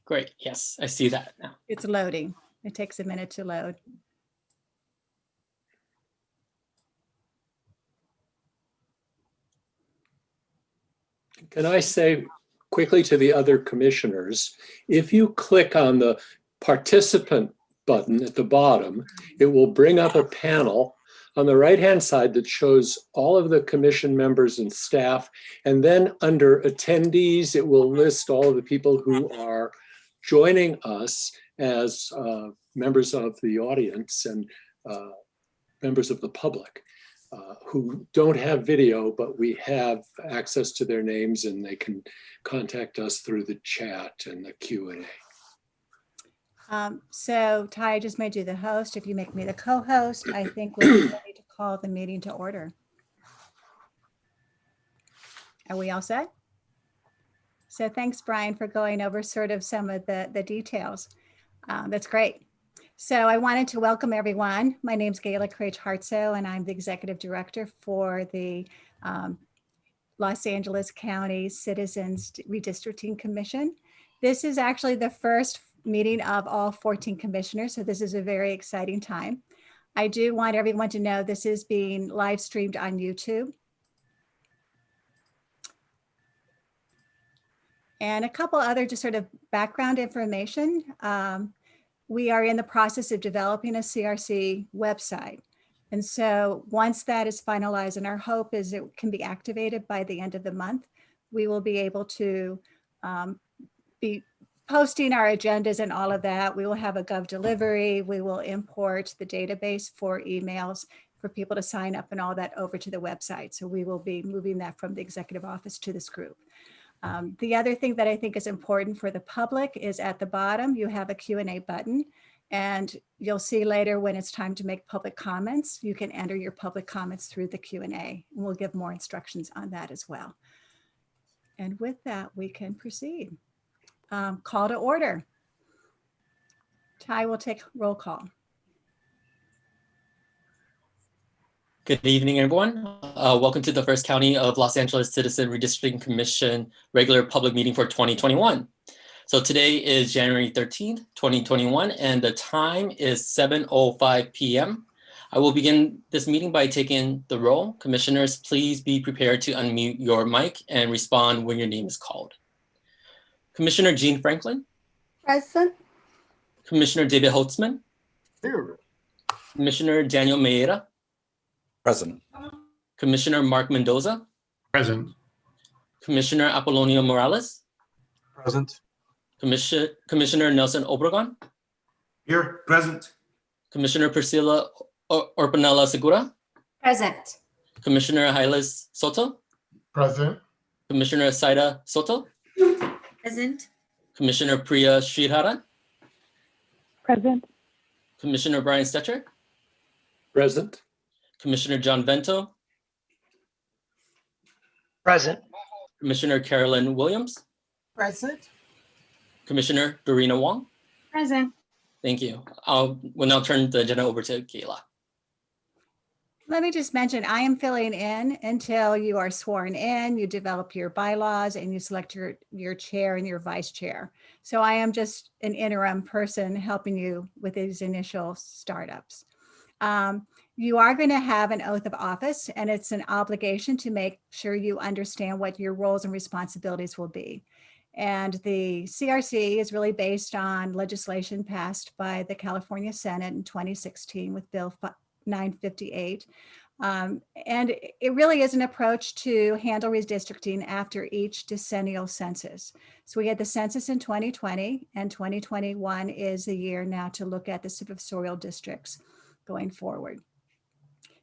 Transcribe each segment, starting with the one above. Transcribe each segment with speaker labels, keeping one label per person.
Speaker 1: Great. Yes, I see that now.
Speaker 2: It's loading. It takes a minute to load.
Speaker 3: Can I say quickly to the other commissioners, if you click on the participant button at the bottom, it will bring up a panel on the right-hand side that shows all of the commission members and staff. And then under attendees, it will list all of the people who are joining us as members of the audience and members of the public. Who don't have video, but we have access to their names and they can contact us through the chat and the Q&A.
Speaker 2: So Ty, I just made you the host. If you make me the co-host, I think we'll be ready to call the meeting to order. Are we all set? So thanks, Brian, for going over sort of some of the details. That's great. So I wanted to welcome everyone. My name is Gayla Craig-Hartso, and I'm the Executive Director for the Los Angeles County Citizens Redistricting Commission. This is actually the first meeting of all 14 commissioners, so this is a very exciting time. I do want everyone to know this is being live streamed on YouTube. And a couple other just sort of background information. We are in the process of developing a CRC website. And so once that is finalized, and our hope is it can be activated by the end of the month, we will be able to be posting our agendas and all of that. We will have a Gov delivery. We will import the database for emails for people to sign up and all that over to the website. So we will be moving that from the executive office to this group. The other thing that I think is important for the public is at the bottom, you have a Q&A button, and you'll see later when it's time to make public comments, you can enter your public comments through the Q&A, and we'll give more instructions on that as well. And with that, we can proceed. Call to order. Ty will take roll call.
Speaker 1: Good evening, everyone. Welcome to the First County of Los Angeles Citizen Redistricting Commission regular public meeting for 2021. So today is January 13th, 2021, and the time is 7:05 p.m. I will begin this meeting by taking the roll. Commissioners, please be prepared to unmute your mic and respond when your name is called. Commissioner Jean Franklin.
Speaker 4: Present.
Speaker 1: Commissioner David Holtzman.
Speaker 5: Here.
Speaker 1: Commissioner Daniel Maeda.
Speaker 5: Present.
Speaker 1: Commissioner Mark Mendoza.
Speaker 5: Present.
Speaker 1: Commissioner Apolonio Morales.
Speaker 5: Present.
Speaker 1: Commissioner Nelson Obregon.
Speaker 5: Here. Present.
Speaker 1: Commissioner Priscilla Orpanela Segura.
Speaker 4: Present.
Speaker 1: Commissioner Hylas Soto.
Speaker 5: Present.
Speaker 1: Commissioner Saida Soto.
Speaker 4: Present.
Speaker 1: Commissioner Priya Sridharan.
Speaker 6: Present.
Speaker 1: Commissioner Brian Stetcher.
Speaker 3: Present.
Speaker 1: Commissioner John Vento.
Speaker 7: Present.
Speaker 1: Commissioner Carolyn Williams.
Speaker 4: Present.
Speaker 1: Commissioner Dorina Wong.
Speaker 4: Present.
Speaker 1: Thank you. We'll now turn the agenda over to Kayla.
Speaker 2: Let me just mention, I am filling in until you are sworn in, you develop your bylaws, and you select your chair and your vice chair. So I am just an interim person helping you with these initial startups. You are going to have an oath of office, and it's an obligation to make sure you understand what your roles and responsibilities will be. And the CRC is really based on legislation passed by the California Senate in 2016 with Bill 958. And it really is an approach to handle redistricting after each decennial census. So we had the census in 2020, and 2021 is the year now to look at the supervisorial districts going forward.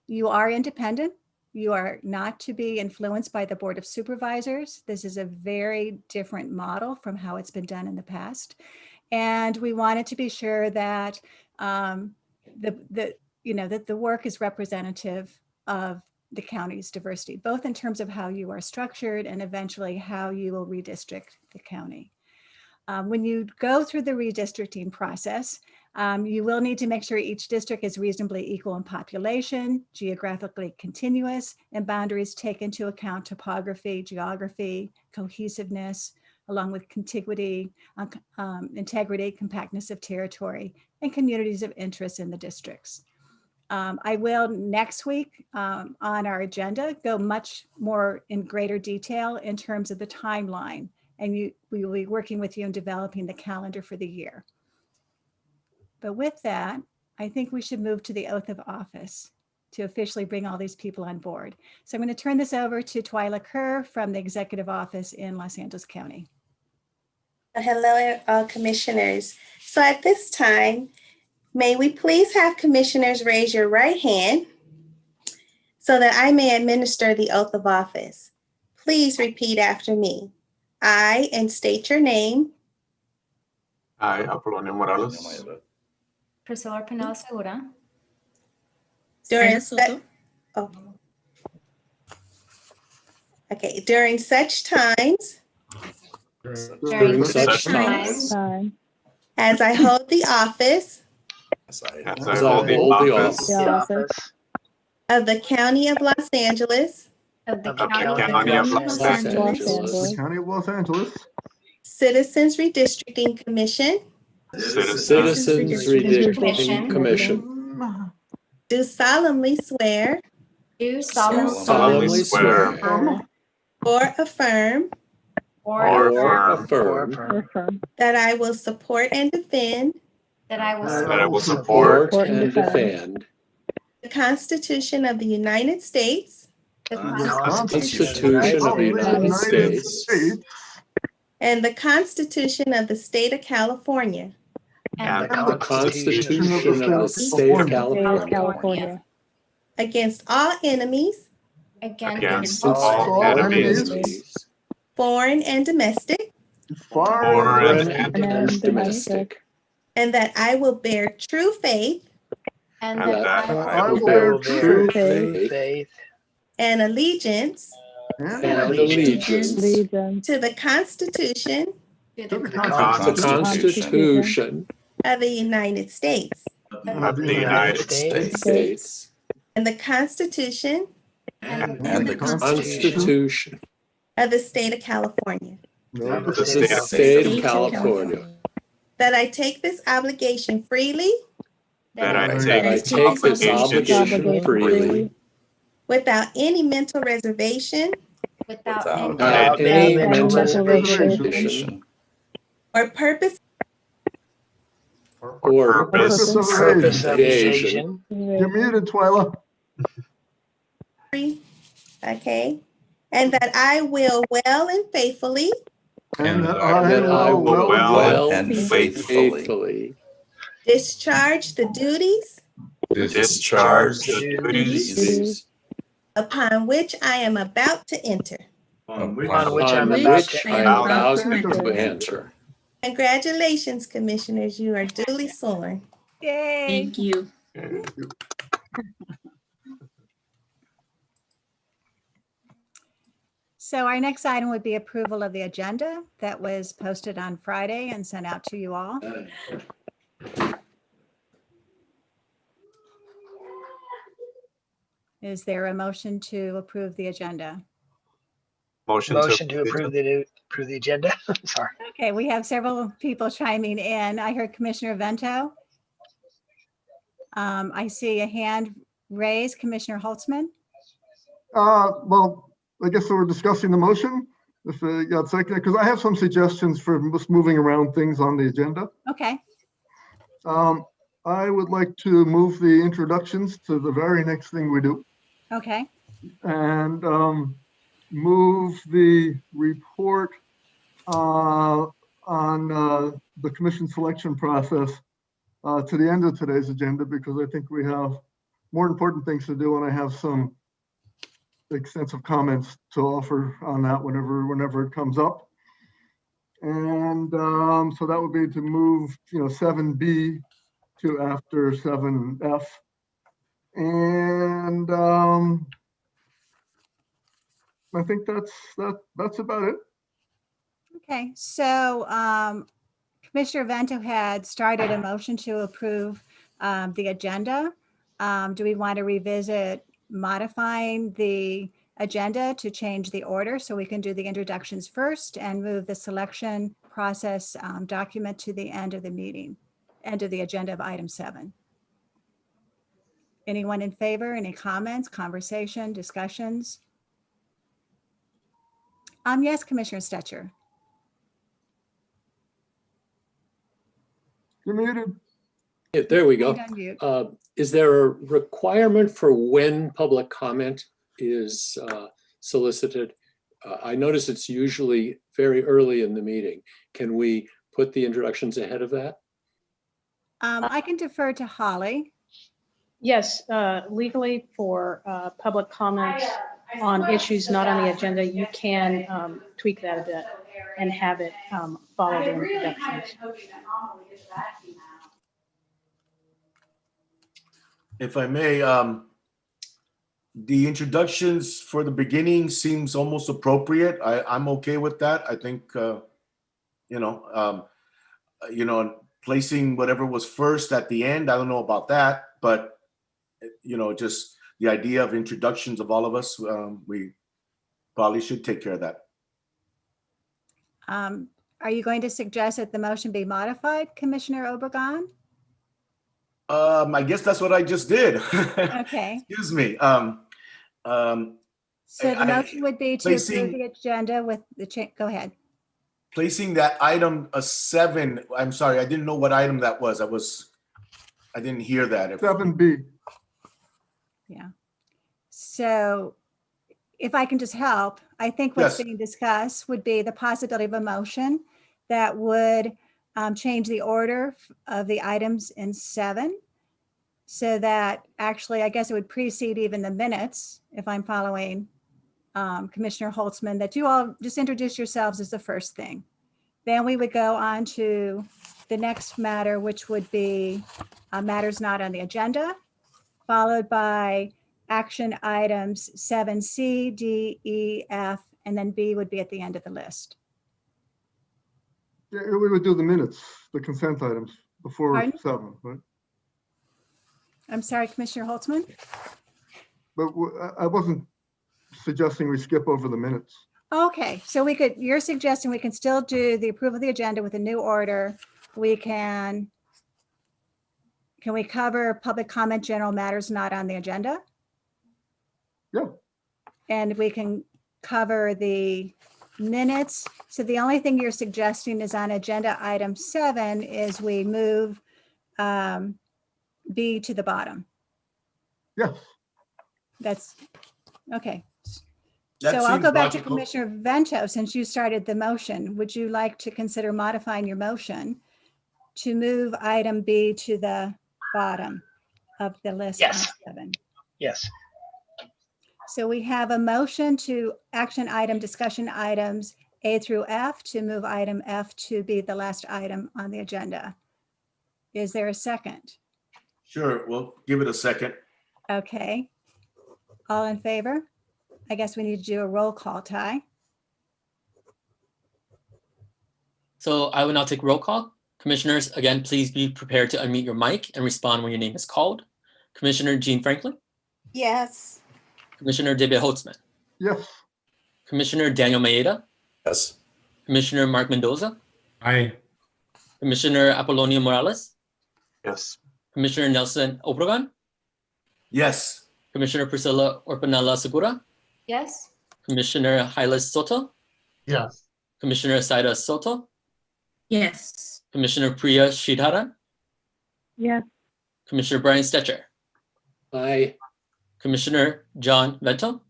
Speaker 2: You are independent. You are not to be influenced by the Board of Supervisors. This is a very different model from how it's been done in the past. And we wanted to be sure that that the work is representative of the county's diversity, both in terms of how you are structured and eventually how you will redistrict the county. When you go through the redistricting process, you will need to make sure each district is reasonably equal in population, geographically continuous, and boundaries take into account topography, geography, cohesiveness, along with contiguity, integrity, compactness of territory, and communities of interest in the districts. I will next week on our agenda go much more in greater detail in terms of the timeline, and we will be working with you in developing the calendar for the year. But with that, I think we should move to the oath of office to officially bring all these people on board. So I'm going to turn this over to Twyla Kerr from the Executive Office in Los Angeles County.
Speaker 7: Hello, commissioners. So at this time, may we please have commissioners raise your right hand so that I may administer the oath of office. Please repeat after me. I, and state your name,
Speaker 5: I, Apolonio Morales,
Speaker 4: Priscilla Pinella Segura.
Speaker 7: during during such times
Speaker 3: During such
Speaker 5: times
Speaker 6: Time.
Speaker 7: as I hold the office
Speaker 5: as I
Speaker 3: As
Speaker 5: hold the office
Speaker 6: The office
Speaker 7: of the County of Los Angeles,
Speaker 4: Of the
Speaker 5: of the
Speaker 4: County
Speaker 5: County of
Speaker 6: Los
Speaker 5: Los Angeles,
Speaker 6: Angeles.
Speaker 8: County of Los Angeles,
Speaker 7: Citizens Redistricting Commission,
Speaker 3: Citizens Redistricting Commission,
Speaker 7: do solemnly swear
Speaker 4: do
Speaker 3: solemnly swear
Speaker 7: or affirm
Speaker 3: or affirm
Speaker 6: Affirm.
Speaker 7: that I will support and defend
Speaker 4: that I will
Speaker 5: that I will
Speaker 3: support
Speaker 5: support
Speaker 3: and defend
Speaker 7: the Constitution of the United States
Speaker 4: the
Speaker 5: the
Speaker 3: Constitution of the United States
Speaker 7: and the Constitution of the State of California
Speaker 4: and
Speaker 3: the Constitution of the State of
Speaker 6: State of
Speaker 3: California
Speaker 6: California.
Speaker 7: against all enemies,
Speaker 4: against
Speaker 5: against
Speaker 4: all
Speaker 5: all
Speaker 8: all
Speaker 5: enemies,
Speaker 3: enemies,
Speaker 7: foreign and domestic,
Speaker 5: foreign
Speaker 3: and
Speaker 5: and
Speaker 3: domestic,
Speaker 7: and that I will bear true faith
Speaker 4: and
Speaker 5: and
Speaker 4: that
Speaker 5: that
Speaker 4: I
Speaker 5: I
Speaker 8: I
Speaker 5: will
Speaker 8: will
Speaker 5: bear
Speaker 8: bear
Speaker 3: true
Speaker 8: true
Speaker 3: faith
Speaker 7: and allegiance
Speaker 3: and allegiance
Speaker 6: Allegiance
Speaker 7: to the Constitution
Speaker 4: to
Speaker 8: to the
Speaker 4: the
Speaker 3: to the
Speaker 8: Constitution
Speaker 3: Constitution
Speaker 7: of the United States
Speaker 5: of the United States
Speaker 3: States
Speaker 7: and the Constitution
Speaker 5: and the
Speaker 3: Constitution
Speaker 7: of the State of California,
Speaker 5: of the
Speaker 3: of the
Speaker 5: State
Speaker 3: State of California,
Speaker 7: that I take this obligation freely
Speaker 5: that I
Speaker 3: that I
Speaker 5: take
Speaker 3: take this obligation
Speaker 6: obligation
Speaker 3: freely
Speaker 7: without any mental reservation
Speaker 4: without
Speaker 3: without any mental reservation
Speaker 7: or purpose
Speaker 3: or
Speaker 8: Purpose of
Speaker 3: purpose of evasion.
Speaker 8: You're muted, Twyla.
Speaker 7: okay, and that I will well and faithfully
Speaker 8: And that
Speaker 3: That I
Speaker 8: will
Speaker 3: will well
Speaker 5: and
Speaker 3: and
Speaker 5: faithfully
Speaker 3: faithfully
Speaker 7: discharge the duties
Speaker 5: discharge the duties
Speaker 3: duties
Speaker 7: upon which I am about to enter.
Speaker 5: on which
Speaker 3: on which I am about to enter.
Speaker 7: Congratulations, commissioners, you are duly sworn.
Speaker 2: Yay.
Speaker 4: you.
Speaker 2: So our next item would be approval of the agenda that was posted on Friday and sent out to you all. Is there a motion to approve the agenda?
Speaker 5: motion
Speaker 9: to approve the agenda. Sorry.
Speaker 2: Okay, we have several people chiming in. I heard Commissioner Vento. I see a hand raised, Commissioner Holtzman.
Speaker 8: Well, I guess we're discussing the motion. If you got a second, because I have some suggestions for just moving around things on the agenda.
Speaker 2: Okay,
Speaker 8: I would like to move the introductions to the very next thing we do
Speaker 2: okay,
Speaker 8: and move the report on the commission selection process to the end of today's agenda, because I think we have more important things to do, and I have some extensive comments to offer on that whenever it comes up. And so that would be to move 7B to after 7F. And I think that's about it.
Speaker 2: okay. So Commissioner Vento had started a motion to approve the agenda. Do we want to revisit modifying the agenda to change the order so we can do the introductions first and move the selection process document to the end of the meeting, end of the agenda of item 7. Anyone in favor? Any comments, conversation, discussions? Yes, Commissioner Stetcher.
Speaker 8: You're muted.
Speaker 3: Yeah, there we go.
Speaker 2: Hand unmute.
Speaker 3: Is there a requirement for when public comment is solicited? I notice it's usually very early in the meeting. Can we put the introductions ahead of that?
Speaker 2: I can defer to Holly.
Speaker 10: Yes, legally for public comments on issues not on the agenda, you can tweak that a bit and have it follow the introductions.
Speaker 11: If I may, the introductions for the beginning seems almost appropriate. I'm okay with that. I think, placing whatever was first at the end, I don't know about that, but just the idea of introductions of all of us, we probably should take care of that.
Speaker 2: Are you going to suggest that the motion be modified, Commissioner Obregon?
Speaker 11: I guess that's what I just did.
Speaker 2: Okay.
Speaker 11: Excuse me.
Speaker 2: So the motion would be to approve
Speaker 11: placing-
Speaker 2: the agenda with the change. Go ahead.
Speaker 11: Placing that item 7, I'm sorry, I didn't know what item that was. I didn't hear that.
Speaker 8: 7B.
Speaker 2: Yeah. So if I can just help, I think what's
Speaker 11: Yes.
Speaker 2: being discussed would be the possibility of a motion that would change the order of the items in 7 so that actually, I guess it would precede even the minutes, if I'm following Commissioner Holtzman, that you all just introduce yourselves as the first thing. Then we would go on to the next matter, which would be matters not on the agenda, followed by action items 7C, D, E, F, and then B would be at the end of the list.
Speaker 8: Yeah, we would do the minutes, the consent items before
Speaker 2: Pardon?
Speaker 8: 7, right?
Speaker 2: I'm sorry, Commissioner Holtzman?
Speaker 8: But I wasn't suggesting we skip over the minutes.
Speaker 2: Okay, so you're suggesting we can still do the approval of the agenda with a new order. Can we cover public comment, general matters not on the agenda?
Speaker 8: Yeah.
Speaker 2: And we can cover the minutes. So the only thing you're suggesting is on agenda item 7 is we move B to the bottom.
Speaker 8: Yes.
Speaker 2: That's, okay.
Speaker 11: That
Speaker 2: So I'll
Speaker 11: seems
Speaker 2: go back to
Speaker 11: logical.
Speaker 2: Commissioner Vento, since you started the motion. Would you like to consider modifying your motion to move item B to the bottom of the list on
Speaker 9: Yes.
Speaker 2: 7?
Speaker 9: Yes.
Speaker 2: So we have a motion to action item, discussion items A through F to move item F to be the last item on the agenda. Is there a second?
Speaker 11: Sure, we'll give it a second.
Speaker 2: Okay. All in favor? I guess we need to do a roll call, Ty.
Speaker 1: So I will now take roll call. Commissioners, again, please be prepared to unmute your mic and respond when your name is called. Commissioner Jean Franklin,
Speaker 7: Yes.
Speaker 1: Commissioner David Holtzman,
Speaker 8: Yes.
Speaker 1: Commissioner Daniel Maeda,
Speaker 5: Yes.
Speaker 1: Commissioner Mark Mendoza,
Speaker 5: Aye.
Speaker 1: Commissioner Apollonia Morales,
Speaker 5: Yes.
Speaker 1: Commissioner Nelson Obregon,
Speaker 11: Yes.
Speaker 1: Commissioner Priscilla Orpanella Segura,
Speaker 4: Yes.
Speaker 1: Commissioner Hylas Soto,
Speaker 5: Yes.
Speaker 1: Commissioner Saida Soto,
Speaker 6: Yes.
Speaker 1: Commissioner Priya Shidharan,
Speaker 6: Yes.
Speaker 1: Commissioner Brian Stetcher,
Speaker 3: Aye.
Speaker 1: Commissioner John Vento,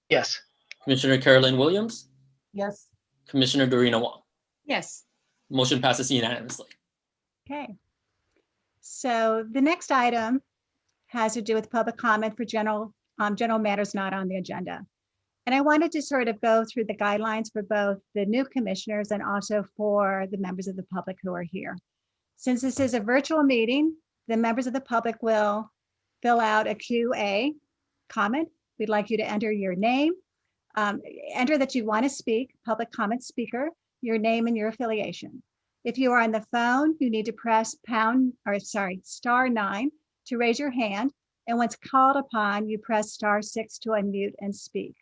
Speaker 9: Yes.
Speaker 1: Commissioner Carolyn Williams,
Speaker 6: Yes.
Speaker 1: Commissioner Dorina Wong.
Speaker 6: Yes.
Speaker 1: Motion passes unanimously.
Speaker 2: Okay. So the next item has to do with public comment for general matters not on the agenda. And I wanted to sort of go through the guidelines for both the new commissioners and also for the members of the public who are here. Since this is a virtual meeting, the members of the public will fill out a QA comment. We'd like you to enter your name, enter that you want to speak, public comment speaker, your name and your affiliation. If you are on the phone, you need to press *9 to raise your hand. And once called upon, you press *6 to unmute and speak.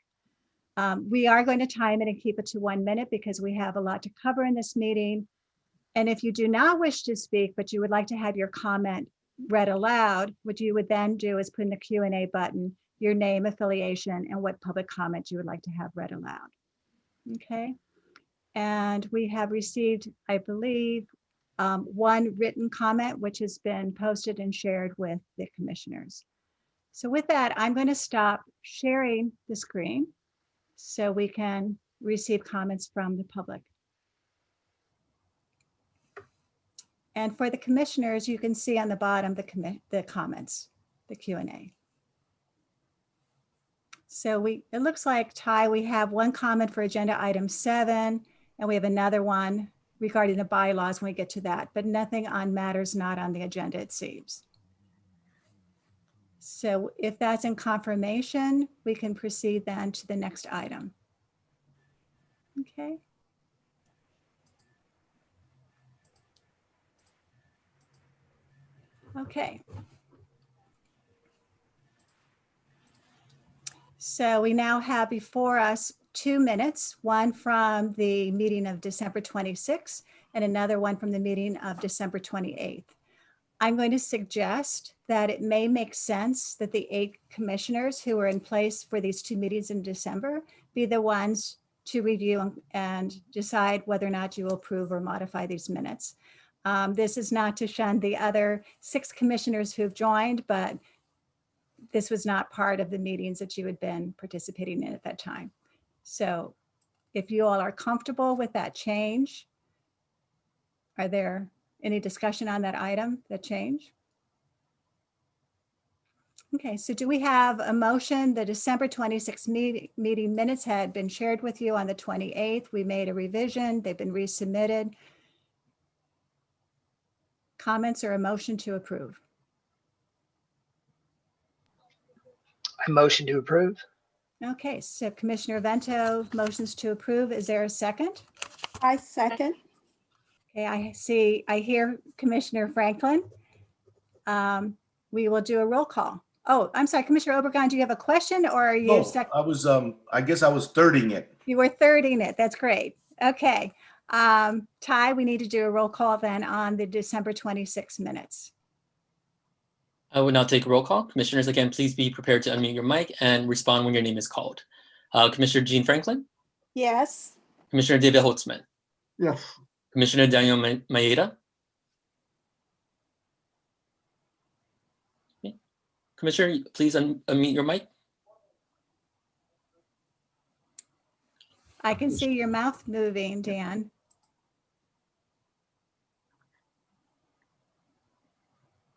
Speaker 2: We are going to time it and keep it to 1 minute because we have a lot to cover in this meeting. And if you do not wish to speak, but you would like to have your comment read aloud, what you would then do is put in the Q&A button your name, affiliation, and what public comment you would like to have read aloud. Okay. And we have received, I believe, one written comment, which has been posted and shared with the commissioners. So with that, I'm going to stop sharing the screen so we can receive comments from the public. And for the commissioners, you can see on the bottom the comments, the Q&A. So it looks like, Ty, we have one comment for agenda item 7, and we have another one regarding the bylaws when we get to that, but nothing on matters not on the agenda, it seems. So if that's in confirmation, we can proceed then to the next item. Okay. Okay. So we now have before us 2 minutes, one from the meeting of December 26th and another one from the meeting of December 28th. I'm going to suggest that it may make sense that the 8 commissioners who are in place for these 2 meetings in December be the ones to review and decide whether or not you will approve or modify these minutes. This is not to shun the other 6 commissioners who've joined, but this was not part of the meetings that you had been participating in at that time. So if you all are comfortable with that change, are there any discussion on that item, that change? Okay, so do we have a motion? The December 26th meeting minutes had been shared with you on the 28th. We made a revision. They've been resubmitted. Comments or a motion to approve?
Speaker 9: I motion to approve.
Speaker 2: Okay, so Commissioner Vento motions to approve. Is there a second?
Speaker 7: I second.
Speaker 2: Okay, I hear Commissioner Franklin. We will do a roll call. Oh, I'm sorry, Commissioner Obregon, do you have a question or are you
Speaker 11: No,
Speaker 2: second?
Speaker 11: I was, I guess I was thirding it.
Speaker 2: You were thirding it. That's great. Okay. Ty, we need to do a roll call then on the December 26 minutes.
Speaker 1: I will now take a roll call. Commissioners, again, please be prepared to unmute your mic and respond when your name is called. Commissioner Jean Franklin,
Speaker 7: Yes.
Speaker 1: Commissioner David Holtzman,
Speaker 8: Yes.
Speaker 1: Commissioner Daniel Maeda. Okay. Commissioner, please unmute your mic.
Speaker 2: I can see your mouth moving, Dan.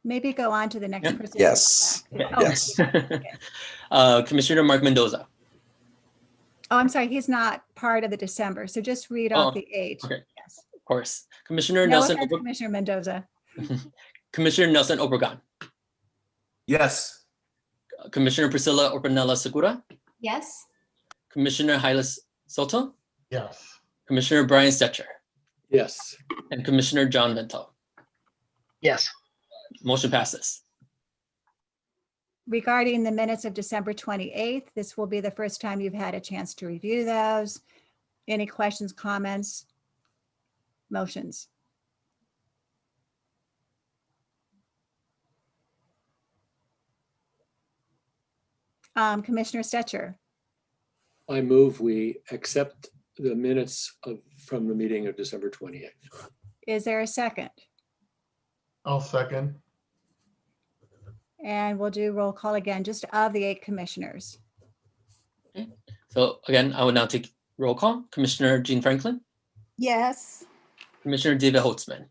Speaker 2: Maybe go on to the next
Speaker 1: Yep.
Speaker 2: person.
Speaker 12: Yes.
Speaker 2: Oh,
Speaker 12: Yes.
Speaker 1: Commissioner Mark Mendoza.
Speaker 2: Oh, I'm sorry, he's not part of the December. So just read
Speaker 1: Oh,
Speaker 2: off the 8.
Speaker 1: okay.
Speaker 2: Yes.
Speaker 1: Of course. Commissioner
Speaker 2: No
Speaker 1: Nelson.
Speaker 2: offense, Commissioner Mendoza.
Speaker 1: Commissioner Nelson Obregon.
Speaker 11: Yes.
Speaker 1: Commissioner Priscilla Orpanella Segura.
Speaker 4: Yes.
Speaker 1: Commissioner Hylas Soto.
Speaker 5: Yes.
Speaker 1: Commissioner Brian Stetcher.
Speaker 3: Yes.
Speaker 1: And Commissioner John Vento.
Speaker 9: Yes.
Speaker 1: Motion passes.
Speaker 2: Regarding the minutes of December 28th, this will be the first time you've had a chance to review those. Any questions, comments, motions? Commissioner Stetcher.
Speaker 3: I move we accept the minutes from the meeting of December 28th.
Speaker 2: Is there a second?
Speaker 5: I'll second.
Speaker 2: And we'll do roll call again, just of the 8 commissioners.
Speaker 1: Okay. So again, I will now take roll call. Commissioner Jean Franklin,
Speaker 7: Yes.
Speaker 1: Commissioner David Holtzman,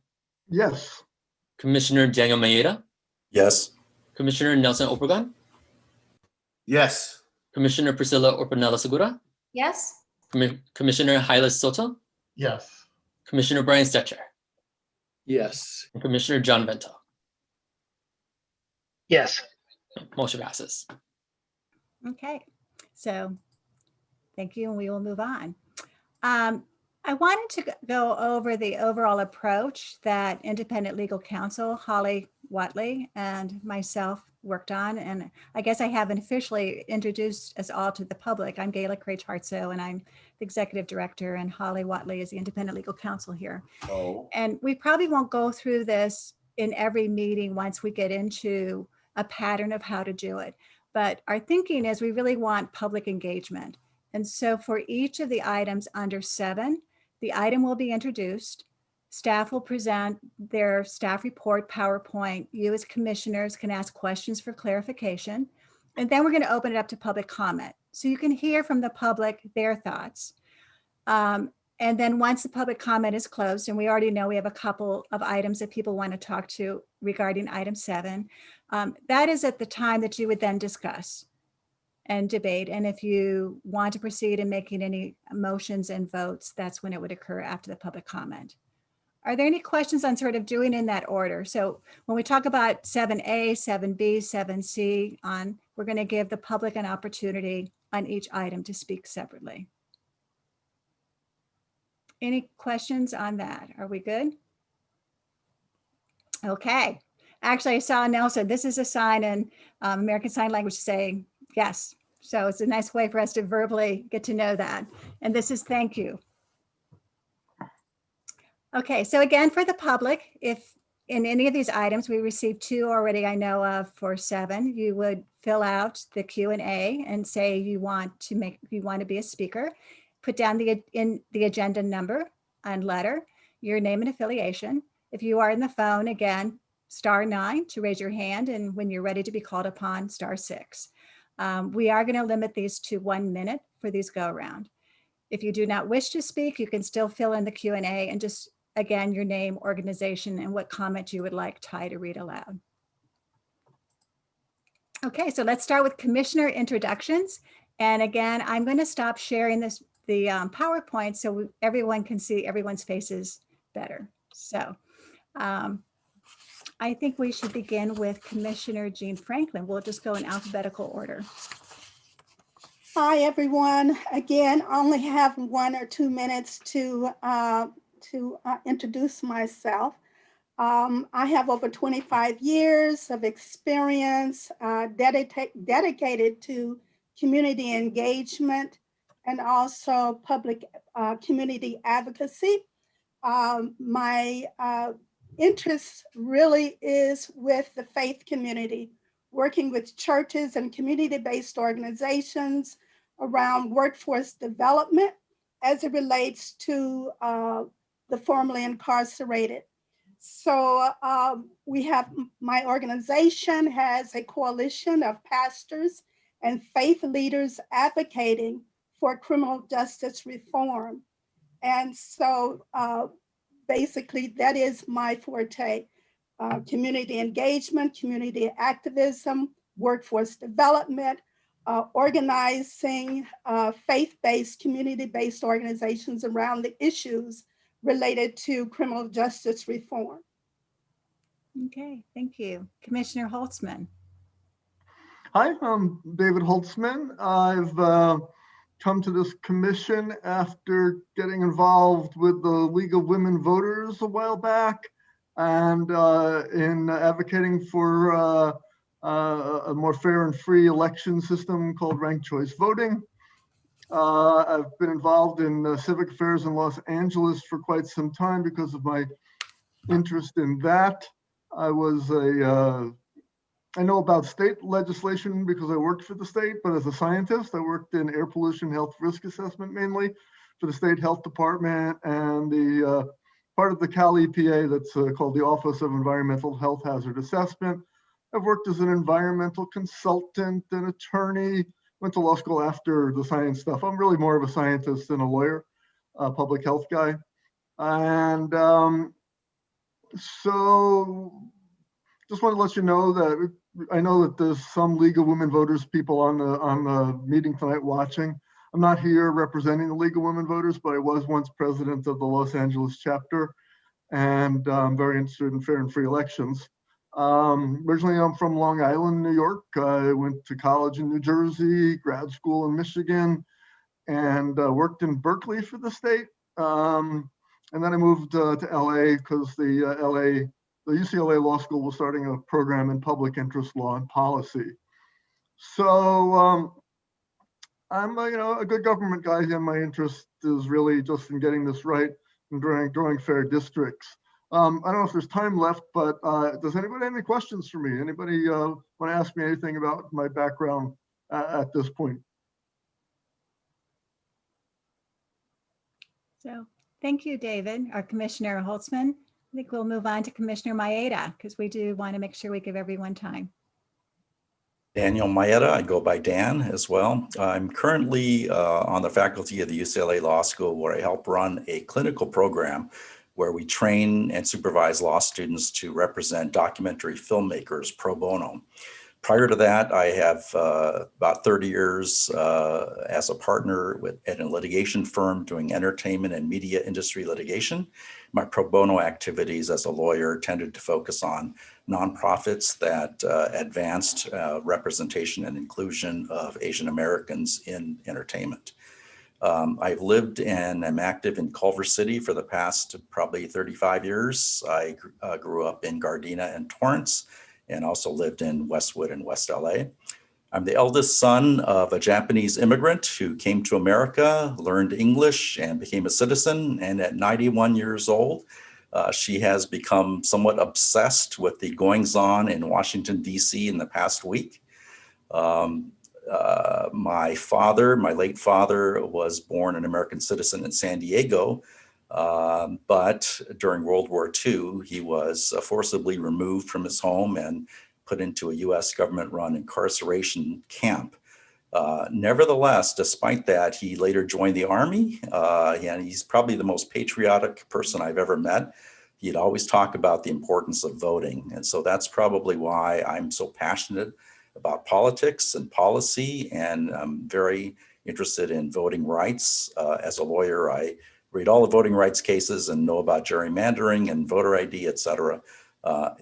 Speaker 8: Yes.
Speaker 1: Commissioner Daniel Maeda,
Speaker 12: Yes.
Speaker 1: Commissioner Nelson Obregon,
Speaker 11: Yes.
Speaker 1: Commissioner Priscilla Orpanella Segura,
Speaker 4: Yes.
Speaker 1: Commissioner Hylas Soto,
Speaker 5: Yes.
Speaker 1: Commissioner Brian Stetcher,
Speaker 3: Yes.
Speaker 1: and Commissioner John Vento.
Speaker 9: Yes.
Speaker 1: Motion passes.
Speaker 2: Okay, so thank you, and we will move on. I wanted to go over the overall approach that independent legal counsel Holly Watley and myself worked on. And I guess I haven't officially introduced us all to the public. I'm Gayla Craich-Hartso, and I'm the executive director, and Holly Watley is the independent legal counsel here.
Speaker 11: Oh,
Speaker 2: And we probably won't go through this in every meeting once we get into a pattern of how to do it. But our thinking is we really want public engagement. And so for each of the items under 7, the item will be introduced. Staff will present their staff report, PowerPoint. You as commissioners can ask questions for clarification. And then we're going to open it up to public comment. So you can hear from the public their thoughts. And then once the public comment is closed, and we already know we have a couple of items that people want to talk to regarding item 7, that is at the time that you would then discuss and debate. And if you want to proceed in making any motions and votes, that's when it would occur after the public comment. Are there any questions on sort of doing in that order? So when we talk about 7A, 7B, 7C on, we're going to give the public an opportunity on each item to speak separately. Any questions on that? Are we good? Okay. Actually, I saw Nelson. This is a sign in American Sign Language saying yes. So it's a nice way for us to verbally get to know that. And this is thank you. Okay, so again, for the public, if in any of these items, we received 2 already I know of for 7, you would fill out the Q&A and say you want to be a speaker, put down the agenda number and letter, your name and affiliation. If you are in the phone, again, *9 to raise your hand, and when you're ready to be called upon, *6. We are going to limit these to 1 minute for these go around. If you do not wish to speak, you can still fill in the Q&A and just, again, your name, organization, and what comment you would like Ty to read aloud. Okay, so let's start with commissioner introductions. And again, I'm going to stop sharing the PowerPoint so everyone can see everyone's faces better. So I think we should begin with Commissioner Jean Franklin. We'll just go in alphabetical order.
Speaker 12: Hi, everyone. Again, I only have 1 or 2 minutes to introduce myself. I have over 25 years of experience dedicated to community engagement and also public community advocacy. My interest really is with the faith community, working with churches and community-based organizations around workforce development as it relates to the formerly incarcerated. So my organization has a coalition of pastors and faith leaders advocating for criminal justice reform. And so basically that is my forte, community engagement, community activism, workforce development, organizing faith-based, community-based organizations around the issues related to criminal justice reform.
Speaker 2: Okay, thank you. Commissioner Holtzman.
Speaker 8: Hi, I'm David Holtzman. I've come to this commission after getting involved with the League of Women Voters a while back and in advocating for a more fair and free election system called ranked choice voting. I've been involved in civic affairs in Los Angeles for quite some time because of my interest in that. I know about state legislation because I worked for the state, but as a scientist, I worked in air pollution health risk assessment mainly for the state health department and the part of the Cal EPA that's called the Office of Environmental Health Hazard Assessment. I've worked as an environmental consultant, an attorney, went to law school after the science stuff. I'm really more of a scientist than a lawyer, a public health guy. And so just want to let you know that I know that there's some League of Women Voters people on the meeting tonight watching. I'm not here representing the League of Women Voters, but I was once president of the Los Angeles chapter, and I'm very interested in fair and free elections. Originally, I'm from Long Island, New York. I went to college in New Jersey, grad school in Michigan, and worked in Berkeley for the state. And then I moved to LA because the LA the UCLA Law School was starting a program in public interest law and policy. So I'm a good government guy, and my interest is really just in getting this right and drawing fair districts. I don't know if there's time left, but does anybody have any questions for me? Anybody want to ask me anything about my background at this point?
Speaker 2: So thank you, David, our Commissioner Holtzman. I think we'll move on to Commissioner Maeda because we do want to make sure we give everyone time.
Speaker 13: Daniel Maeda, I go by Dan as well. I'm currently on the faculty of the UCLA Law School, where I help run a clinical program where we train and supervise law students to represent documentary filmmakers pro bono. Prior to that, I have about 30 years as a partner at a litigation firm doing entertainment and media industry litigation. My pro bono activities as a lawyer tended to focus on nonprofits that advanced representation and inclusion of Asian Americans in entertainment. I've lived and am active in Culver City for the past probably 35 years. I grew up in Gardena and Torrance, and also lived in Westwood and West LA. I'm the eldest son of a Japanese immigrant who came to America, learned English, and became a citizen. And at 91 years old, she has become somewhat obsessed with the goings-on in Washington, D.C. in the past week. My late father, was born an American citizen in San Diego, but during World War II, he was forcibly removed from his home and put into a U.S. government-run incarceration camp. Nevertheless, despite that, he later joined the Army, and he's probably the most patriotic person I've ever met. He'd always talk about the importance of voting, and so that's probably why I'm so passionate about politics and policy, and I'm very interested in voting rights. As a lawyer, I read all the voting rights cases and know about gerrymandering and voter ID, et cetera.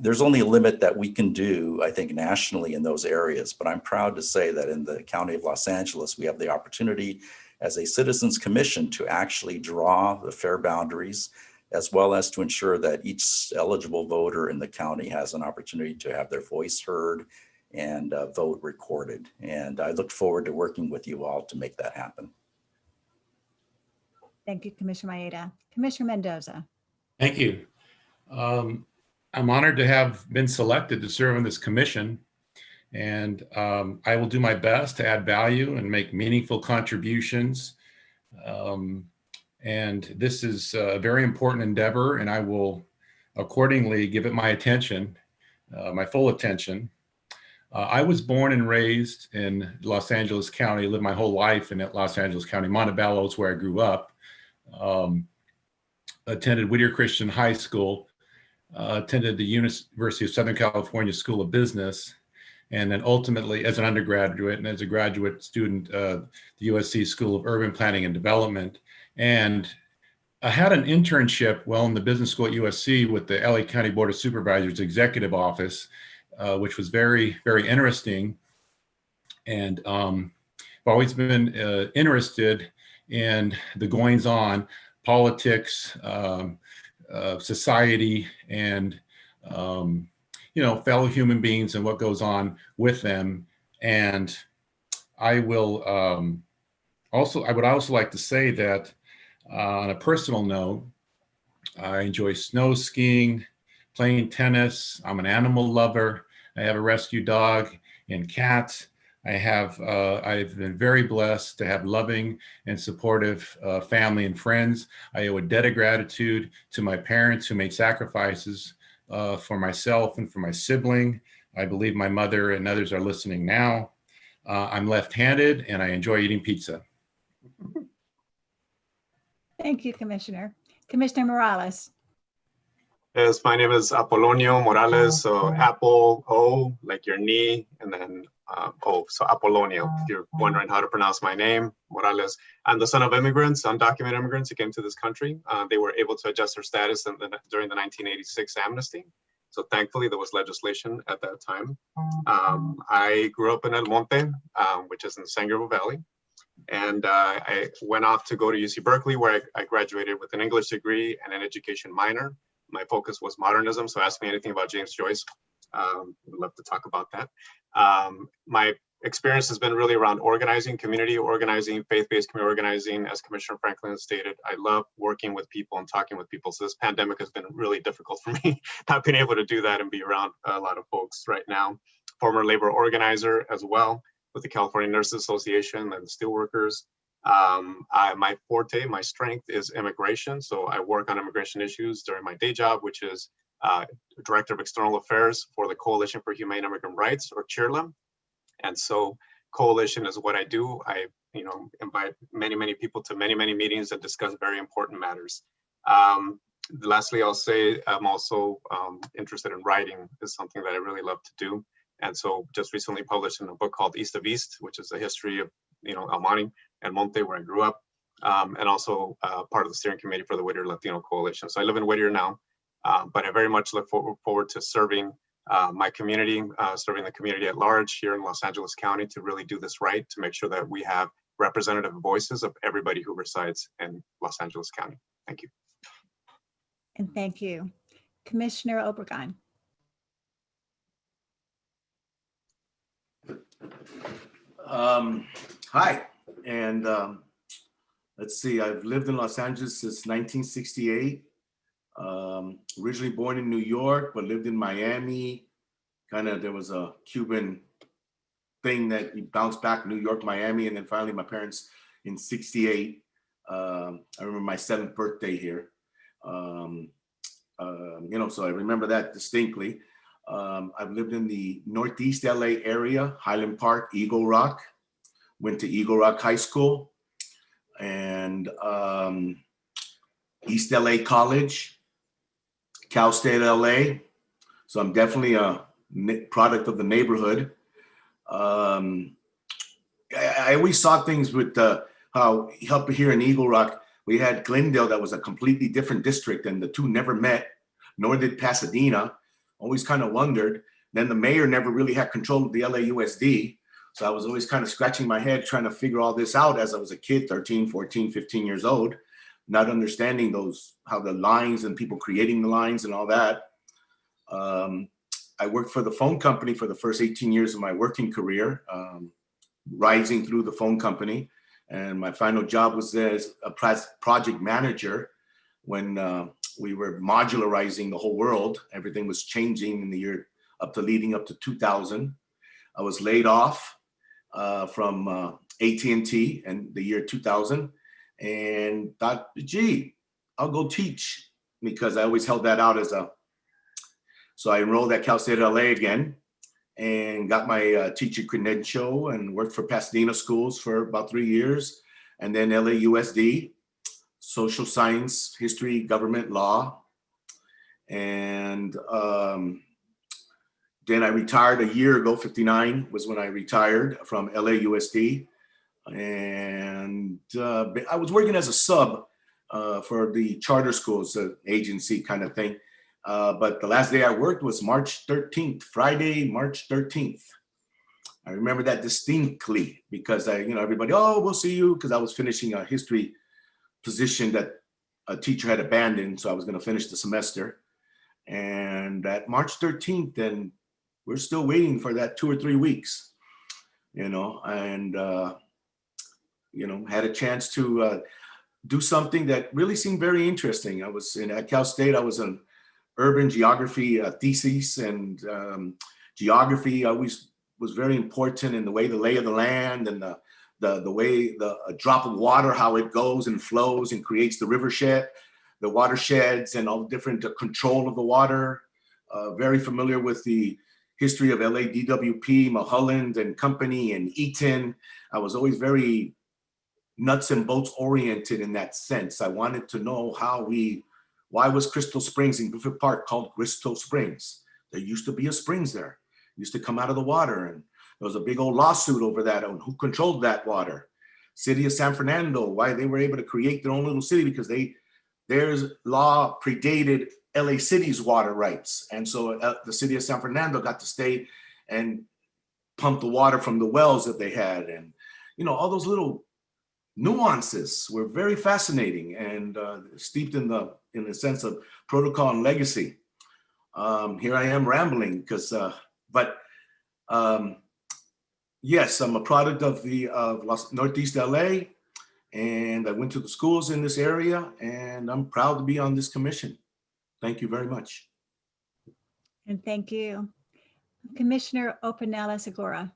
Speaker 13: There's only a limit that we can do, I think, nationally in those areas, but I'm proud to say that in the County of Los Angeles, we have the opportunity as a Citizens Commission to actually draw the fair boundaries, as well as to ensure that each eligible voter in the county has an opportunity to have their voice heard and vote recorded. And I look forward to working with you all to make that happen.
Speaker 2: Thank you, Commissioner Maeda. Commissioner Mendoza.
Speaker 14: Thank you. I'm honored to have been selected to serve on this commission, and I will do my best to add value and make meaningful contributions. And this is a very important endeavor, and I will accordingly give it my attention, my full attention. I was born and raised in Los Angeles County, lived my whole life in Los Angeles County. Montebello is where I grew up. Attended Whittier Christian High School, attended the University of Southern California School of Business, and then ultimately as an undergraduate and as a graduate student, the USC School of Urban Planning and Development. And I had an internship while in the business school at USC with the LA County Board of Supervisors Executive Office, which was very, very interesting. And I've always been interested in the goings on, politics, society, and fellow human beings and what goes on with them. And I will I would also like to say that on a personal note, I enjoy snow skiing, playing tennis. I'm an animal lover. I have a rescue dog and cat. I've been very blessed to have loving and supportive family and friends. I owe a debt of gratitude to my parents who made sacrifices for myself and for my sibling. I believe my mother and others are listening now. I'm left-handed and I enjoy eating pizza.
Speaker 2: Thank you, Commissioner. Commissioner Morales.
Speaker 15: Yes, my name is Apolonio Morales. So Apple, O, like your knee, and then O, so Apolonio. If you're wondering how to pronounce my name, Morales. I'm the son of immigrants, undocumented immigrants who came to this country. They were able to adjust their status during the 1986 amnesty. So thankfully there was legislation at that time. I grew up in El Monte, which is in the San Gabriel Valley. And I went off to go to UC Berkeley, where I graduated with an English degree and an education minor. my focus was modernism. So ask me anything about James Joyce. Would love to talk about that. My experience has been really around organizing, community organizing, faith-based community organizing. As Commissioner Franklin stated, I love working with people and talking with people. So this pandemic has been really difficult for me, not being able to do that and be around a lot of folks right now. Former labor organizer as well with the California Nurses Association and the Steelworkers. My forte, my strength is immigration. So I work on immigration issues during my day job, which is Director of External Affairs for the Coalition for Humane Immigrant Rights, or CHIRLIM. And so coalition is what I do. I invite many people to many meetings and discuss very important matters. Lastly, I'll say I'm also interested in writing. Is something that I really love to do. And so just recently published in a book called East of East, which is a history of El Monte and Monte, where I grew up, and also part of the steering committee for the Whittier Latino Coalition. So I live in Whittier now, but I very much look forward to serving my community, serving the community at large here in Los Angeles County to really do this right, to make sure that we have representative voices of everybody who resides in Los Angeles County. Thank you.
Speaker 2: And thank you. Commissioner Obregon.
Speaker 11: Hi, and let's see, I've lived in Los Angeles since 1968. Originally born in New York, but lived in Miami. There was a Cuban thing that you bounced back, New York, Miami, and then finally my parents in 68. I remember my 7th birthday here. So I remember that distinctly. I've lived in the Northeast LA area, Highland Park, Eagle Rock. Went to Eagle Rock High School and East LA College, Cal State LA. So I'm definitely a product of the neighborhood. I always saw things with how up here in Eagle Rock, we had Glendale that was a completely different district, and the two never met, nor did Pasadena. Always kind of wondered. Then the mayor never really had control of the LAUSD. So I was always kind of scratching my head trying to figure all this out as I was a kid, 13, 14, 15 years old, not understanding how the lines and people creating the lines and all that. I worked for the phone company for the first 18 years of my working career, rising through the phone company. And my final job was as a project manager when we were modularizing the whole world. Everything was changing in the year leading up to 2000. I was laid off from AT&T in the year 2000 and thought, gee, I'll go teach, because I always held that out so I enrolled at Cal State LA again and got my teacher credential and worked for Pasadena schools for about 3 years. And then LAUSD, social science, history, government, law. And then I retired a year ago, 59 was when I retired from LAUSD. And I was working as a sub for the charter schools agency kind of thing. But the last day I worked was March 13th, Friday, March 13th. I remember that distinctly because everybody, oh, we'll see you, because I was finishing a history position that a teacher had abandoned. So I was going to finish the semester. And at March 13th, and we're still waiting for that 2 or 3 weeks, and had a chance to do something that really seemed very interesting. I was at Cal State. I was an urban geography thesis, and geography always was very important in the way the lay of the land and the way a drop of water, how it goes and flows and creates the the watersheds and all the different control of the water. Very familiar with the history of LADWP, Mulholland and Company and Eaton. I was always very nuts and bolts oriented in that sense. I wanted to know why was Crystal Springs in Griffith Park called Crystal Springs? There used to be a springs there. It used to come out of the water, and there was a big old lawsuit over that on who controlled that water. City of San Fernando, why they were able to create their own little city, because their law predated LA City's water rights. And so the city of San Fernando got to stay and pump the water from the wells that they had. And, all those little nuances were very fascinating and steeped in the sense of protocol and legacy. Here I am rambling because, yes, I'm a product of Northeast LA, and I went to the schools in this area, and I'm proud to be on this commission. Thank you very much.
Speaker 2: And thank you. Commissioner Opinela Segura.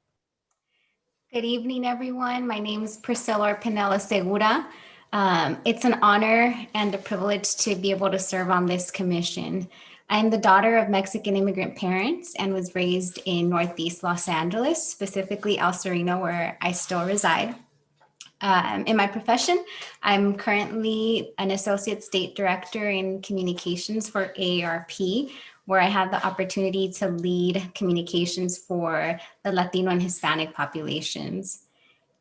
Speaker 4: Good evening, everyone. My name is Priscilla Pinella Segura. It's an honor and a privilege to be able to serve on this commission. I am the daughter of Mexican immigrant parents and was raised in Northeast Los Angeles, specifically El Sereno, where I still reside. In my profession, I'm currently an Associate State Director in Communications for AARP, where I have the opportunity to lead communications for the Latino and Hispanic populations.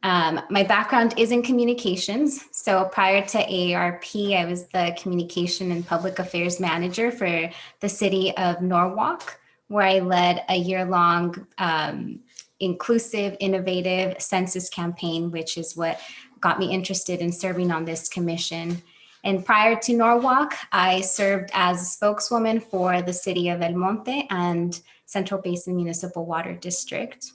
Speaker 4: My background is in communications. So prior to AARP, I was the Communication and Public Affairs Manager for the city of Norwalk, where I led a year-long inclusive, innovative census campaign, which is what got me interested in serving on this commission. And prior to Norwalk, I served as a spokeswoman for the city of El Monte and Central Basin Municipal Water District.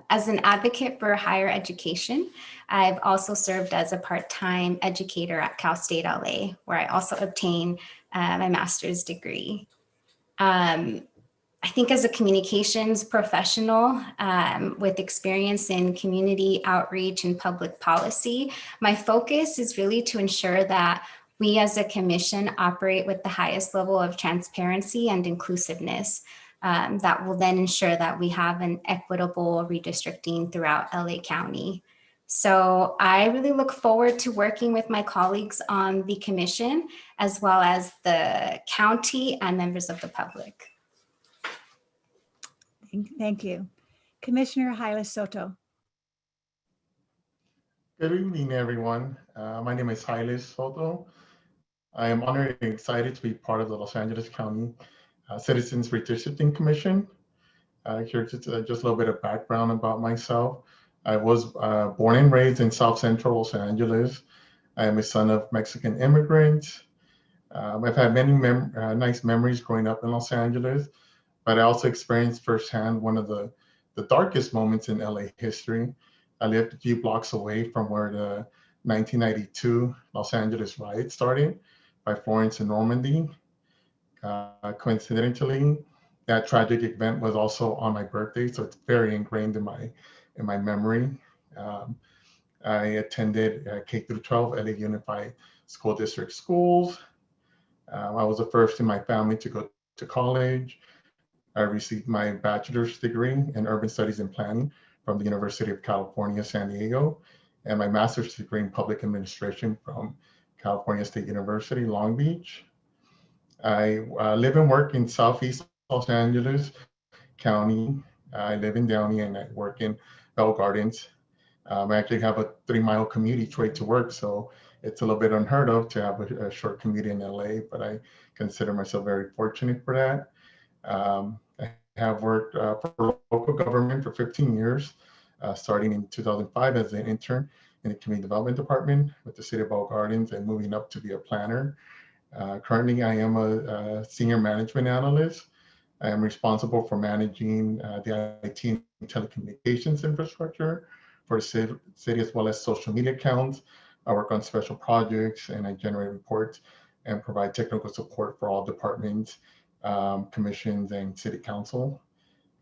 Speaker 4: As an advocate for higher education, I've also served as a part-time educator at Cal State LA, where I also obtained my master's degree. I think as a communications professional with experience in community outreach and public policy, my focus is really to ensure that we as a commission operate with the highest level of transparency and inclusiveness that will then ensure that we have an equitable redistricting throughout LA County. So I really look forward to working with my colleagues on the commission, as well as the county and members of the public.
Speaker 2: Thank you. Commissioner Hylas Soto.
Speaker 5: Good evening, everyone. My name is Hylas Soto. I am honored and excited to be part of the Los Angeles County Citizens Redistricting Commission. Here's just a little bit of background about myself. I was born and raised in South Central Los Angeles. I am a son of Mexican immigrants. I've had many nice memories growing up in Los Angeles, but I also experienced firsthand one of the darkest moments in LA history. I lived a few blocks away from where the 1992 Los Angeles riot started by Florence and Normandy. Coincidentally, that tragic event was also on my birthday, so it's very ingrained in my memory. I attended K through 12 LA Unified School District schools. I was the first in my family to go to college. I received my bachelor's degree in urban studies and planning from the University of California, San Diego, and my master's degree in public administration from California State University, Long Beach. I live and work in Southeast Los Angeles County. I live in Downey and I work in Bell Gardens. I actually have a 3-mile commute each way to work, so it's a little bit unheard of to have a short commute in LA, but I consider myself very fortunate for that. I have worked for local government for 15 years, starting in 2005 as an intern in the Community Development Department with the City of Bell Gardens and moving up to be a planner. Currently, I am a senior management analyst. I am responsible for managing the IT and telecommunications infrastructure for the city, as well as social media accounts. I work on special projects and I generate reports and provide technical support for all departments, commissions, and city council.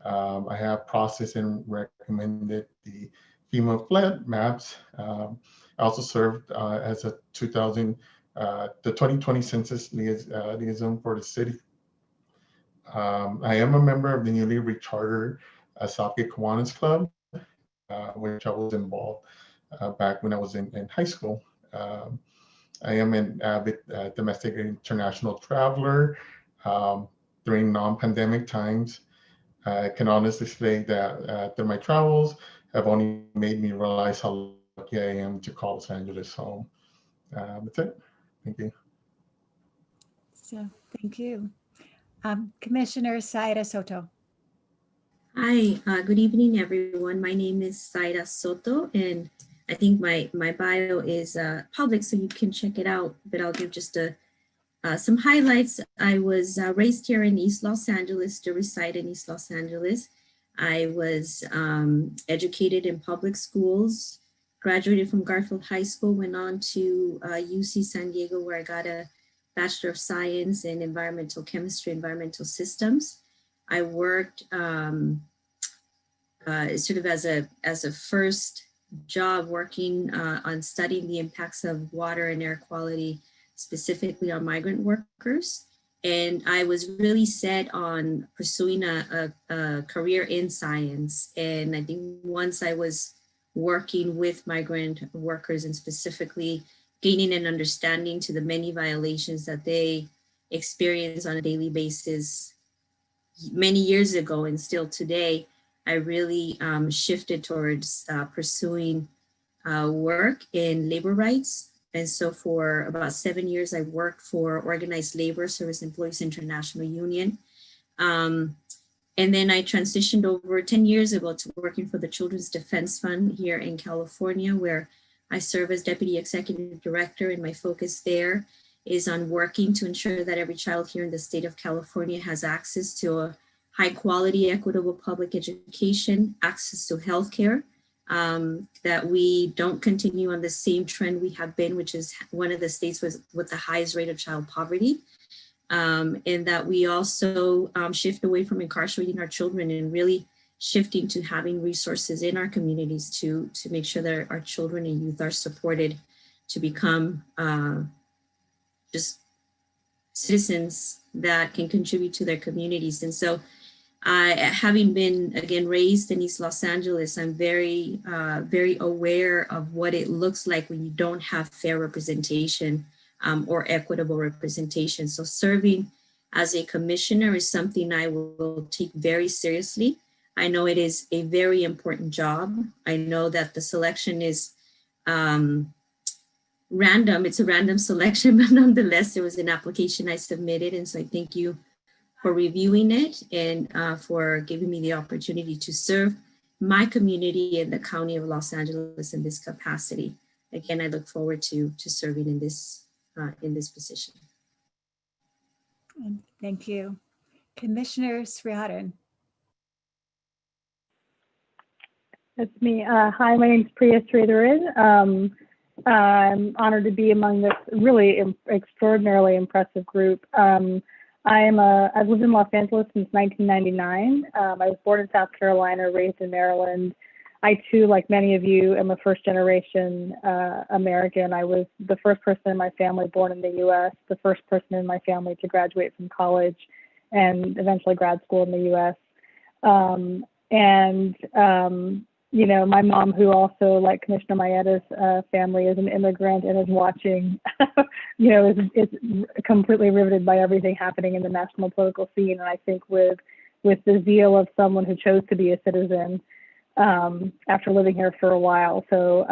Speaker 5: I have processed and recommended the FEMA flood maps. I also served as a 2020 census liaison for the city. I am a member of the newly rechartered Southgate Kiwanis Club, which I was involved back when I was in high school. I am an avid domestic and international traveler. During non-pandemic times, I can honestly say that through my travels have only made me realize how lucky I am to call Los Angeles home. That's it. Thank you.
Speaker 2: So, thank you. Commissioner Zaira Soto.
Speaker 6: Hi, good evening, everyone. My name is Zaira Soto, and I think my bio is public, so you can check it out, but I'll give just a some highlights. I was raised here in East Los Angeles, to reside in East Los Angeles. I was educated in public schools, graduated from Garfield High School, went on to UC San Diego, where I got a Bachelor of Science in Environmental Chemistry, Environmental Systems. I worked sort of as a first job working on studying the impacts of water and air quality, specifically on migrant workers. And I was really set on pursuing a career in science. And I think once I was working with migrant workers and specifically gaining an understanding to the many violations that they experience on a daily basis many years ago and still today, I really shifted towards pursuing work in labor rights. And so for about 7 years, I worked for Organized Labor Service Employees International Union. And then I transitioned over 10 years ago to working for the Children's Defense Fund here in California, where I serve as Deputy Executive Director, and my focus there is on working to ensure that every child here in the state of California has access to a high quality, equitable public education, access to healthcare, that we don't continue on the same trend we have been, which is one of the states with the highest rate of child poverty. And that we also shift away from incarcerating our children and really shifting to having resources in our communities to make sure that our children and youth are supported to become just citizens that can contribute to their communities. And so having been, again, raised in East Los Angeles, I'm very, very aware of what it looks like when you don't have fair representation or equitable representation. So serving as a commissioner is something I will take very seriously. I know it is a very important job. I know that the selection is random. It's a random selection, but nonetheless, there was an application I submitted. And so I thank you for reviewing it and for giving me the opportunity to serve my community in the County of Los Angeles in this capacity. Again, I look forward to serving in this position.
Speaker 2: Thank you. Commissioner Sriharan.
Speaker 10: That's me. Hi, my name is Priya Sridharan. I'm honored to be among this really extraordinarily impressive group. I've lived in Los Angeles since 1999. I was born in South Carolina, raised in Maryland. I too, like many of you, am a first generation American. I was the first person in my family born in the US, the first person in my family to graduate from college and eventually grad school in the US. You know, my mom, who also, like Commissioner Maeda's family, is an immigrant and is watching, you know, is completely riveted by everything happening in the national political scene. And I think with the zeal of someone who chose to be a citizen after living here for a while. So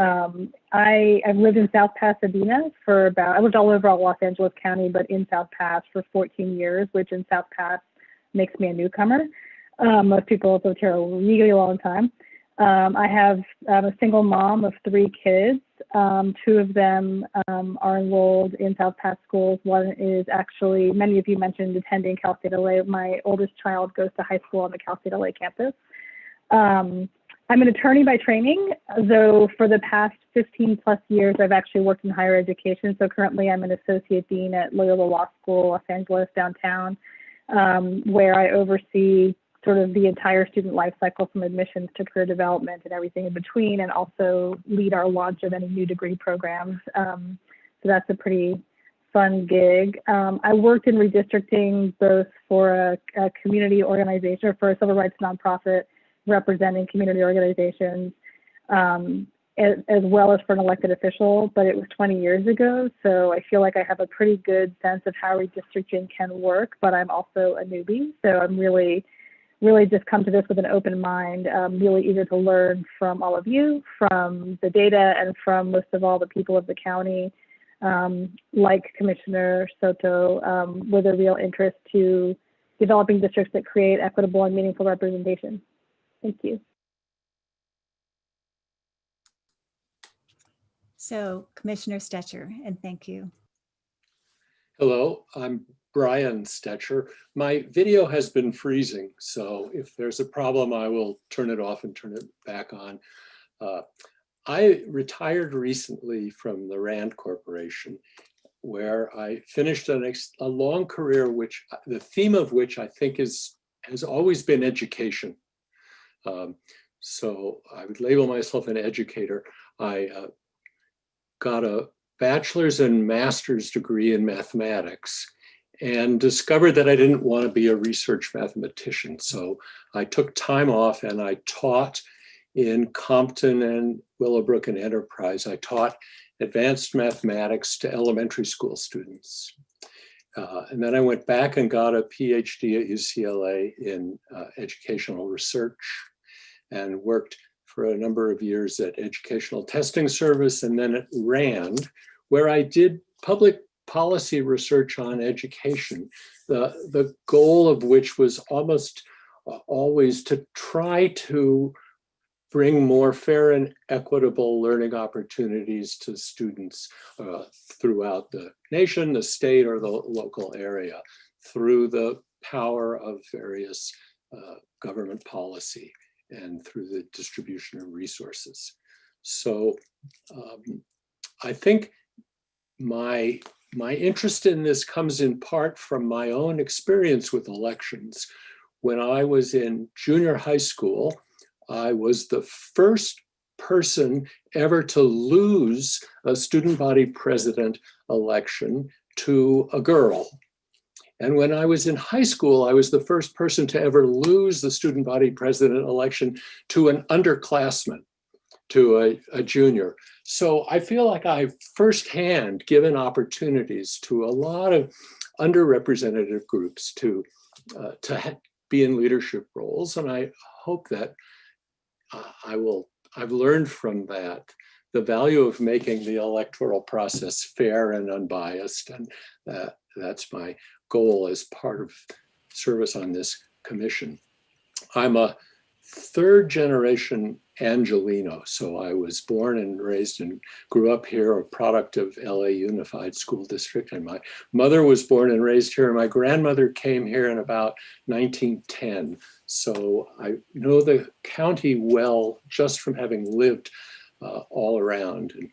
Speaker 10: I've lived in South Pasadena I lived all over Los Angeles County, but in South Pas for 14 years, which in South Pas makes me a newcomer. Most people have lived here a really long time. I'm a single mom of 3 kids. 2 of them are enrolled in South Pas schools. One is actually, many of you mentioned attending Cal State LA. My oldest child goes to high school on the Cal State LA campus. I'm an attorney by training, though for the past 15 plus years, I've actually worked in higher education. So currently I'm an associate dean at Loyola Law School, Los Angeles, downtown, where I oversee sort of the entire student life cycle from admissions to career development and everything in between, and also lead our launch of any new degree programs. So that's a pretty fun gig. I worked in redistricting both for a community organization or for a civil rights nonprofit representing community organizations, as well as for an elected official, but it was 20 years ago. So I feel like I have a pretty good sense of how redistricting can work, but I'm also a newbie. So I'm really just come to this with an open mind, really eager to learn from all of you, from the data, and from most of all the people of the county, like Commissioner Soto, with a real interest to developing districts that create equitable and meaningful representation. Thank you.
Speaker 2: So Commissioner Stetcher, and thank you.
Speaker 3: Hello, I'm Brian Stetcher. My video has been freezing, so if there's a problem, I will turn it off and turn it back on. I retired recently from the Rand Corporation, where I finished a long career, which the theme of which I think has always been education. So I would label myself an educator. I got a bachelor's and master's degree in mathematics and discovered that I didn't want to be a research mathematician. So I took time off and I taught in Compton and Willowbrook and Enterprise. I taught advanced mathematics to elementary school students. And then I went back and got a PhD at UCLA in educational research and worked for a number of years at Educational Testing Service and then at RAND, where I did public policy research on education, the goal of which was almost always to try to bring more fair and equitable learning opportunities to students throughout the nation, the state, or the local area through the power of various government policy and through the distribution of resources. So I think my interest in this comes in part from my own experience with elections. When I was in junior high school, I was the first person ever to lose a student body president election to a girl. And when I was in high school, I was the first person to ever lose the student body president election to an underclassman, to a junior. So I feel like I've firsthand given opportunities to a lot of underrepresented groups to be in leadership roles. And I hope that I've learned from that the value of making the electoral process fair and unbiased. And that's my goal as part of service on this commission. I'm a third generation Angelino. So I was born and raised and grew up here, a product of LA Unified School District. And my mother was born and raised here. And my grandmother came here in about 1910. So I know the county well just from having lived all around in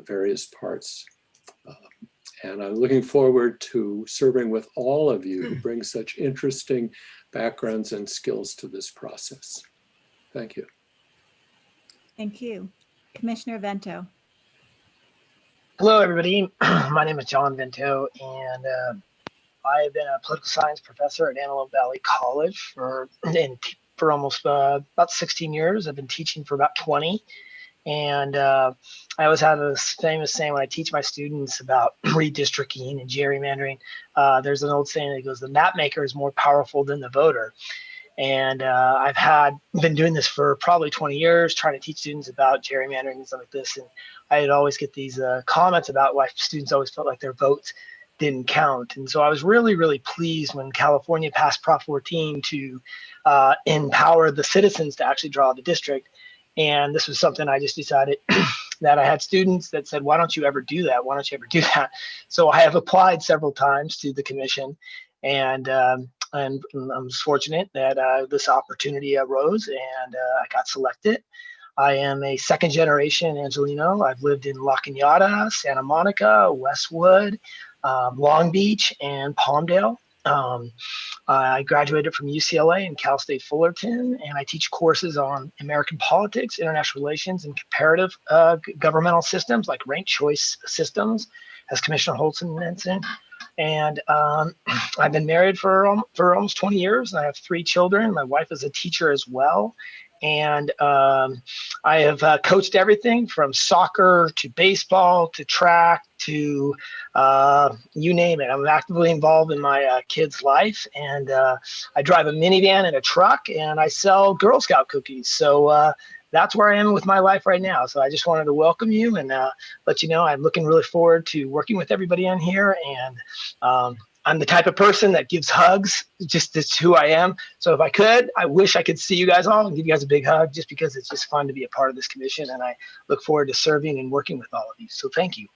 Speaker 3: various parts. And I'm looking forward to serving with all of you who bring such interesting backgrounds and skills to this process. Thank you.
Speaker 2: Thank you. Commissioner Vento.
Speaker 9: Hello, everybody. My name is John Vento, and I have been a political science professor at Antelope Valley College for almost about 16 years. I've been teaching for about 20. And I always have this famous saying when I teach my students about redistricting and gerrymandering. There's an old saying that goes, the map maker is more powerful than the voter. And I've been doing this for probably 20 years, trying to teach students about gerrymandering and stuff like this. And I'd always get these comments about why students always felt like their votes didn't count. And so I was really, really pleased when California passed Prop 14 to empower the citizens to actually draw the district. And this was something I just decided that I had students that said, why don't you ever do that? Why don't you ever do that? So I have applied several times to the commission, and I'm fortunate that this opportunity arose and I got selected. I am a second generation Angelino. I've lived in La Cañada, Santa Monica, Westwood, Long Beach, and Palmdale. I graduated from UCLA and Cal State Fullerton, and I teach courses on American politics, international relations, and comparative governmental systems like ranked choice systems, as Commissioner Holton mentioned. And I've been married for almost 20 years, and I have 3 children. My wife is a teacher as well. And I have coached everything from soccer to baseball to track to you name it. I'm actively involved in my kids' life, and I drive a minivan and a truck, and I sell Girl Scout cookies. So that's where I am with my life right now. So I just wanted to welcome you and let you know I'm looking really forward to working with everybody on here. And I'm the type of person that gives hugs. Just that's who I am. So if I could, I wish I could see you guys all and give you guys a big hug, just because it's just fun to be a part of this commission. And I look forward to serving and working with all of you. So thank you.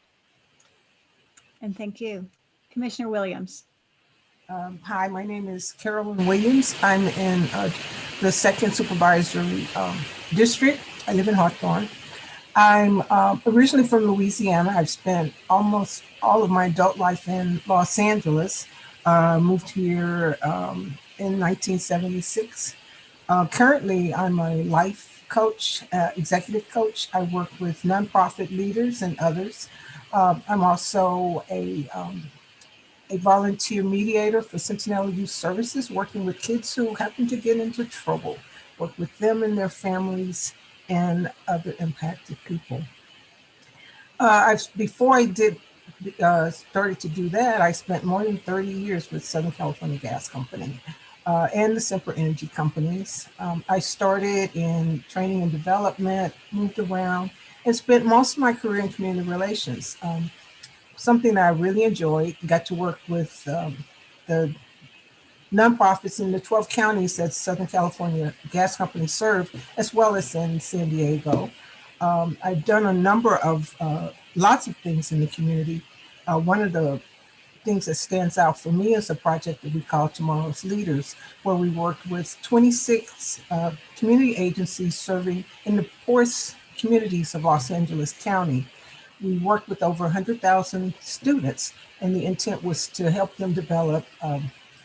Speaker 2: And thank you. Commissioner Williams.
Speaker 16: Hi, my name is Carolyn Williams. I'm in the 2nd Supervisory District. I live in Hawthorne. I'm originally from Louisiana. I've spent almost all of my adult life in Los Angeles. Moved here in 1976. Currently, I'm a life coach, executive coach. I work with nonprofit leaders and others. I'm also a volunteer mediator for Centennial Youth Services, working with kids who happen to get into trouble, work with them and their families and other impacted people. Before I started to do that, I spent more than 30 years with Southern California Gas Company and the Semper Energy companies. I started in training and development, moved around, and spent most of my career in community relations. Something that I really enjoyed, got to work with the nonprofits in the 12 counties that Southern California Gas Company served, as well as in San Diego. I've done a number of lots of things in the community. One of the things that stands out for me is a project that we call Tomorrow's Leaders, where we worked with 26 community agencies serving in the poorest communities of Los Angeles County. We worked with over 100,000 students, and the intent was to help them develop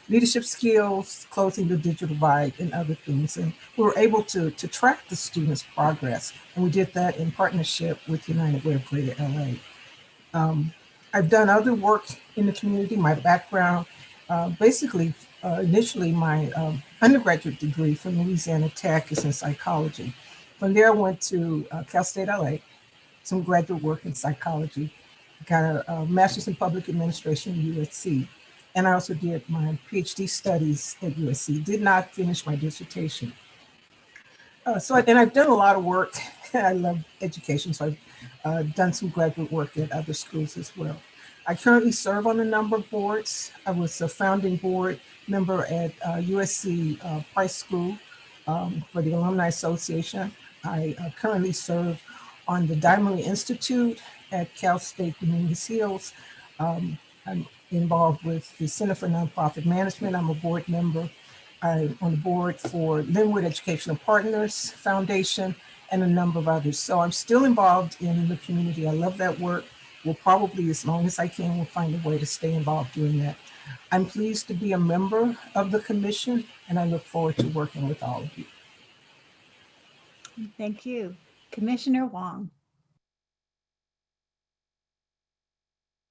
Speaker 16: leadership skills, closing the digital divide, and other things. And we were able to track the students' progress, and we did that in partnership with United Way of Greater LA. I've done other work in the community. My background, initially my undergraduate degree from Louisiana Tech is in psychology. From there, I went to Cal State LA, some graduate work in psychology, got a master's in public administration at USC. And I also did my PhD studies at USC, did not finish my dissertation. And I've done a lot of work. I love education, so I've done some graduate work at other schools as well. I currently serve on a number of boards. I was a founding board member at USC Price School for the Alumni Association. I currently serve on the Diamond Institute at Cal State Dominguez Hills. I'm involved with the Center for Nonprofit Management. I'm a board member. I'm on the board for Linwood Educational Partners Foundation and a number of others. So I'm still involved in the community. I love that work. Will probably, as long as I can, will find a way to stay involved doing that. I'm pleased to be a member of the commission, and I look forward to working with all of you.
Speaker 2: Thank you. Commissioner Wong.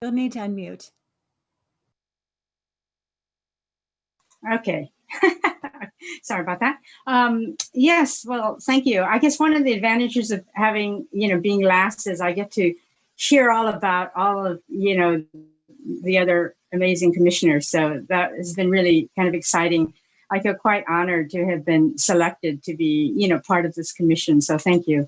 Speaker 2: You'll need to unmute.
Speaker 17: Okay. Sorry about that. Yes, well, thank you. I guess one of the advantages of having, being last is I get to hear all about all of, the other amazing commissioners. So that has been really kind of exciting. I feel quite honored to have been selected to be, part of this commission. So thank you.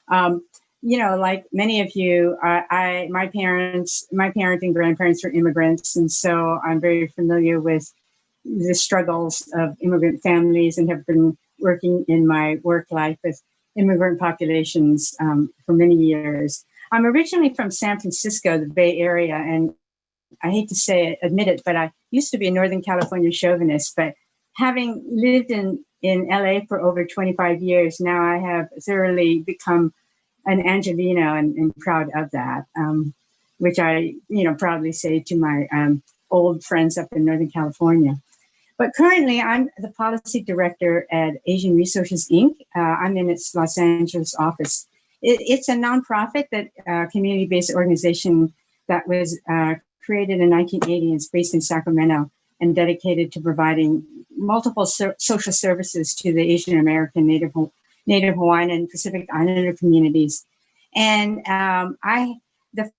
Speaker 17: Like many of you, my parents and grandparents were immigrants. And so I'm very familiar with the struggles of immigrant families and have been working in my work life with immigrant populations for many years. I'm originally from San Francisco, the Bay Area, and I hate to admit it, but I used to be a Northern California chauvinist, but having lived in LA for over 25 years, now I have thoroughly become an Angelino and proud of that, which I, proudly say to my old friends up in Northern California. But currently, I'm the policy director at Asian Resources, Inc. I'm in its Los Angeles office. It's a nonprofit, community-based organization that was created in 1980. It's based in Sacramento and dedicated to providing multiple social services to the Asian American, Native Hawaiian, and Pacific Islander communities. And my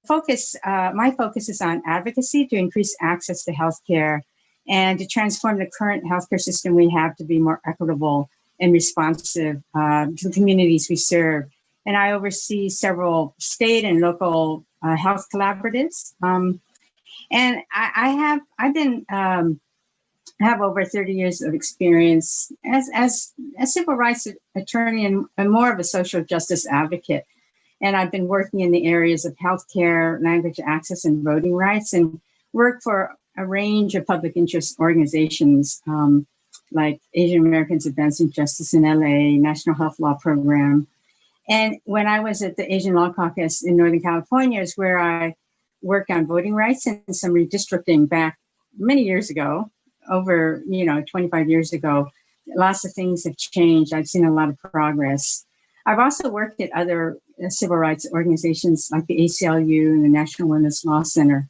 Speaker 17: focus is on advocacy to increase access to healthcare and to transform the current healthcare system we have to be more equitable and responsive to the communities we serve. And I oversee several state and local health collaboratives. And I have over 30 years of experience as a civil rights attorney and more of a social justice advocate. And I've been working in the areas of healthcare, language access, and voting rights. And work for a range of public interest organizations like Asian Americans Advancing Justice in LA, National Health Law Program. And when I was at the Asian Law Caucus in Northern California is where I worked on voting rights and some redistricting back many years ago, over 25 years ago. Lots of things have changed. I've seen a lot of progress. I've also worked at other civil rights organizations like the ACLU and the National Women's Law Center.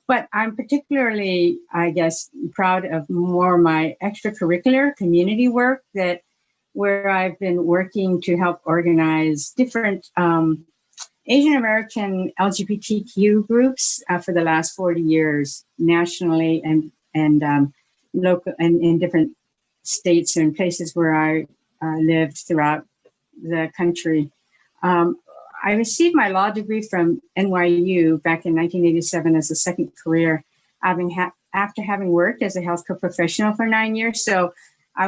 Speaker 17: But I'm particularly, I guess, proud of more my extracurricular community work where I've been working to help organize different Asian American LGBTQ groups for the last 40 years nationally and local and in different states and places where I lived throughout the country. I received my law degree from NYU back in 1987 as a second career, after having worked as a healthcare professional for 9 years. So I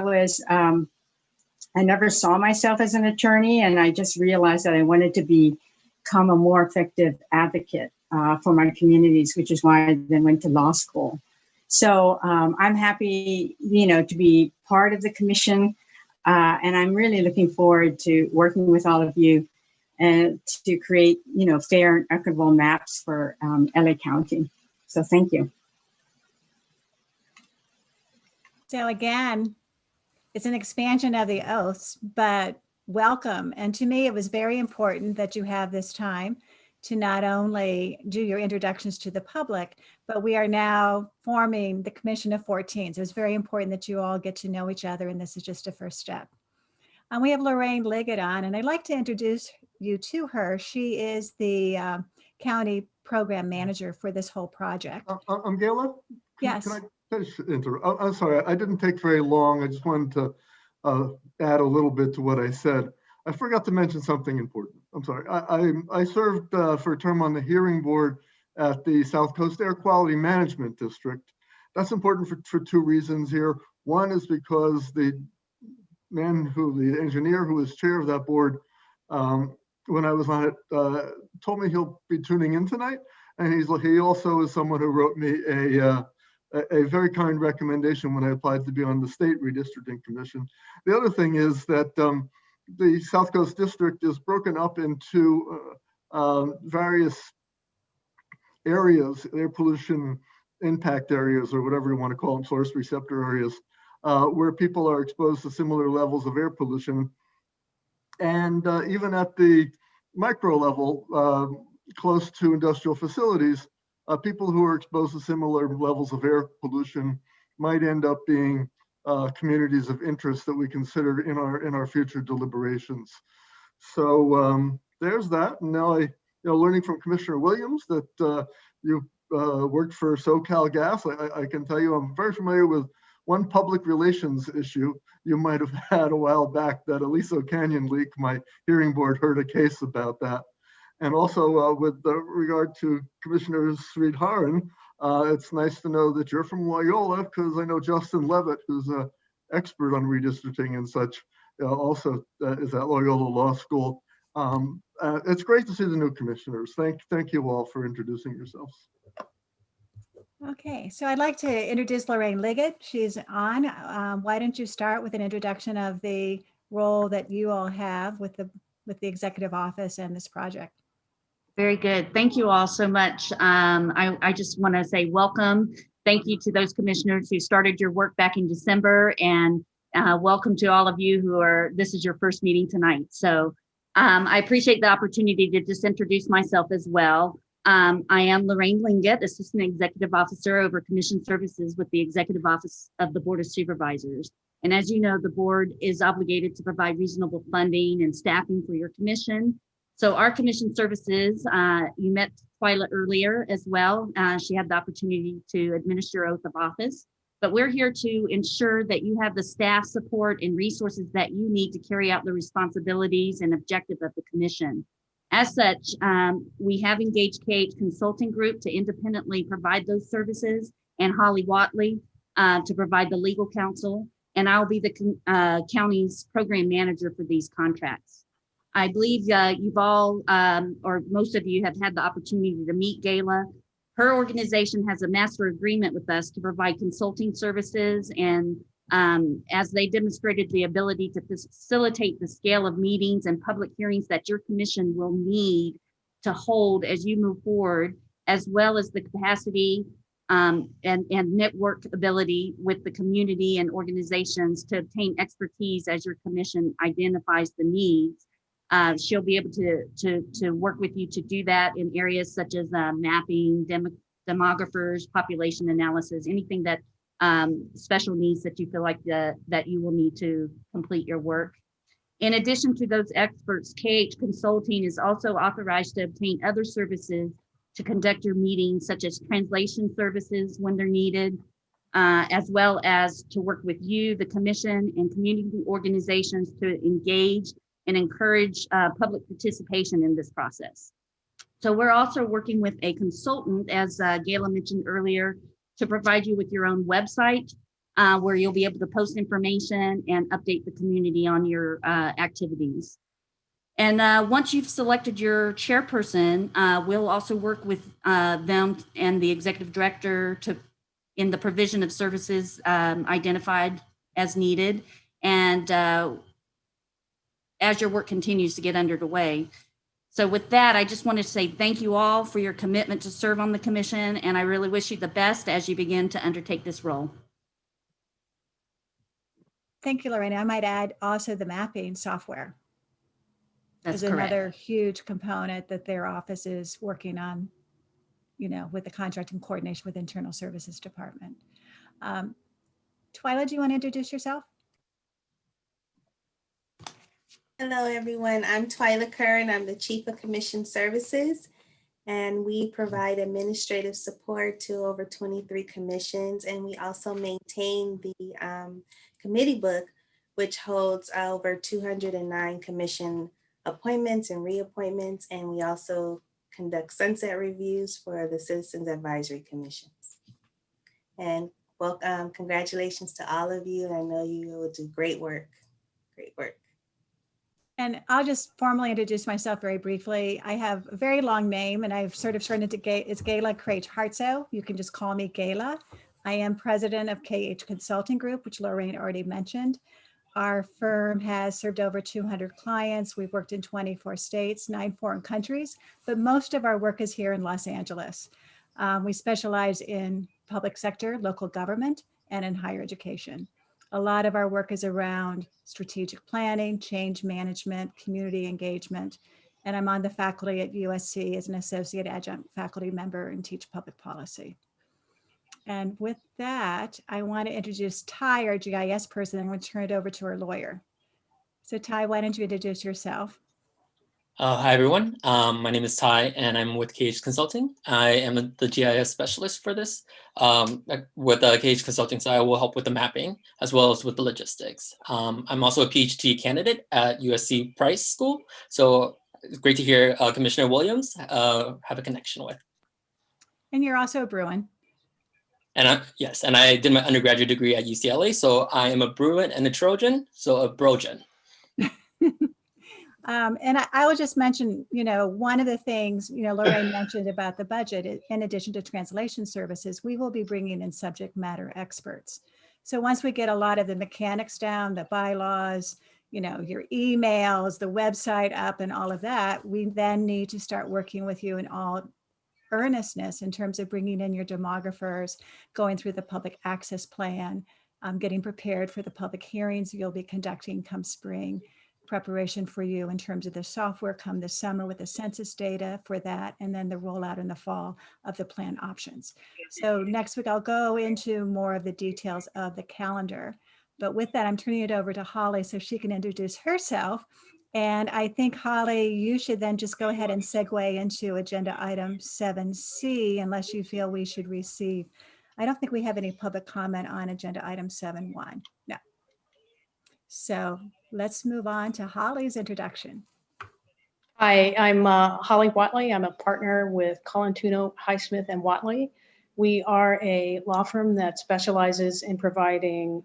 Speaker 17: never saw myself as an attorney, and I just realized that I wanted to become a more effective advocate for my communities, which is why I then went to law school. So I'm happy, to be part of the commission, and I'm really looking forward to working with all of you and to create, fair and equitable maps for LA County. So thank you.
Speaker 2: So again, it's an expansion of the oaths, but welcome. And to me, it was very important that you have this time to not only do your introductions to the public, but we are now forming the Commission of 14. So it's very important that you all get to know each other, and this is just a first step. We have Lorraine Liggett on, and I'd like to introduce you to her. She is the county program manager for this whole project.
Speaker 8: Gayla?
Speaker 2: Yes.
Speaker 8: Can I just interrupt? I'm sorry, I didn't take very long. I just wanted to add a little bit to what I said. I forgot to mention something important. I'm sorry. I served for a term on the hearing board at the South Coast Air Quality Management District. That's important for two reasons here. One is because the engineer who was chair of that board when I was on it told me he'll be tuning in tonight. And he also is someone who wrote me a very kind recommendation when I applied to be on the State Redistricting Commission. The other thing is that the South Coast District is broken up into various areas, air pollution impact areas, or whatever you want to call them, source receptor areas, where people are exposed to similar levels of air pollution. And even at the micro level, close to industrial facilities, people who are exposed to similar levels of air pollution might end up being communities of interest that we consider in our future deliberations. So there's that. And now learning from Commissioner Williams that you worked for SoCal Gas, I can tell you I'm very familiar with one public relations issue you might have had a while back, that Aliso Canyon leak. My hearing board heard a case about that. And also with regard to Commissioner Sridharan, it's nice to know that you're from Loyola, because I know Justin Levitt, who's an expert on redistricting and such, also is at Loyola Law School. It's great to see the new commissioners. Thank you all for introducing yourselves.
Speaker 2: Okay, so I'd like to introduce Lorraine Liggett. She's on. Why don't you start with an introduction of the role that you all have with the executive office and this project?
Speaker 18: Very good. Thank you all so much. I just want to say welcome. Thank you to those commissioners who started your work back in December, and welcome to all of you this is your first meeting tonight. So I appreciate the opportunity to just introduce myself as well. I am Lorraine Liggett, Assistant Executive Officer over Commission Services with the Executive Office of the Board of Supervisors. And as you know, the board is obligated to provide reasonable funding and staffing for your commission. So our commission services, you met Twyla earlier as well. She had the opportunity to administer oath of office, but we're here to ensure that you have the staff support and resources that you need to carry out the responsibilities and objective of the commission. As such, we have engaged KH Consulting Group to independently provide those services, and Holly Watley to provide the legal counsel, and I'll be the county's program manager for these contracts. I believe you've all, or most of you have had the opportunity to meet Gayla Her organization has a master agreement with us to provide consulting services, and as they demonstrated the ability to facilitate the scale of meetings and public hearings that your commission will need to hold as you move forward, as well as the capacity and network ability with the community and organizations to obtain expertise as your commission identifies the needs. She'll be able to work with you to do that in areas such as mapping, demographers, population analysis, anything that special needs that you feel like that you will need to complete your work. In addition to those experts, KH Consulting is also authorized to obtain other services to conduct your meetings, such as translation services when they're needed, as well as to work with you, the commission, and community organizations to engage and encourage public participation in this process. So we're also working with a consultant, as Gayla mentioned earlier, to provide you with your own website where you'll be able to post information and update the community on your activities. And once you've selected your chairperson, we'll also work with them and the executive director in the provision of services identified as needed. And as your work continues to get underway. So with that, I just wanted to say thank you all for your commitment to serve on the commission, and I really wish you the best as you begin to undertake this role.
Speaker 2: Thank you, Lorena. I might add also the mapping software.
Speaker 18: That's
Speaker 2: is
Speaker 18: correct.
Speaker 2: Another huge component that their office is working on, with the contract and coordination with Internal Services Department. Twyla, do you want to introduce yourself?
Speaker 7: Hello, everyone. I'm Twyla Kerr, and I'm the Chief of Commission Services, and we provide administrative support to over 23 commissions, and we also maintain the committee book, which holds over 209 commission appointments and reappointments, and we also conduct sunset reviews for the Citizens Advisory Commissions. And welcome, congratulations to all of you. I know you will do great work, great work.
Speaker 2: And I'll just formally introduce myself very briefly. I have a very long name, and I've sort of turned into it's Gayla Craich Hartso. You can just call me Gayla. I am president of KH Consulting Group, which Lorraine already mentioned. Our firm has served over 200 clients. We've worked in 24 states, 9 foreign countries, but most of our work is here in Los Angeles. We specialize in public sector, local government, and in higher education. A lot of our work is around strategic planning, change management, community engagement, and I'm on the faculty at USC as an associate adjunct faculty member and teach public policy. And with that, I want to introduce Ty, our GIS person, and I'm going to turn it over to our lawyer. So Ty, why don't you introduce yourself?
Speaker 1: Hi, everyone. My name is Ty, and I'm with KH Consulting. I am the GIS specialist for this. With KH Consulting, so I will help with the mapping as well as with the logistics. I'm also a PhD candidate at USC Price School, so it's great to hear Commissioner Williams have a connection with.
Speaker 2: And you're also a Bruin.
Speaker 1: And yes, and I did my undergraduate degree at UCLA, so I am a Bruin and a Trojan, so a Brojan.
Speaker 2: And I will just mention, one of the things, Lorraine mentioned about the budget, in addition to translation services, we will be bringing in subject matter experts. So once we get a lot of the mechanics down, the bylaws, your emails, the website up and all of that, we then need to start working with you in all earnestness in terms of bringing in your demographers, going through the public access plan, getting prepared for the public hearings you'll be conducting come spring, preparation for you in terms of the software come this summer with the census data for that, and then the rollout in the fall of the plan options. So next week I'll go into more of the details of the calendar. But with that, I'm turning it over to Holly so she can introduce herself. And I think, Holly, you should then just go ahead and segue into agenda item 7C, unless you feel we should receive. I don't think we have any public comment on agenda item 7.1. No. So let's move on to Holly's introduction.
Speaker 10: Hi, I'm Holly Watley. I'm a partner with Colantuno, Highsmith, and Watley. We are a law firm that specializes in providing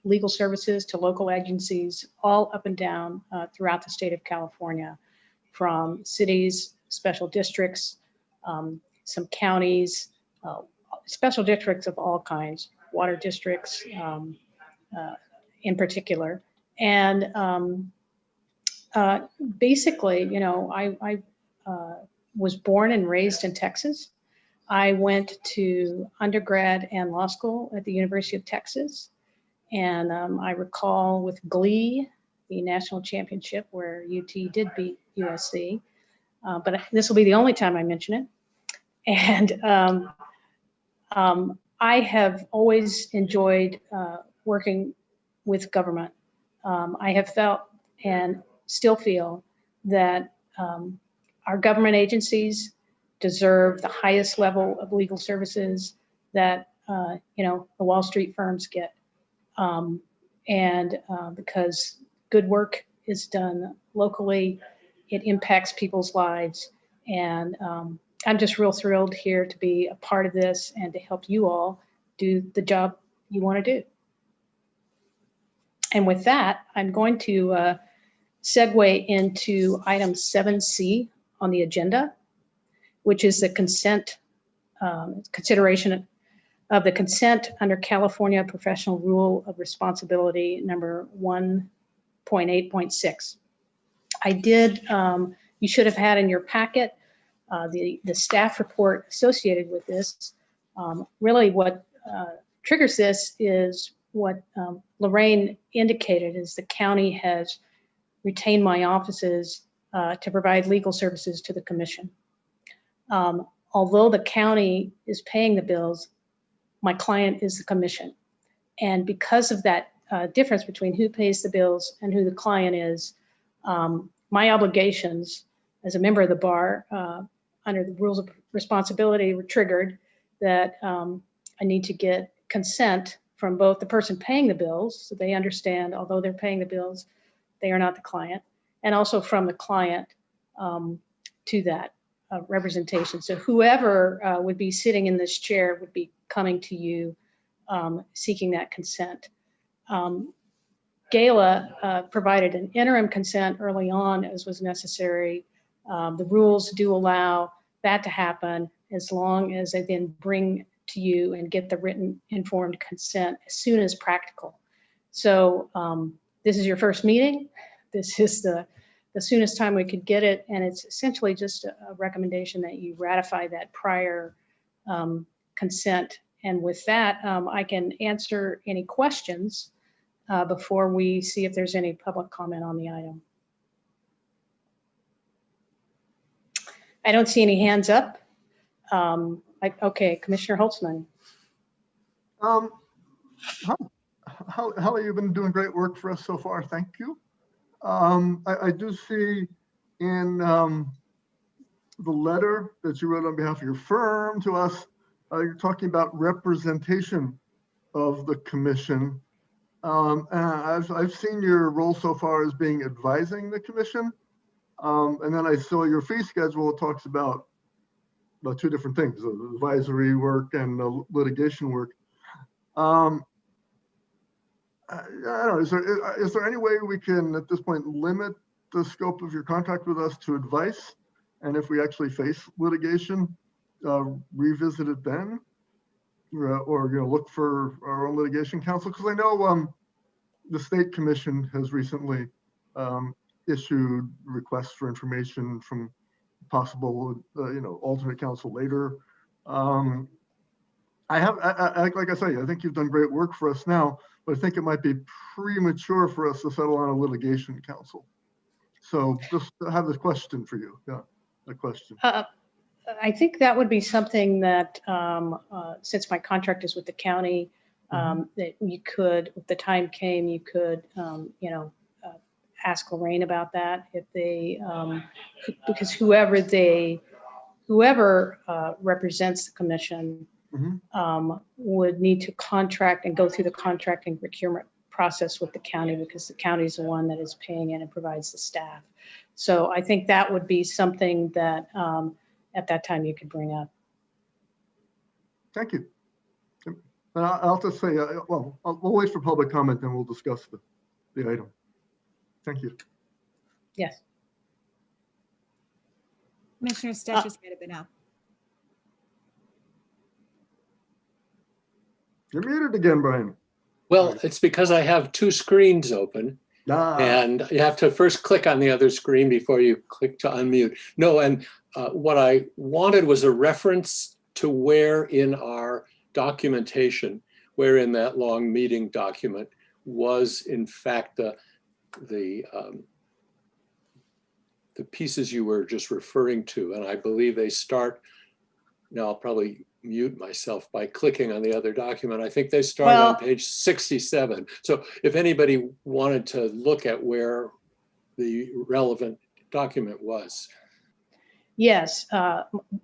Speaker 10: legal services to local agencies all up and down throughout the state of California, from cities, special districts, some counties, special districts of all kinds, water districts in particular. And basically, you know, I was born and raised in Texas. I went to undergrad and law school at the University of Texas. And I recall with glee the national championship where UT did beat USC. But this will be the only time I mention it. And I have always enjoyed working with government. I have felt and still feel that our government agencies deserve the highest level of legal services that you know, the Wall Street firms get. Because good work is done locally, it impacts people's lives. And I'm just real thrilled here to be a part of this and to help you all do the job you want to do. And with that, I'm going to segue into item 7C on the agenda, which is the consent, consideration of the consent under California Professional Rule of Responsibility number 1.8.6. I did, you should have had in your packet the staff report associated with this. Really what triggers this is what Lorraine indicated, is the county has retained my offices to provide legal services to the commission. Although the county is paying the bills, my client is the commission. And because of that difference between who pays the bills and who the client is, my obligations as a member of the bar under the rules of responsibility were triggered that I need to get consent from both the person paying the bills, so they understand, although they're paying the bills, they are not the client, and also from the client to that representation. So whoever would be sitting in this chair would be coming to you seeking that consent. Gala provided an interim consent early on as was necessary. The rules do allow that to happen as long as they then bring to you and get the written informed consent as soon as practical. So this is your first meeting. This is the soonest time we could get it. And it's essentially just a recommendation that you ratify that prior consent. And with that, I can answer any questions before we see if there's any public comment on the item. I don't see any hands up. Okay, Commissioner Holtzman.
Speaker 8: Holly, you've been doing great work for us so far. Thank you. I do see in the letter that you wrote on behalf of your firm to us, you're talking about representation of the commission. And I've seen your role so far as being advising the commission. And then I saw your fee schedule talks about two different things, advisory work and litigation work. I don't know, is there any way we can at this point limit the scope of your contract with us to advice? And if we actually face litigation, revisit it then? Or look for our own litigation counsel? Because I know the state commission has recently issued requests for information from possible alternate counsel later. Like I say, I think you've done great work for us now, but I think it might be premature for us to settle on a litigation counsel. So just have this question for you. Yeah, a question.
Speaker 10: I think that would be something that, since my contract is with the county, that you could, if the time came, you could, ask Lorraine about that. If they, because whoever represents the commission would need to contract and go through the contracting procurement process with the county, because the county is the one that is paying it and provides the staff. So I think that would be something that at that time you could bring up.
Speaker 8: Thank you. And I'll just say, we'll wait for public comment, then we'll discuss the item. Thank you.
Speaker 10: Yes.
Speaker 2: Commissioner Stetcher's might have been up.
Speaker 8: You're muted again, Brian.
Speaker 3: Well, it's because I have two screens open. And you have to first click on the other screen before you click to unmute. No, and what I wanted was a reference to where in our documentation, where in that long meeting document was in fact the pieces you were just referring to. And I believe they start, now I'll probably mute myself by clicking on the other document. I think they start on page 67. So if anybody wanted to look at where the relevant document was.
Speaker 10: Yes,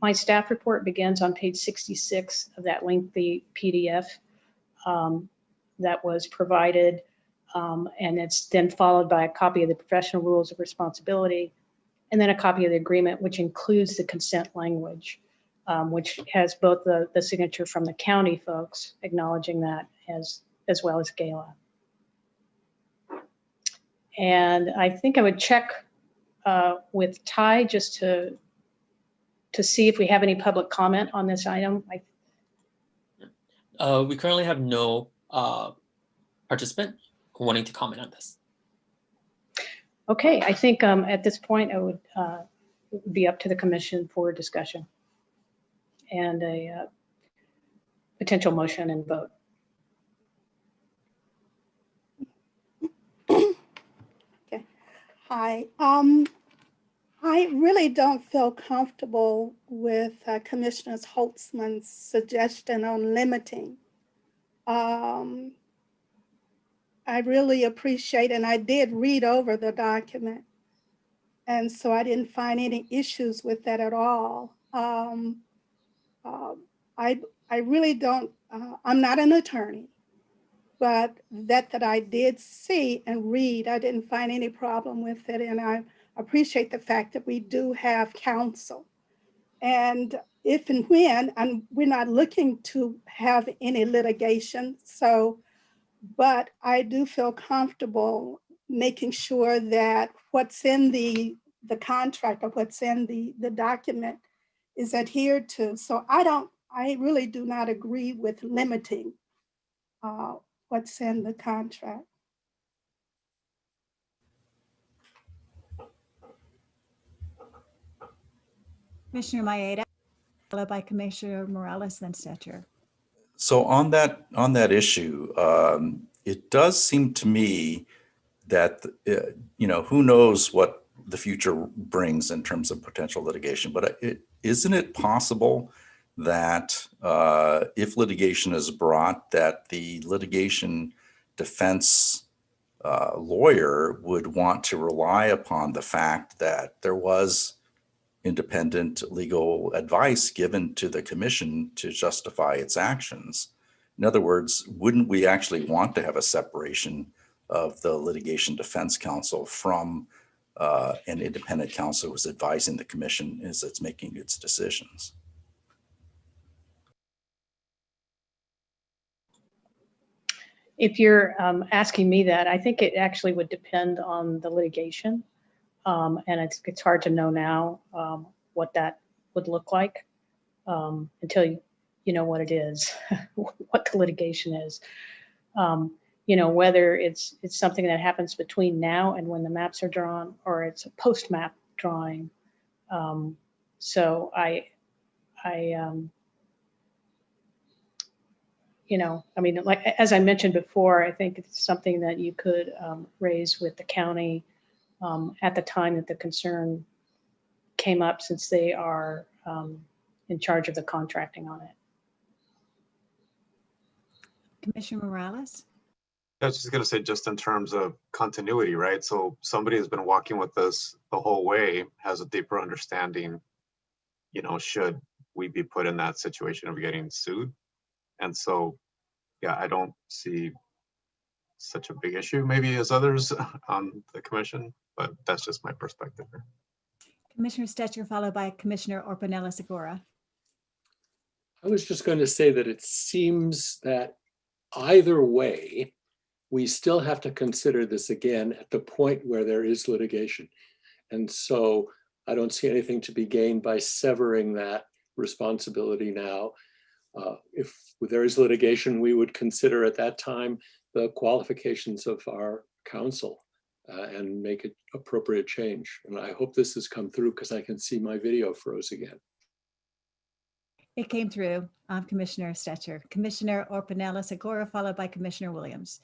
Speaker 10: my staff report begins on page 66 of that lengthy PDF that was provided. And it's then followed by a copy of the professional rules of responsibility, and then a copy of the agreement, which includes the consent language, which has both the signature from the county folks acknowledging that as well as Gala. And I think I would check with Ty just to see if we have any public comment on this item.
Speaker 1: We currently have no participant wanting to comment on this.
Speaker 10: Okay, I think at this point it would be up to the commission for discussion and a potential motion and vote.
Speaker 12: Okay. Hi. I really don't feel comfortable with Commissioner Holtzman's suggestion on limiting. I really appreciate, and I did read over the document, and so I didn't find any issues with that at all. I really don't, I'm not an attorney, but that I did see and read, I didn't find any problem with it. And I appreciate the fact that we do have counsel. And if and when, and we're not looking to have any litigation, so, but I do feel comfortable making sure that what's in the contract or what's in the document is adhered to. So I really do not agree with limiting what's in the contract.
Speaker 2: Commissioner Maeda, followed by Commissioner Morales, then Stetcher.
Speaker 13: So on that issue, it does seem to me that who knows what the future brings in terms of potential litigation, but isn't it possible that if litigation is brought, that the litigation defense lawyer would want to rely upon the fact that there was independent legal advice given to the commission to justify its actions? In other words, wouldn't we actually want to have a separation of the litigation defense counsel from an independent counsel who's advising the commission as it's making its decisions?
Speaker 10: If you're asking me that, I think it actually would depend on the litigation. And it's hard to know now what that would look like until you know what it is, what the litigation is. Whether it's something that happens between now and when the maps are drawn, or it's a post-map drawing. So like as I mentioned before, I think it's something that you could raise with the county at the time that the concern came up, since they are in charge of the contracting on it.
Speaker 2: Commissioner Morales?
Speaker 15: I was just going to say, just in terms of continuity, right? So somebody has been walking with us the whole way, has a deeper understanding, should we be put in that situation of getting sued? And so, yeah, I don't see such a big issue maybe as others on the commission, but that's just my perspective here.
Speaker 2: Commissioner Stetcher, followed by Commissioner Orpanela-Segura.
Speaker 3: I was just going to say that it seems that either way, we still have to consider this again at the point where there is litigation. And so I don't see anything to be gained by severing that responsibility now. If there is litigation, we would consider at that time the qualifications of our counsel and make an appropriate change. And I hope this has come through because I can see my video froze again.
Speaker 2: It came through, Commissioner Stetcher. Commissioner Orpanella Segura, followed by Commissioner Williams.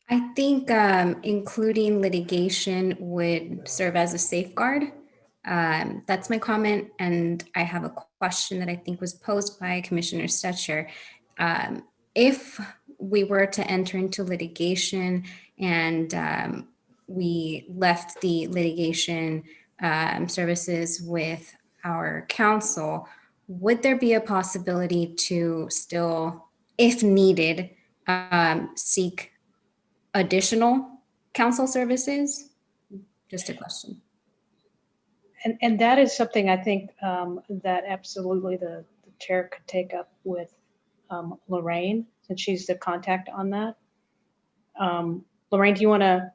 Speaker 4: I think including litigation would serve as a safeguard. That's my comment. And I have a question that I think was posed by Commissioner Stetcher. If we were to enter into litigation and we left the litigation services with our counsel, would there be a possibility to still, if needed, seek additional counsel services? Just a question.
Speaker 10: And that is something I think that absolutely the chair could take up with Lorraine, since she's the contact on that. Lorraine, do you want to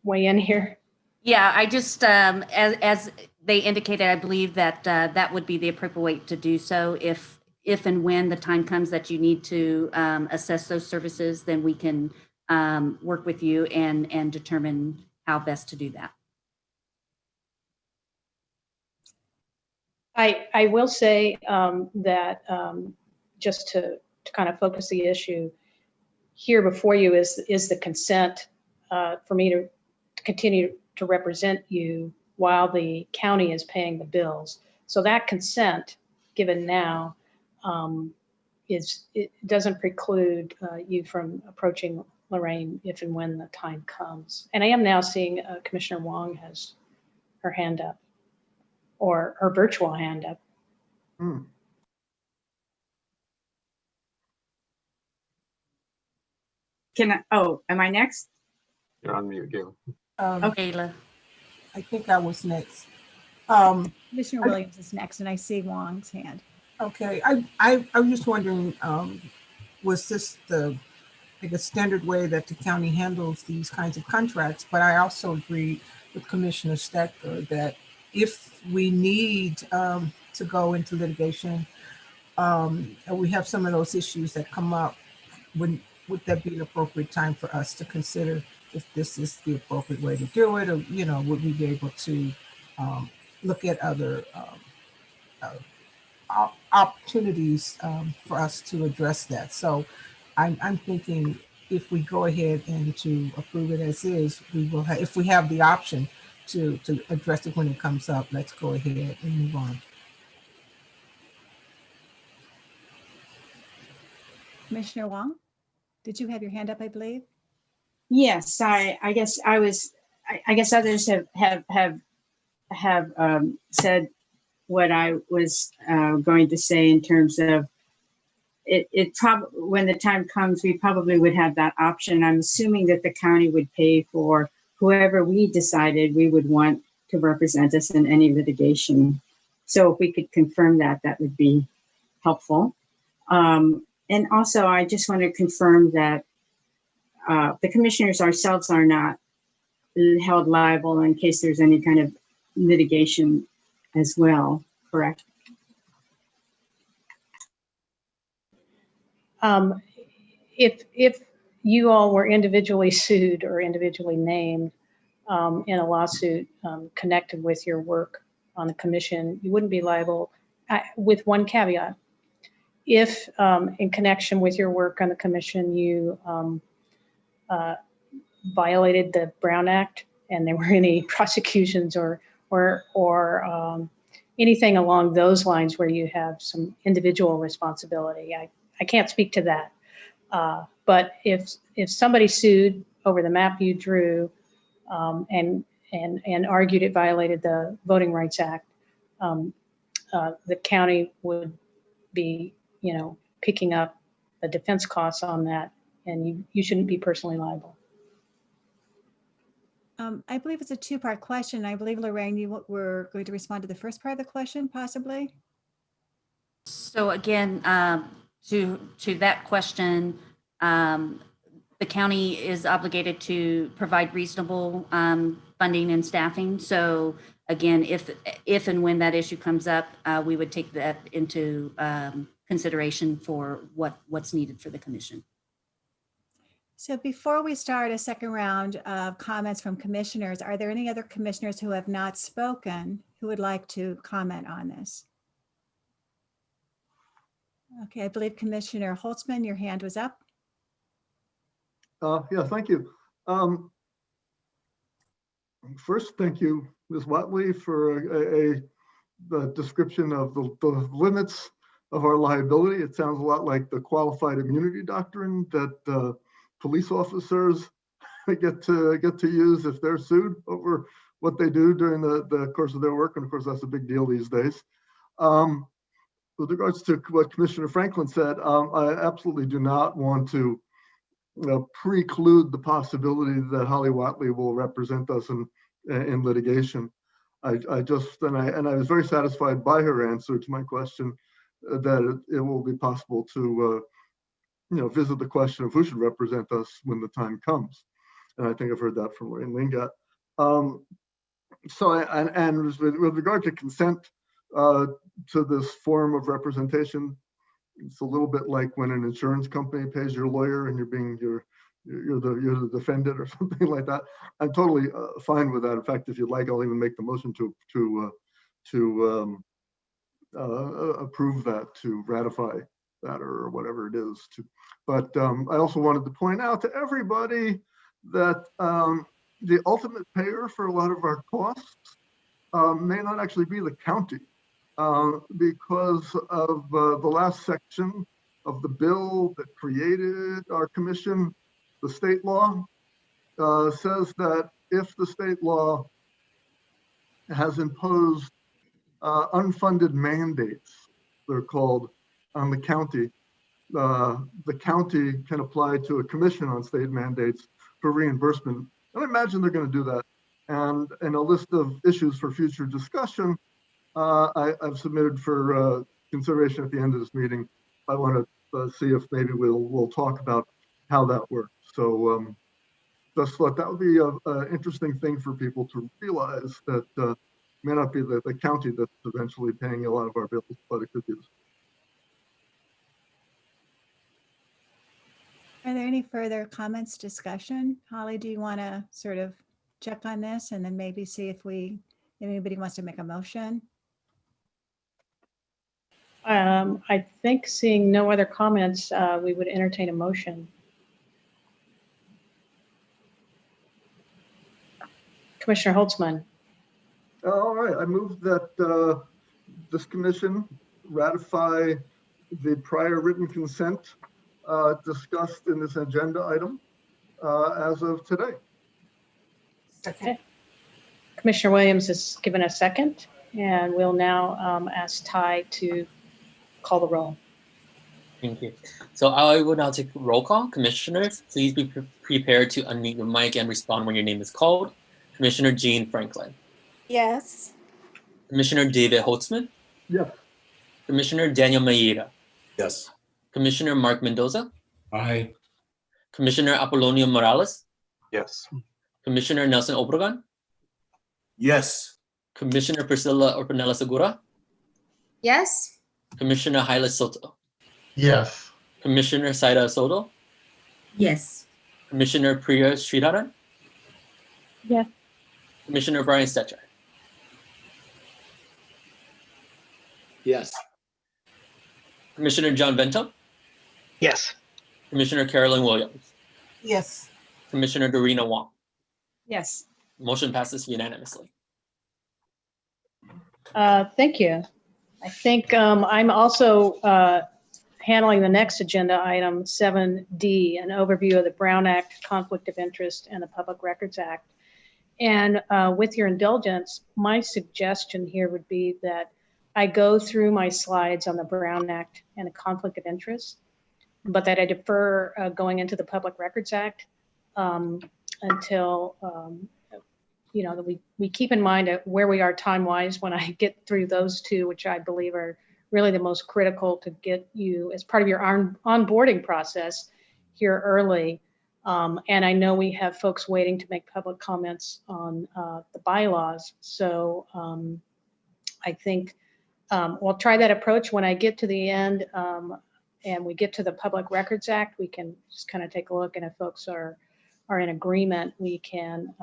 Speaker 10: weigh in here?
Speaker 18: Yeah, I just, as they indicated, I believe that that would be the appropriate way to do so. If and when the time comes that you need to assess those services, then we can work with you and determine how best to do that.
Speaker 10: I will say that just to kind of focus the issue here before you is the consent for me to continue to represent you while the county is paying the bills. So that consent given now it doesn't preclude you from approaching Lorraine if and when the time comes. And I am now seeing Commissioner Wong has her hand up, or her virtual hand up.
Speaker 17: Can I, oh, am I next?
Speaker 15: You're on mute, Gail.
Speaker 18: Okay,
Speaker 16: I think I was next.
Speaker 2: Commissioner Williams is next, and I see Wong's hand.
Speaker 16: Okay, I was just wondering, was this the, I guess, standard way that the county handles these kinds of contracts? But I also agree with Commissioner Stecker that if we need to go into litigation, and we have some of those issues that come up, would that be an appropriate time for us to consider if this is the appropriate way to do it, or would we be able to look at other opportunities for us to address that? So I'm thinking if we go ahead and to approve it as is, we will have, if we have the option to address it when it comes up, let's go ahead and move on.
Speaker 2: Commissioner Wong, did you have your hand up, I believe?
Speaker 17: Yes, I guess I guess others have said what I was going to say in terms of it probably, when the time comes, we probably would have that option. I'm assuming that the county would pay for whoever we decided we would want to represent us in any litigation. So if we could confirm that, that would be helpful. And also, I just want to confirm that the commissioners ourselves are not held liable in case there's any kind of litigation as well, correct?
Speaker 10: If you all were individually sued or individually named in a lawsuit connected with your work on the commission, you wouldn't be liable, with one caveat. If in connection with your work on the commission, you violated the Brown Act and there were any prosecutions or anything along those lines where you have some individual responsibility, I can't speak to that. But if somebody sued over the map you drew and argued it violated the Voting Rights Act, the county would be, picking up the defense costs on that, and you shouldn't be personally liable.
Speaker 2: I believe it's a two-part question. I believe, Lorraine, you were going to respond to the first part of the question, possibly.
Speaker 18: So again, to that question, the county is obligated to provide reasonable funding and staffing. So again, if and when that issue comes up, we would take that into consideration for what's needed for the commission.
Speaker 2: So before we start a second round of comments from commissioners, are there any other commissioners who have not spoken who would like to comment on this? Okay, I believe Commissioner Holtzman, your hand was up.
Speaker 8: Yeah, thank you. First, thank you, Ms. Watley, for the description of the limits of our liability. It sounds a lot like the qualified immunity doctrine that police officers get to use if they're sued over what they do during the course of their work. And of course, that's a big deal these days. With regards to what Commissioner Franklin said, I absolutely do not want to preclude the possibility that Holly Watley will represent us in litigation. I was very satisfied by her answer to my question that it will be possible to visit the question of who should represent us when the time comes. And I think I've heard that from Lorraine Lingat. With regard to consent to this form of representation, it's a little bit like when an insurance company pays your lawyer and you're the defendant or something like that. I'm totally fine with that. In fact, if you'd like, I'll even make the motion to approve that, to ratify that, or whatever it is. But I also wanted to point out to everybody that the ultimate payer for a lot of our costs may not actually be the county. Because of the last section of the bill that created our commission, the state law says that if the state law has imposed unfunded mandates, they're called, on the county can apply to a commission on state mandates for reimbursement. And I imagine they're going to do that. And in a list of issues for future discussion, I've submitted for consideration at the end of this meeting. I want to see if maybe we'll talk about how that works. So just thought that would be an interesting thing for people to realize, that may not be the county that's eventually paying a lot of our bills, but it could be.
Speaker 2: Are there any further comments, discussion? Holly, do you want to sort of check on this and then maybe see if anybody wants to make a motion?
Speaker 10: I think seeing no other comments, we would entertain a motion. Commissioner Holtzman.
Speaker 8: All right, I move that this commission ratify the prior written consent discussed in this agenda item as of today.
Speaker 10: Okay. Commissioner Williams has given a second, and we'll now ask Ty to call the roll.
Speaker 1: Thank you. So I will now take roll call. Commissioners, please be prepared to unmute your mic and respond when your name is called. Commissioner Jean Franklin.
Speaker 7: Yes.
Speaker 1: Commissioner David Holtzman.
Speaker 8: Yes.
Speaker 1: Commissioner Daniel Maeda.
Speaker 13: Yes.
Speaker 1: Commissioner Mark Mendoza.
Speaker 14: Aye.
Speaker 1: Commissioner Apolonio Morales.
Speaker 15: Yes.
Speaker 1: Commissioner Nelson Obregon.
Speaker 11: Yes.
Speaker 1: Commissioner Priscilla Orpinella Segura.
Speaker 4: Yes.
Speaker 1: Commissioner Haile Soto.
Speaker 5: Yes.
Speaker 1: Commissioner Saida Soto.
Speaker 6: Yes.
Speaker 1: Commissioner Priya Sridharan.
Speaker 10: Yes.
Speaker 1: Commissioner Brian Stetcher.
Speaker 3: Yes.
Speaker 1: Commissioner John Vento.
Speaker 9: Yes.
Speaker 1: Commissioner Carolyn Williams.
Speaker 16: Yes.
Speaker 1: Commissioner Dorina Wong.
Speaker 17: Yes.
Speaker 1: Motion passes unanimously.
Speaker 10: Thank you. I think I'm also handling the next agenda item, 7D, an overview of the Brown Act, Conflict of Interest, and the Public Records Act. And with your indulgence, my suggestion here would be that I go through my slides on the Brown Act and the Conflict of Interest, but that I defer going into the Public Records Act until that we keep in mind where we are time-wise when I get through those two, which I believe are really the most critical to get you as part of your onboarding process here early. And I know we have folks waiting to make public comments on the bylaws. So I think we'll try that approach. When I get to the end and we get to the Public Records Act, we can just kind of take a look, and if folks are in agreement, we can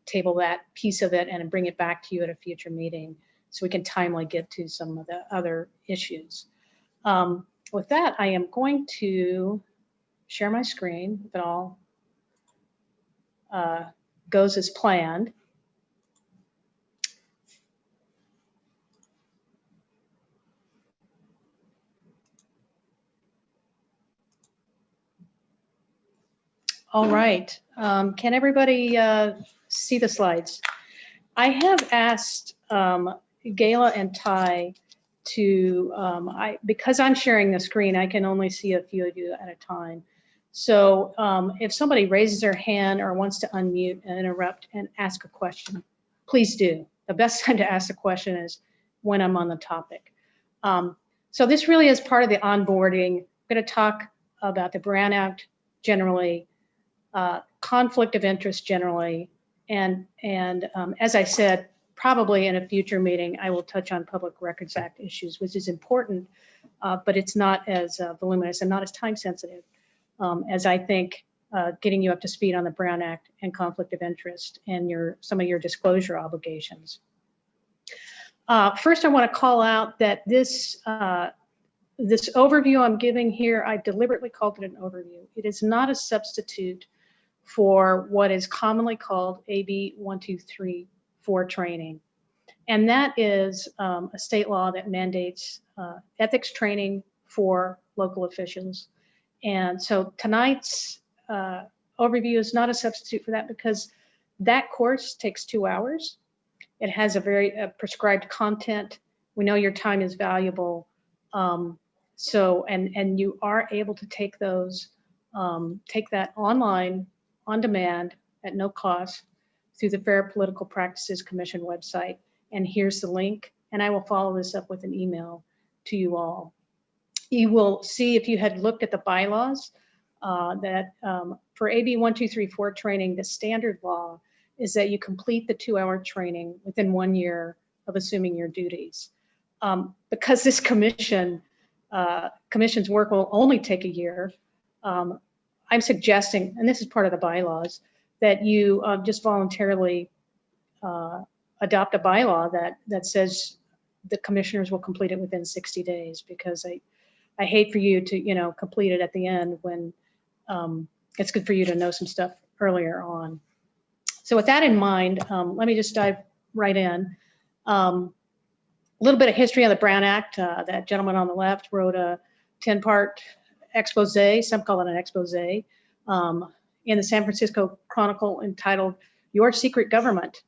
Speaker 10: table that piece of it and bring it back to you at a future meeting so we can timely get to some of the other issues. With that, I am going to share my screen if it all goes as planned. All right, can everybody see the slides? I have asked Gayla and Ty to, because I'm sharing the screen, I can only see a few of you at a time. So if somebody raises their hand or wants to unmute and interrupt and ask a question, please do. The best time to ask a question is when I'm on the topic. So this really is part of the onboarding. I'm going to talk about the Brown Act generally, conflict of interest generally, and as I said, probably in a future meeting, I will touch on Public Records Act issues, which is important, but it's not as voluminous and not as time sensitive as I think getting you up to speed on the Brown Act and conflict of interest and some of your disclosure obligations. First, I want to call out that this overview I'm giving here, I deliberately called it an overview. It is not a substitute for what is commonly called AB 1234 training. And that is a state law that mandates ethics training for local officials. And so tonight's overview is not a substitute for that because that course takes 2 hours. It has a very prescribed content. We know your time is valuable. So, and you are able to take those, take that online, on demand, at no cost through the Fair Political Practices Commission website. And here's the link. And I will follow this up with an email to you all. You will see, if you had looked at the bylaws, that for AB 1234 training, the standard law is that you complete the 2-hour training within 1 year of assuming your duties. Because this commission's work will only take a year, I'm suggesting, and this is part of the bylaws, that you just voluntarily adopt a bylaw that says the commissioners will complete it within 60 days, because I hate for you to, complete it at the end when it's good for you to know some stuff earlier on. So with that in mind, let me just dive right in. A little bit of history on the Brown Act. That gentleman on the left wrote a 10-part expose, some call it an expose, in the San Francisco Chronicle entitled "Your Secret Government."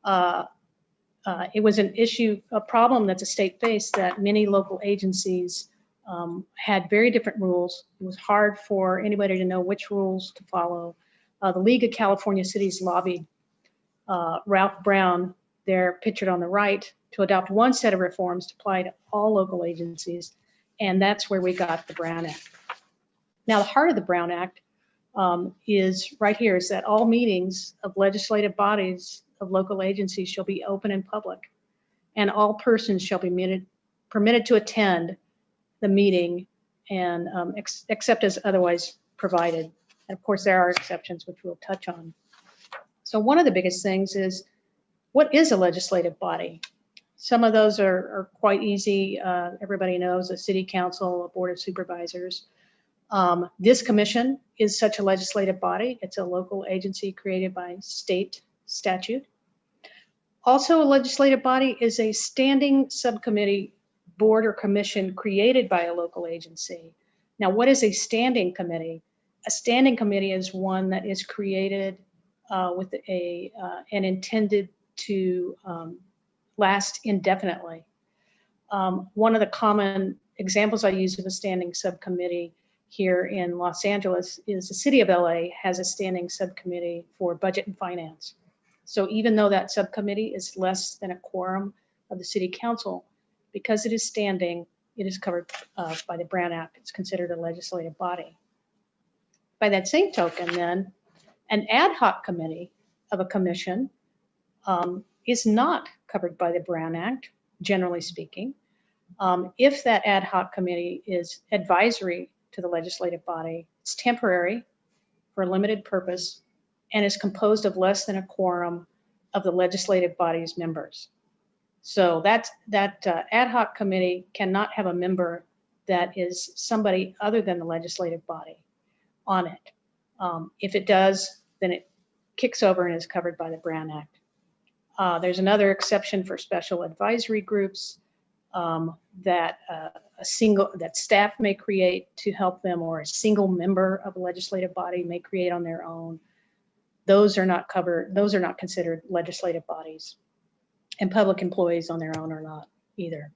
Speaker 10: It was a problem that the state faced, that many local agencies had very different rules. It was hard for anybody to know which rules to follow. The League of California Cities lobbied Ralph Brown, there pictured on the right, to adopt one set of reforms to apply to all local agencies. And that's where we got the Brown Act. Now, the heart of the Brown Act is right here, is that all meetings of legislative bodies of local agencies shall be open and public, and all persons shall be permitted to attend the meeting and except as otherwise provided. And of course, there are exceptions, which we'll touch on. So one of the biggest things is, what is a legislative body? Some of those are quite easy. Everybody knows a city council, a board of supervisors. This commission is such a legislative body. It's a local agency created by state statute. Also, a legislative body is a standing subcommittee, board, or commission created by a local agency. Now, what is a standing committee? A standing committee is one that is created with and intended to last indefinitely. One of the common examples I use of a standing subcommittee here in Los Angeles is the city of LA has a standing subcommittee for budget and finance. So even though that subcommittee is less than a quorum of the city council, because it is standing, it is covered by the Brown Act. It's considered a legislative body. by that same token, then an ad hoc committee of a commission is not covered by the Brown Act, generally speaking. If that ad hoc committee is advisory to the legislative body, it's temporary for a limited purpose and is composed of less than a quorum of the legislative body's members. So that ad hoc committee cannot have a member that is somebody other than the legislative body on it. If it does, then it kicks over and is covered by the Brown Act. There's another exception for special advisory groups that staff may create to help them, or a single member of a legislative body may create on their own. Those are not covered. Those are not considered legislative bodies, and public employees on their own are not either.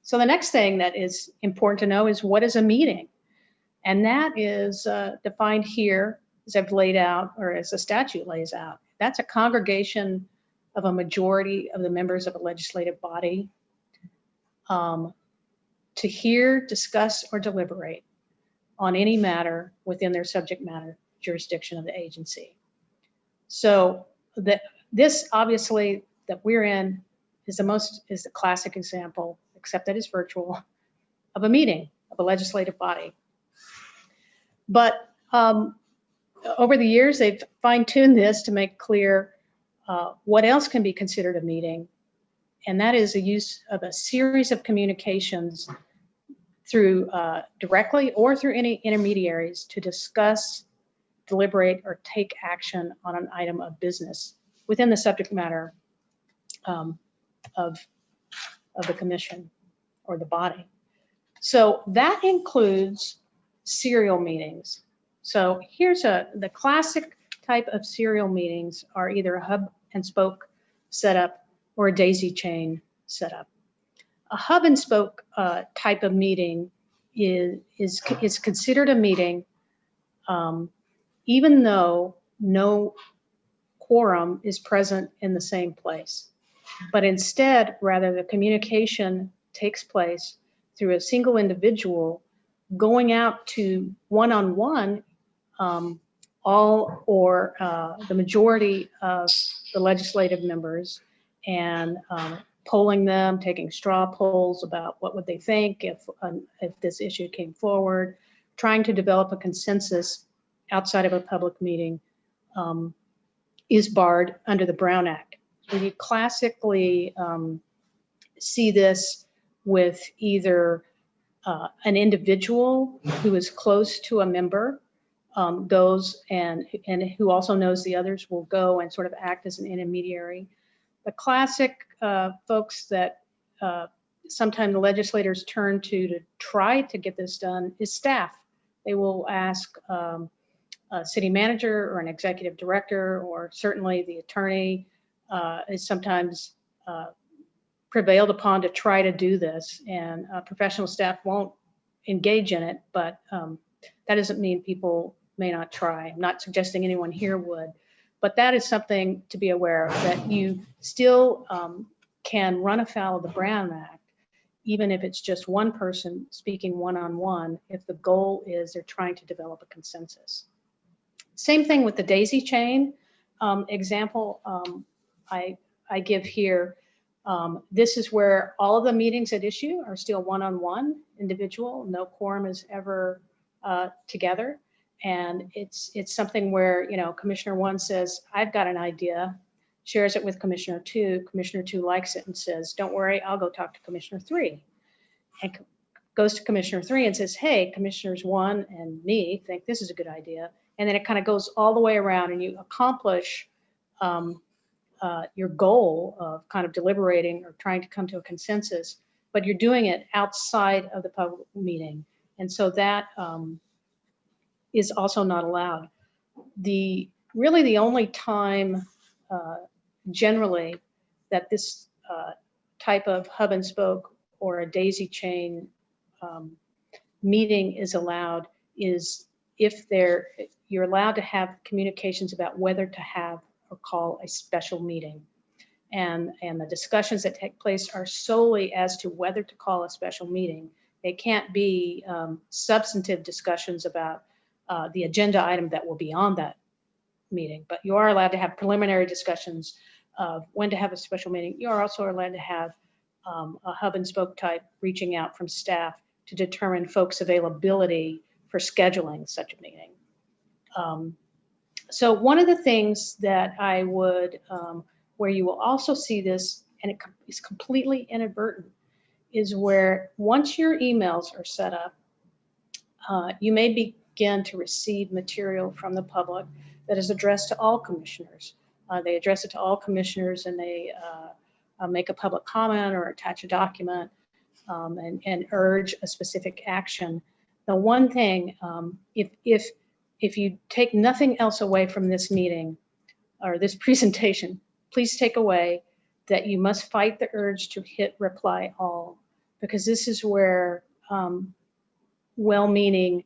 Speaker 10: So the next thing that is important to know is, what is a meeting? And that is defined here as I've laid out, or as the statute lays out. That's a congregation of a majority of the members of a legislative body to hear, discuss, or deliberate on any matter within their subject matter jurisdiction of the agency. So this obviously that we're in is the classic example, except that it's virtual, of a meeting of a legislative body. But over the years, they've fine-tuned this to make clear what else can be considered a meeting, and that is the use of a series of communications through directly or through any intermediaries to discuss, deliberate, or take action on an item of business within the subject matter of the commission or the body. So that includes serial meetings. So here's the classic type of serial meetings are either a hub and spoke setup or a daisy chain setup. A hub and spoke type of meeting is considered a meeting even though no quorum is present in the same place. But instead, rather, the communication takes place through a single individual going out to one-on-one all or the majority of the legislative members and polling them, taking straw polls about what would they think if this issue came forward, trying to develop a consensus outside of a public meeting is barred under the Brown Act. We classically see this with either an individual who is close to a member goes and who also knows the others will go and sort of act as an intermediary. The classic folks that sometimes the legislators turn to try to get this done is staff. They will ask a city manager or an executive director, or certainly the attorney is sometimes prevailed upon to try to do this, and professional staff won't engage in it, but that doesn't mean people may not try. I'm not suggesting anyone here would, but that is something to be aware of, that you still can run afoul of the Brown Act, even if it's just one person speaking one-on-one, if the goal is they're trying to develop a consensus. Same thing with the daisy chain example I give here. This is where all of the meetings at issue are still one-on-one, individual, no quorum is ever together. And it's something where, you know, Commissioner 1 says, I've got an idea, shares it with Commissioner 2, Commissioner 2 likes it and says, don't worry, I'll go talk to Commissioner 3. And goes to Commissioner 3 and says, hey, Commissioners 1 and me think this is a good idea. And then it kind of goes all the way around and you accomplish your goal of kind of deliberating or trying to come to a consensus, but you're doing it outside of the public meeting. And so that is also not allowed. Really the only time generally that this type of hub and spoke or a daisy chain meeting is allowed is if you're allowed to have communications about whether to have or call a special meeting. And the discussions that take place are solely as to whether to call a special meeting. It can't be substantive discussions about the agenda item that will be on that meeting, but you are allowed to have preliminary discussions of when to have a special meeting. You are also allowed to have a hub and spoke type reaching out from staff to determine folks' availability for scheduling such a meeting. So one of the things that I would, where you will also see this, and it is completely inadvertent, is where once your emails are set up, you may begin to receive material from the public that is addressed to all commissioners. They address it to all commissioners, and they make a public comment or attach a document and urge a specific action. The one thing, if you take nothing else away from this meeting or this presentation, please take away that you must fight the urge to hit reply all, because this is where well-meaning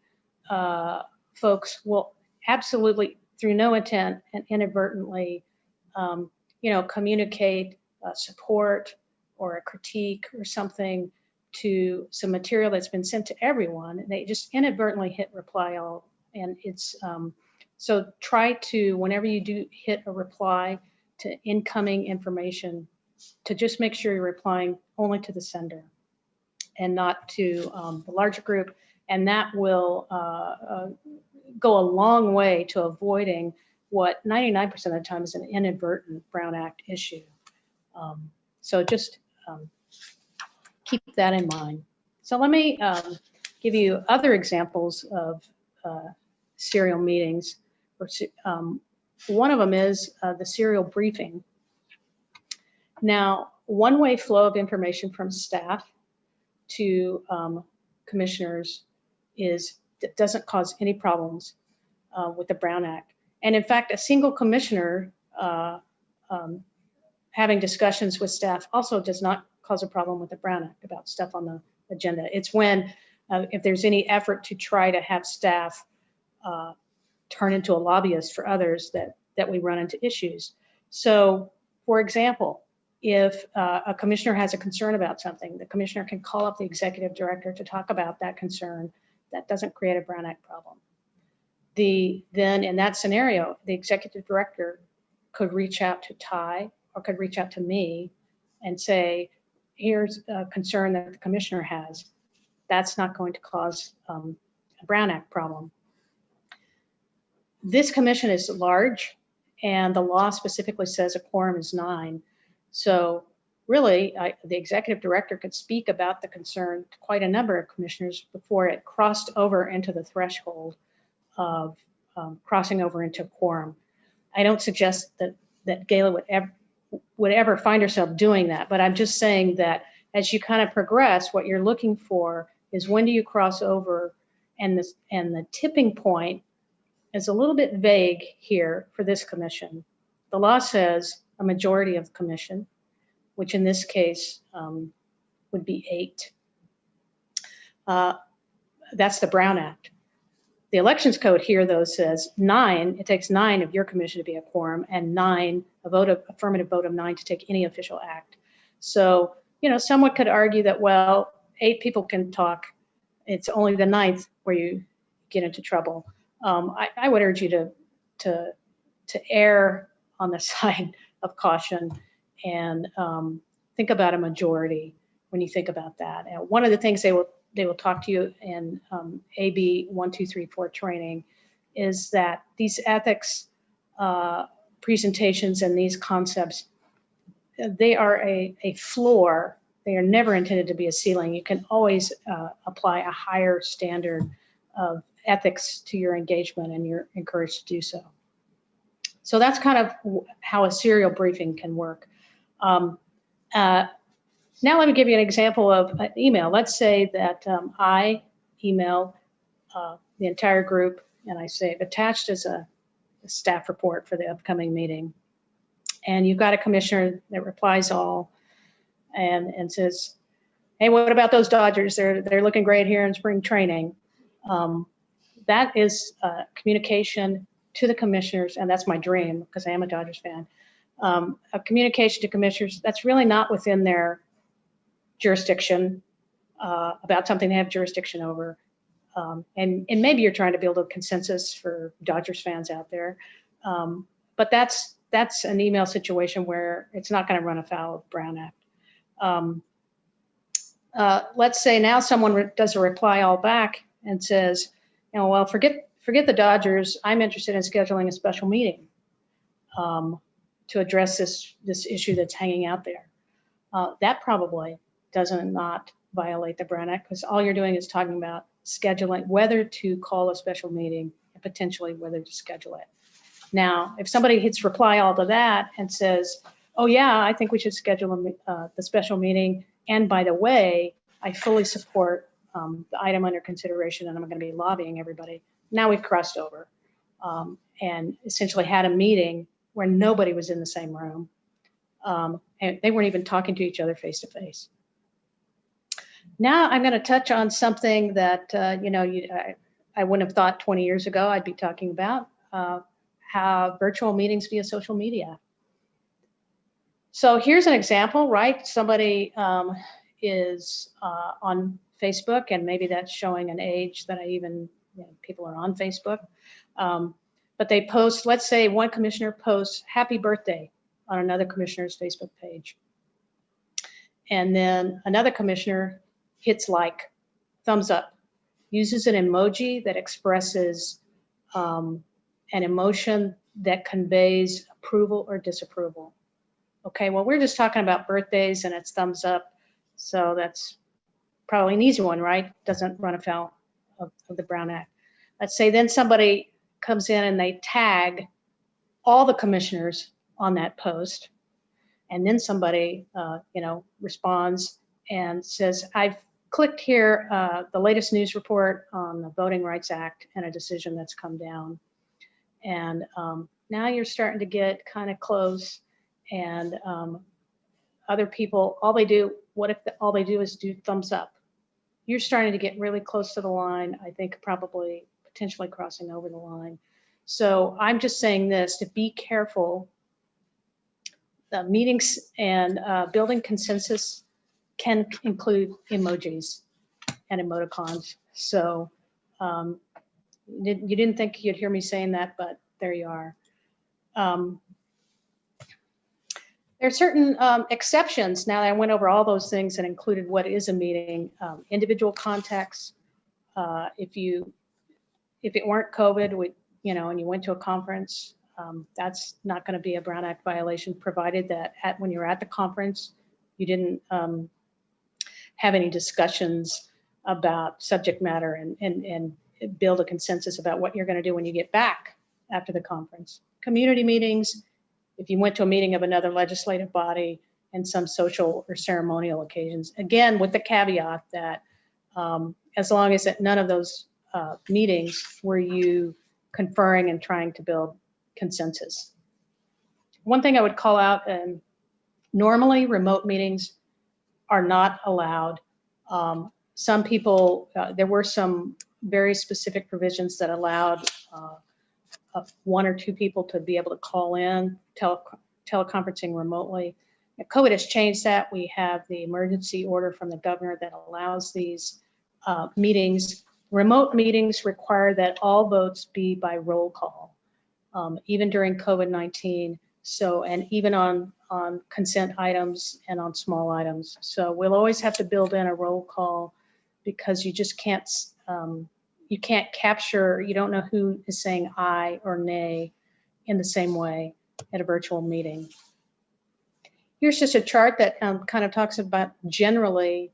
Speaker 10: folks will absolutely, through no intent and inadvertently, communicate support or a critique or something to some material that's been sent to everyone. They just inadvertently hit reply all, and it's so try to, whenever you do hit a reply to incoming information, to just make sure you're replying only to the sender and not to the larger group, and that will go a long way to avoiding what 99% of the time is an inadvertent Brown Act issue. So just keep that in mind. So let me give you other examples of serial meetings. One of them is the serial briefing. Now, one-way flow of information from staff to commissioners doesn't cause any problems with the Brown Act. And in fact, a single commissioner having discussions with staff also does not cause a problem with the Brown Act about stuff on the agenda. It's when, if there's any effort to try to have staff turn into a lobbyist for others, that we run into issues. So, for example, if a commissioner has a concern about something, the commissioner can call up the executive director to talk about that concern. That doesn't create a Brown Act problem. Then in that scenario, the executive director could reach out to Ty or could reach out to me and say, here's a concern that the commissioner has. That's not going to cause a Brown Act problem. This commission is large, and the law specifically says a quorum is 9. So really, the executive director could speak about the concern to quite a number of commissioners before it crossed over into the threshold of crossing over into quorum. I don't suggest that Gayla would ever find herself doing that, but I'm just saying that as you kind of progress, what you're looking for is when do you cross over, and the tipping point is a little bit vague here for this commission. The law says a majority of the commission, which in this case would be 8. That's the Brown Act. The elections code here, though, says 9. It takes 9 of your commission to be a quorum, and affirmative vote of 9 to take any official act. So, someone could argue that, well, 8 people can talk. It's only the 9th where you get into trouble. I would urge you to err on the side of caution and think about a majority when you think about that. And one of the things they will talk to you in AB 1234 training is that these ethics presentations and these concepts, they are a floor. They are never intended to be a ceiling. You can always apply a higher standard of ethics to your engagement, and you're encouraged to do so. So that's kind of how a serial briefing can work. Now let me give you an example of an email. Let's say that I email the entire group, and I say attached as a staff report for the upcoming meeting. And you've got a commissioner that replies all and says, hey, what about those Dodgers? They're looking great here in spring training. That is communication to the commissioners, and that's my dream because I am a Dodgers fan. A communication to commissioners that's really not within their jurisdiction. about something they have jurisdiction over. And maybe you're trying to build a consensus for Dodgers fans out there. But that's an email situation where it's not going to run afoul of Brown Act. Let's say now someone does a reply all back and says, you know, well, forget the Dodgers. I'm interested in scheduling a special meeting to address this issue that's hanging out there. That probably doesn't not violate the Brown Act, because all you're doing is talking about scheduling, whether to call a special meeting and potentially whether to schedule it. Now, if somebody hits reply all to that and says, oh yeah, I think we should schedule the special meeting, and by the way, I fully support the item under consideration and I'm going to be lobbying everybody. Now we've crossed over and essentially had a meeting where nobody was in the same room. And they weren't even talking to each other face to face. Now I'm going to touch on something that, you know, I wouldn't have thought 20 years ago I'd be talking about, how virtual meetings via social media. So here's an example, right? Somebody is on Facebook, and maybe that's showing an age that people are on Facebook. But they post, let's say one commissioner posts happy birthday on another commissioner's Facebook page. And then another commissioner hits like, thumbs up, uses an emoji that expresses an emotion that conveys approval or disapproval. Okay, well, we're just talking about birthdays and it's thumbs up. So that's probably an easy one, right? Doesn't run afoul of the Brown Act. Let's say then somebody comes in and they tag all the commissioners on that post. And then somebody, you know, responds and says, I've clicked here the latest news report on the Voting Rights Act and a decision that's come down. And now you're starting to get kind of close, and other people, all they do is do thumbs up. You're starting to get really close to the line, I think probably potentially crossing over the line. So I'm just saying this, to be careful. Meetings and building consensus can include emojis and emoticons. So you didn't think you'd hear me saying that, but there you are. There are certain exceptions. Now that I went over all those things that included what is a meeting, individual contacts. If it weren't COVID, and you went to a conference, that's not going to be a Brown Act violation, provided that when you're at the conference, you didn't have any discussions about subject matter and build a consensus about what you're going to do when you get back after the conference. Community meetings, if you went to a meeting of another legislative body, and some social or ceremonial occasions, again, with the caveat that as long as at none of those meetings were you conferring and trying to build consensus. One thing I would call out, and normally remote meetings are not allowed. Some people, there were some very specific provisions that allowed one or two people to be able to call in, teleconferencing remotely. COVID has changed that. We have the emergency order from the governor that allows these meetings. Remote meetings require that all votes be by roll call, even during COVID-19. So, and even on consent items and on small items. So we'll always have to build in a roll call, because you just can't, you can't capture, you don't know who is saying aye or nay in the same way at a virtual meeting. Here's just a chart that kind of talks about generally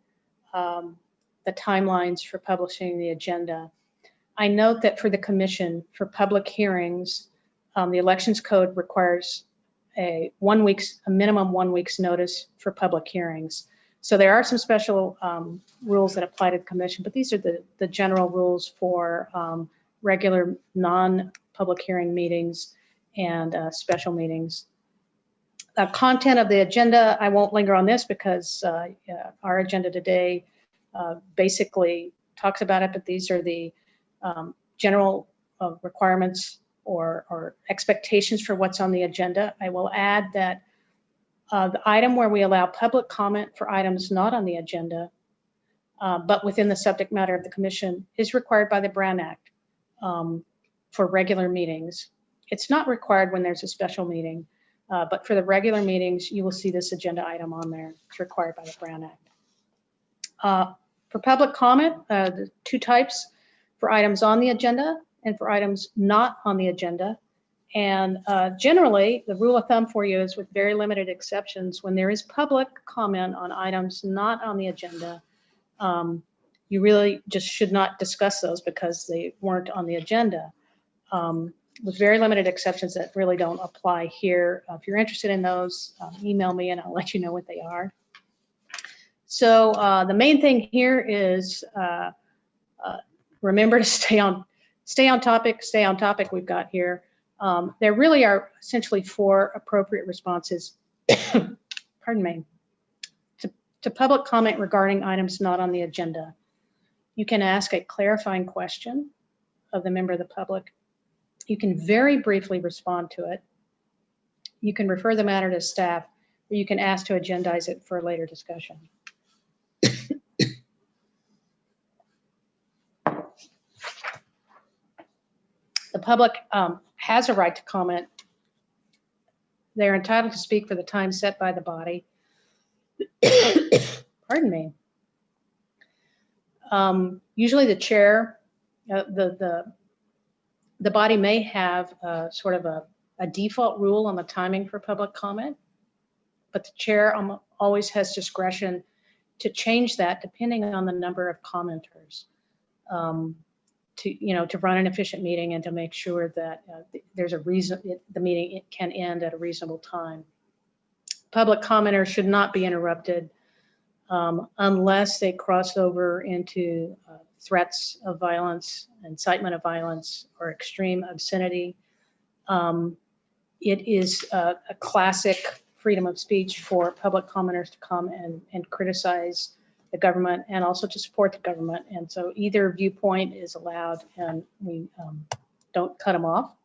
Speaker 10: the timelines for publishing the agenda. I note that for the commission, for public hearings, the elections code requires a minimum 1 week's notice for public hearings. So there are some special rules that apply to the commission, but these are the general rules for regular non-public hearing meetings and special meetings. Content of the agenda, I won't linger on this because our agenda today basically talks about it, but these are the general requirements or expectations for what's on the agenda. I will add that the item where we allow public comment for items not on the agenda but within the subject matter of the commission is required by the Brown Act for regular meetings. It's not required when there's a special meeting, but for the regular meetings, you will see this agenda item on there. It's required by the Brown Act. For public comment, the two types: for items on the agenda and for items not on the agenda. And generally, the rule of thumb for you is, with very limited exceptions, when there is public comment on items not on the agenda, you really just should not discuss those because they weren't on the agenda. With very limited exceptions that really don't apply here. If you're interested in those, email me and I'll let you know what they are. So the main thing here is remember to stay on topic we've got here. There really are essentially 4 appropriate responses, pardon me, to public comment regarding items not on the agenda. You can ask a clarifying question of the member of the public. You can very briefly respond to it. You can refer the matter to staff, or you can ask to agendize it for a later discussion. The public has a right to comment. They're entitled to speak for the time set by the body. Pardon me. Usually the chair, the body may have sort of a default rule on the timing for public comment, but the chair always has discretion to change that depending on the number of commenters, to run an efficient meeting and to make sure that there's a reason the meeting can end at a reasonable time. Public commenters should not be interrupted unless they cross over into threats of violence, incitement of violence, or extreme obscenity. It is a classic freedom of speech for public commenters to come and criticize the government and also to support the government. And so either viewpoint is allowed, and we don't cut them off.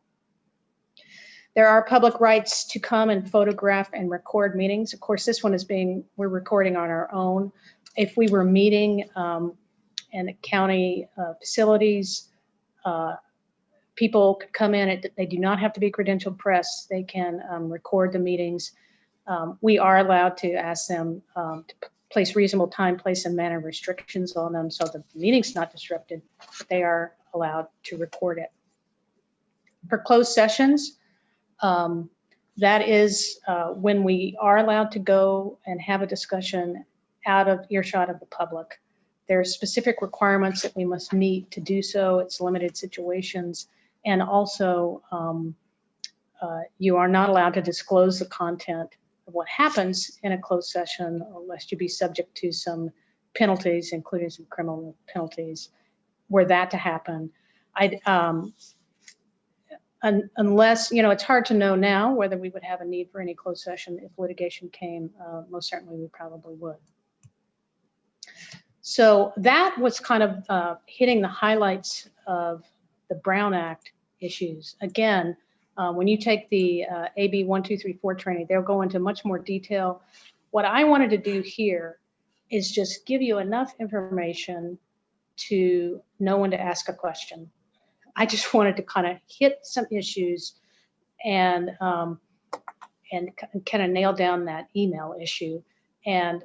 Speaker 10: There are public rights to come and photograph and record meetings. Of course, this one is we're recording on our own. If we were meeting in the county facilities, people could come in. They do not have to be credentialed press. They can record the meetings. We are allowed to ask them to place reasonable time, place, and manner restrictions on them so the meeting's not disrupted, but they are allowed to record it. For closed sessions, that is when we are allowed to go and have a discussion out of earshot of the public. There are specific requirements that we must meet to do so. It's limited situations. And also, you are not allowed to disclose the content of what happens in a closed session lest you be subject to some penalties, including some criminal penalties, were that to happen. Unless, it's hard to know now whether we would have a need for any closed session. If litigation came, most certainly we probably would. So that was kind of hitting the highlights of the Brown Act issues. Again, when you take the AB 1234 training, they'll go into much more detail. What I wanted to do here is just give you enough information to know when to ask a question. I just wanted to kind of hit some issues and kind of nail down that email issue. And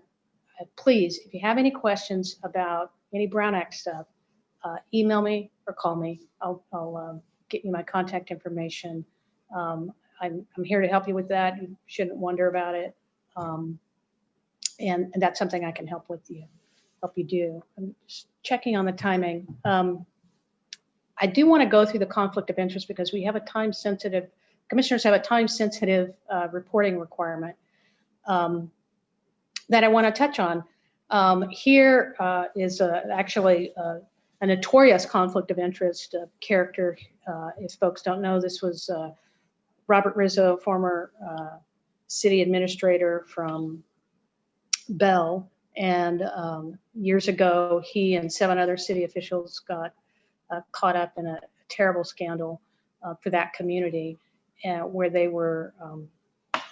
Speaker 10: please, if you have any questions about any Brown Act stuff, email me or call me. I'll get you my contact information. I'm here to help you with that. You shouldn't wonder about it. And that's something I can help you do. I'm just checking on the timing. I do want to go through the conflict of interest because we have a time-sensitive, commissioners have a time-sensitive reporting requirement that I want to touch on. Here is actually a notorious conflict of interest character. If folks don't know, this was Robert Rizzo, former city administrator from Bell. And years ago, he and 7 other city officials got caught up in a terrible scandal for that community where they were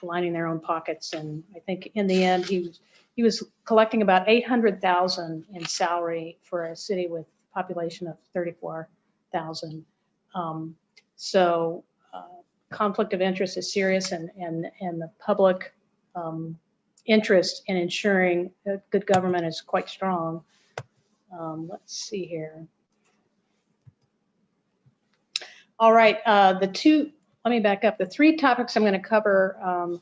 Speaker 10: lining their own pockets. And I think in the end, he he was collecting about $800,000 in salary for a city with a population of 34,000. So conflict of interest is serious, and the public interest in ensuring good government is quite strong. Let's see here. All right, let me back up. The three topics I'm going to cover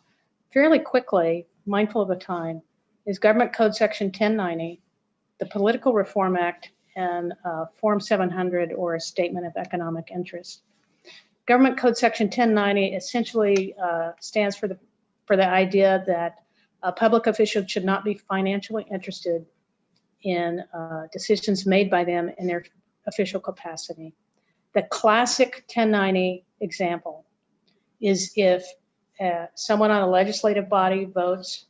Speaker 10: fairly quickly, mindful of the time, is Government Code Section 1090, the Political Reform Act, and Form 700, or a Statement of Economic Interest. Government Code Section 1090 essentially stands for the idea that a public official should not be financially interested in decisions made by them in their official capacity. The classic 1090 example is if someone on a legislative body votes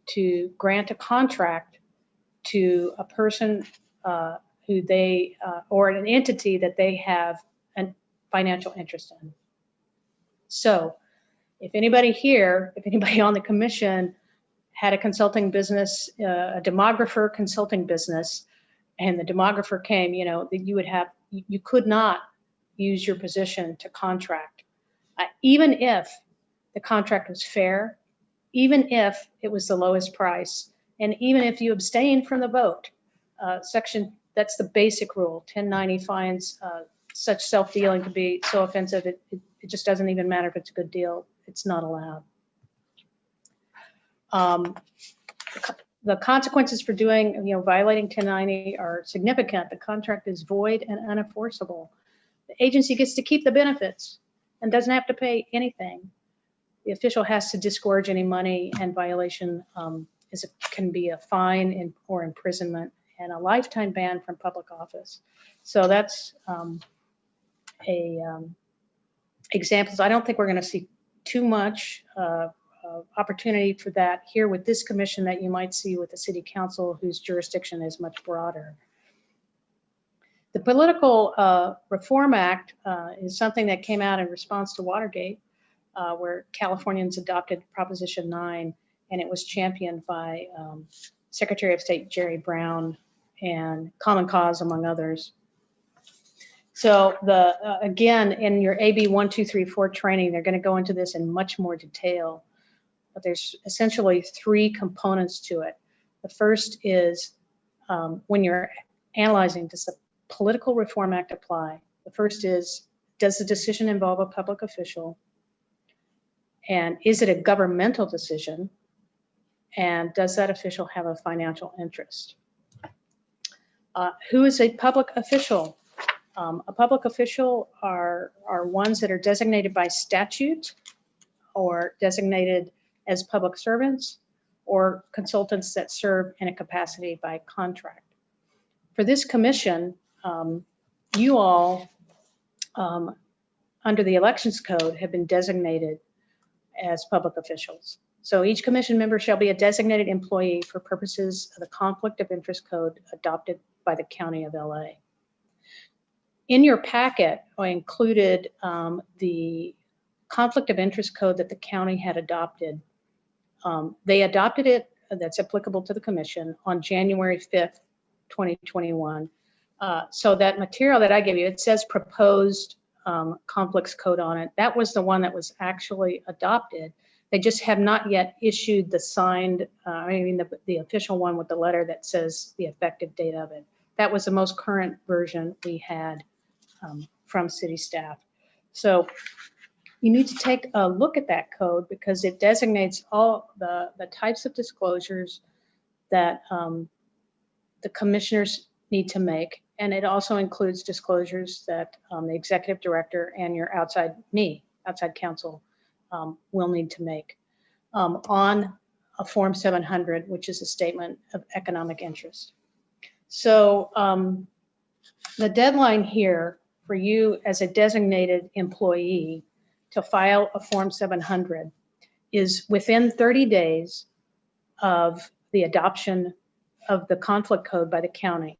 Speaker 10: to grant a contract to a person who they, or an entity that they have a financial interest in. So if anybody here, if anybody on the commission had a consulting business, a demographer consulting business, and the demographer came, you know, that you could not use your position to contract, even if the contract was fair, even if it was the lowest price, and even if you abstain from the vote. That's the basic rule. 1090 finds such self-dealing to be so offensive, it just doesn't even matter if it's a good deal. It's not allowed. The consequences for violating 1090 are significant. The contract is void and unenforceable. The agency gets to keep the benefits and doesn't have to pay anything. The official has to disgorge any money, and violation can be a fine or imprisonment and a lifetime ban from public office. So that's examples. I don't think we're going to see too much opportunity for that here with this commission that you might see with the city council, whose jurisdiction is much broader. The Political Reform Act is something that came out in response to Watergate, where Californians adopted Proposition 9, and it was championed by Secretary of State Jerry Brown and Common Cause, among others. So again, in your AB 1234 training, they're going to go into this in much more detail. But there's essentially three components to it. The first is when you're analyzing, does the Political Reform Act apply? The first is, does the decision involve a public official? And is it a governmental decision? And does that official have a financial interest? Who is a public official? A public official are ones that are designated by statute or designated as public servants or consultants that serve in a capacity by contract. For this commission, you all, under the Elections Code, have been designated as public officials. So each commission member shall be a designated employee for purposes of the Conflict of Interest Code adopted by the County of LA. In your packet, I included the Conflict of Interest Code that the county had adopted. They adopted it, that's applicable to the commission, on January 5th, 2021. So that material that I gave you, it says proposed conflicts code on it. That was the one that was actually adopted. They just have not yet issued the signed, the official one with the letter that says the effective date of it. That was the most current version we had from city staff. So you need to take a look at that code because it designates all the types of disclosures that the commissioners need to make. And it also includes disclosures that the executive director and your outside counsel will need to make on a Form 700, which is a statement of economic interest. So the deadline here for you as a designated employee to file a Form 700 is within 30 days of the adoption of the conflict code by the county.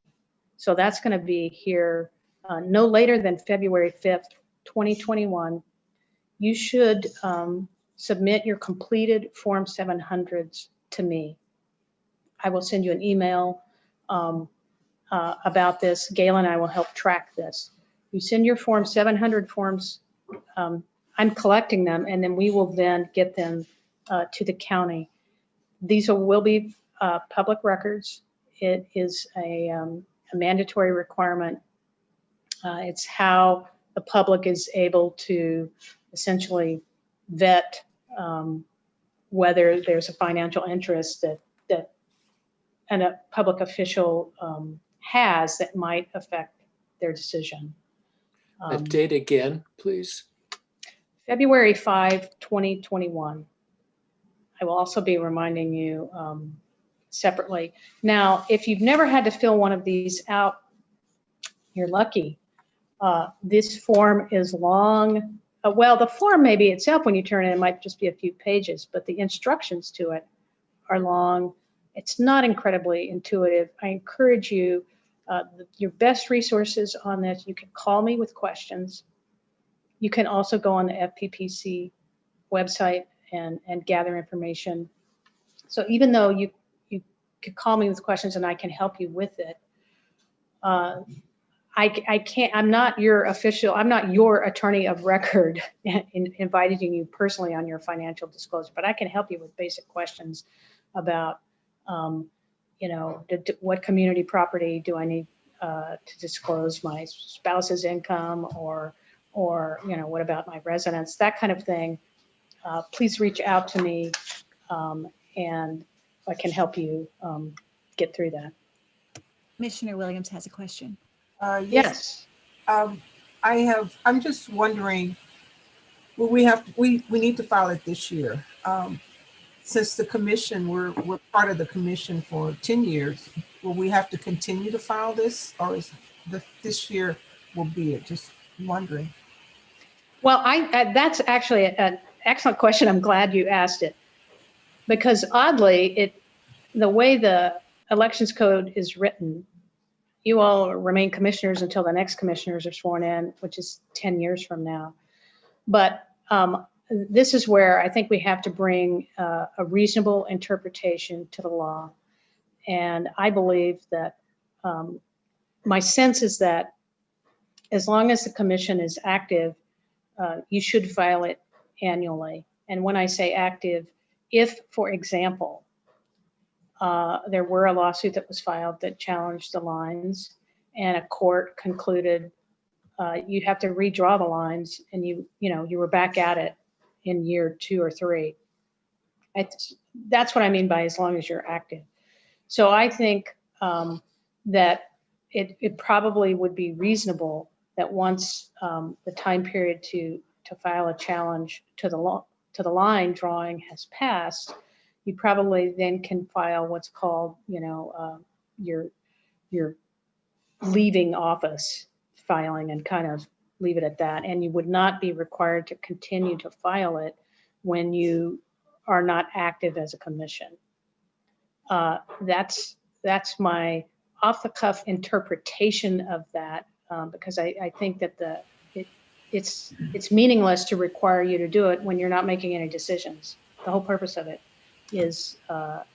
Speaker 10: So that's going to be here no later than February 5th, 2021. You should submit your completed Form 700s to me. I will send you an email about this. Galen and I will help track this. You send your forms, 700 forms. I'm collecting them, and then we will then get them to the county. These will be public records. It is a mandatory requirement. It's how the public is able to essentially vet whether there's a financial interest that a public official has that might affect their decision.
Speaker 3: That date again, please.
Speaker 10: February 5, 2021. I will also be reminding you separately. Now, if you've never had to fill one of these out, you're lucky. This form is long. Well, the form maybe itself, when you turn it might just be a few pages, but the instructions to it are long. It's not incredibly intuitive. I encourage you, your best resources on this, you can call me with questions. You can also go on the FPPC website and gather information. So even though you could call me with questions and I can help you with it, I can't, I'm not your official, I'm not your attorney of record inviting you personally on your financial disclosure, but I can help you with basic questions about, you know, what community property do I need to disclose my spouse's income, or, you know, what about my residence, that kind of thing. Please reach out to me and I can help you get through that.
Speaker 2: Commissioner Williams has a question.
Speaker 10: Yes.
Speaker 16: I'm just wondering, well, we need to file it this year. Since the commission, we're part of the commission for 10 years, will we have to continue to file this, or is this year will be it? Just wondering.
Speaker 10: Well, that's actually an excellent question. I'm glad you asked it, because oddly, the way the elections code is written, you all remain commissioners until the next commissioners are sworn in, which is 10 years from now. But this is where I think we have to bring a reasonable interpretation to the law. And I believe that my sense is that as long as the commission is active, you should file it annually. And when I say active, if, for example, there were a lawsuit that was filed that challenged the lines, and a court concluded you have to redraw the lines, and you were back at it in year 2 or 3. That's what I mean by as long as you're active. So I think that it probably would be reasonable that once the time period to file a challenge to the line drawing has passed, you probably then can file what's called, your leaving office filing, and kind of leave it at that. And you would not be required to continue to file it when you are not active as a commission. That's my off-the-cuff interpretation of that, because I think that it's meaningless to require you to do it when you're not making any decisions. The whole purpose of it is to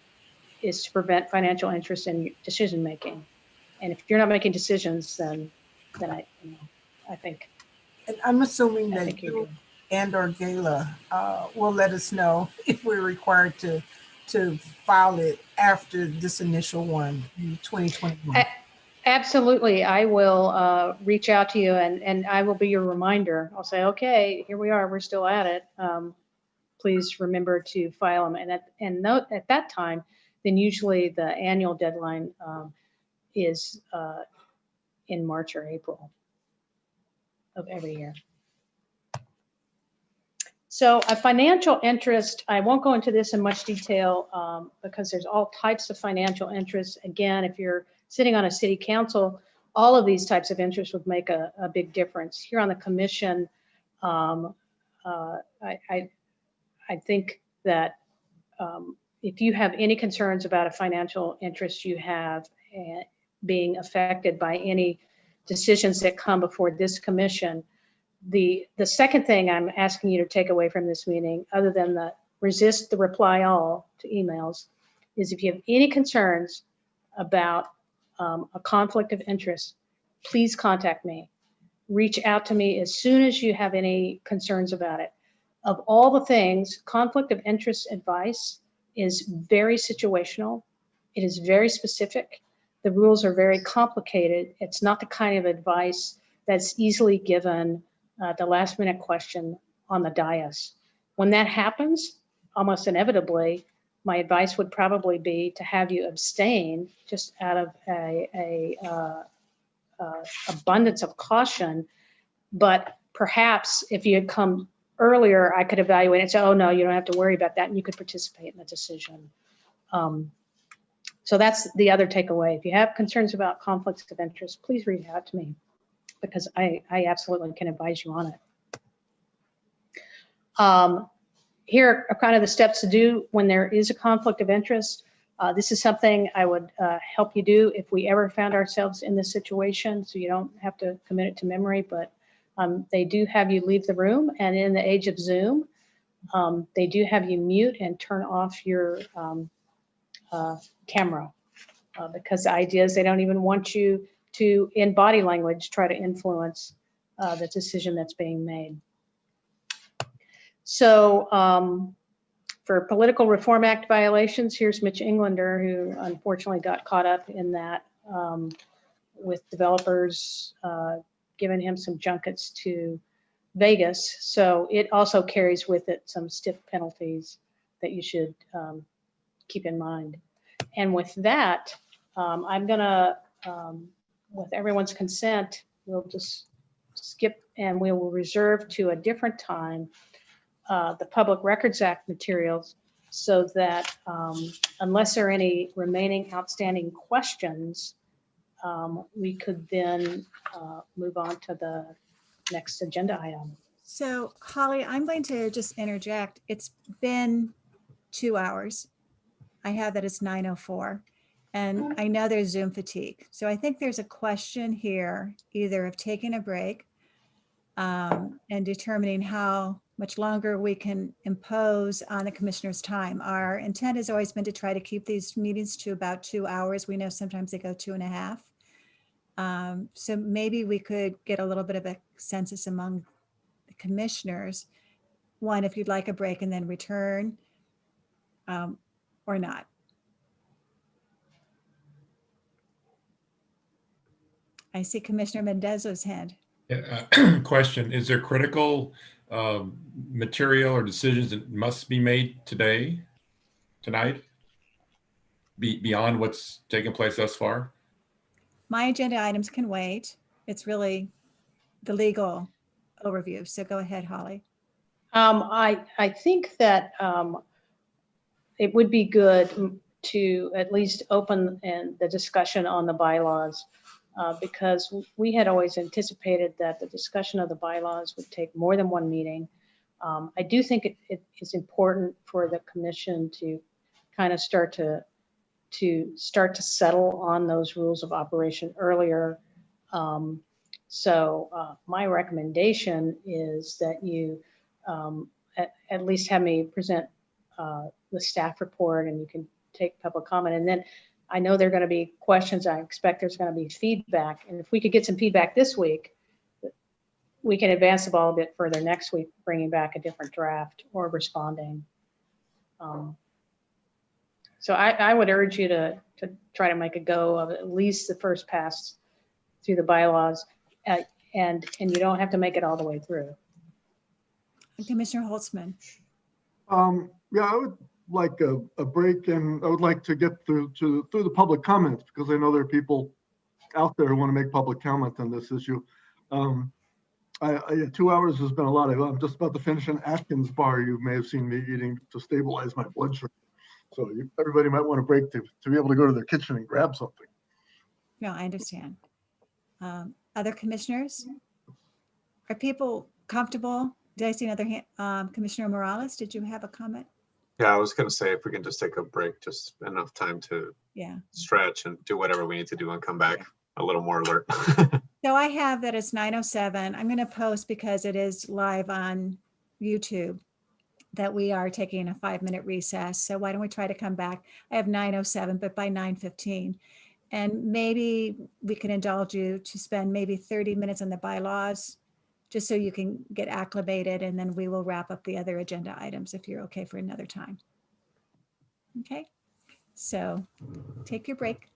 Speaker 10: prevent financial interest in decision making. And if you're not making decisions, then I think.
Speaker 16: And I'm assuming that you and or Gala will let us know if we're required to file it after this initial one, 2021.
Speaker 10: Absolutely. I will reach out to you, and I will be your reminder. I'll say, okay, here we are. We're still at it. Please remember to file them. And note at that time, then usually the annual deadline is in March or April of every year. So a financial interest, I won't go into this in much detail because there's all types of financial interests. Again, if you're sitting on a city council, all of these types of interests would make a big difference. Here on the commission, I think that if you have any concerns about a financial interest you have being affected by any decisions that come before this commission, the second thing I'm asking you to take away from this meeting, other than resist the reply all to emails, is if you have any concerns about a conflict of interest, please contact me. Reach out to me as soon as you have any concerns about it. Of all the things, conflict of interest advice is very situational. It is very specific. The rules are very complicated. It's not the kind of advice that's easily given the last minute question on the dais. When that happens, almost inevitably, my advice would probably be to have you abstain just out of a abundance of caution. But perhaps if you had come earlier, I could evaluate and say, oh no, you don't have to worry about that, and you could participate in the decision. So that's the other takeaway. If you have concerns about conflicts of interest, please reach out to me, because I absolutely can advise you on it. Here are kind of the steps to do when there is a conflict of interest. This is something I would help you do if we ever found ourselves in this situation, so you don't have to commit it to memory, but they do have you leave the room, and in the age of Zoom, they do have you mute and turn off your camera, because the idea is they don't even want you to, in body language, try to influence the decision that's being made. So for Political Reform Act violations, here's Mitch Englander, who unfortunately got caught up in that with developers giving him some junkets to Vegas. So it also carries with it some stiff penalties that you should keep in mind. And with that, I'm gonna, with everyone's consent, we'll just skip and we will reserve to a different time the Public Records Act materials, so that unless there are any remaining outstanding questions, we could then move on to the next agenda item.
Speaker 2: So Holly, I'm going to just interject. It's been 2 hours. I have that it's 9:04, and I know there's Zoom fatigue. So I think there's a question here, either of taking a break and determining how much longer we can impose on the commissioner's time. Our intent has always been to try to keep these meetings to about 2 hours. We know sometimes they go 2.5. So maybe we could get a little bit of a consensus among the commissioners. One, if you'd like a break and then return, or not. I see Commissioner Mendoza's hand.
Speaker 14: Question, is there critical material or decisions that must be made tonight, beyond what's taken place thus far?
Speaker 2: My agenda items can wait. It's really the legal overview. So go ahead, Holly.
Speaker 10: I think that it would be good to at least open the discussion on the bylaws, because we had always anticipated that the discussion of the bylaws would take more than one meeting. I do think it is important for the commission to kind of start to settle on those rules of operation earlier. So my recommendation is that you at least have me present the staff report, and you can take public comment. And then I know there are going to be questions. I expect there's going to be feedback. And if we could get some feedback this week, we can advance the ball a bit further next week, bringing back a different draft or responding. So I would urge you to try to make a go of at least the first pass through the bylaws, and you don't have to make it all the way through.
Speaker 2: Commissioner Holtzman.
Speaker 8: Yeah, I would like a break, and I would like to get through the public comments, because I know there are people out there who want to make public comment on this issue. 2 hours has been a lot. I'm just about to finish an Atkins bar you may have seen me eating to stabilize my blood sugar. So everybody might want a break to be able to go to their kitchen and grab something.
Speaker 2: No, I understand. Other commissioners? Are people comfortable? Did I see another hand? Commissioner Morales, did you have a comment?
Speaker 15: Yeah, I was going to say, if we can just take a break, just enough time to stretch and do whatever we need to do and come back a little more alert.
Speaker 2: So I have that it's 9:07. I'm going to post, because it is live on YouTube, that we are taking a 5-minute recess. So why don't we try to come back? I have 9:07, but by 9:15. And maybe we can indulge you to spend maybe 30 minutes on the bylaws, just so you can get acclimated, and then we will wrap up the other agenda items if you're okay for another time. Okay, so take your break.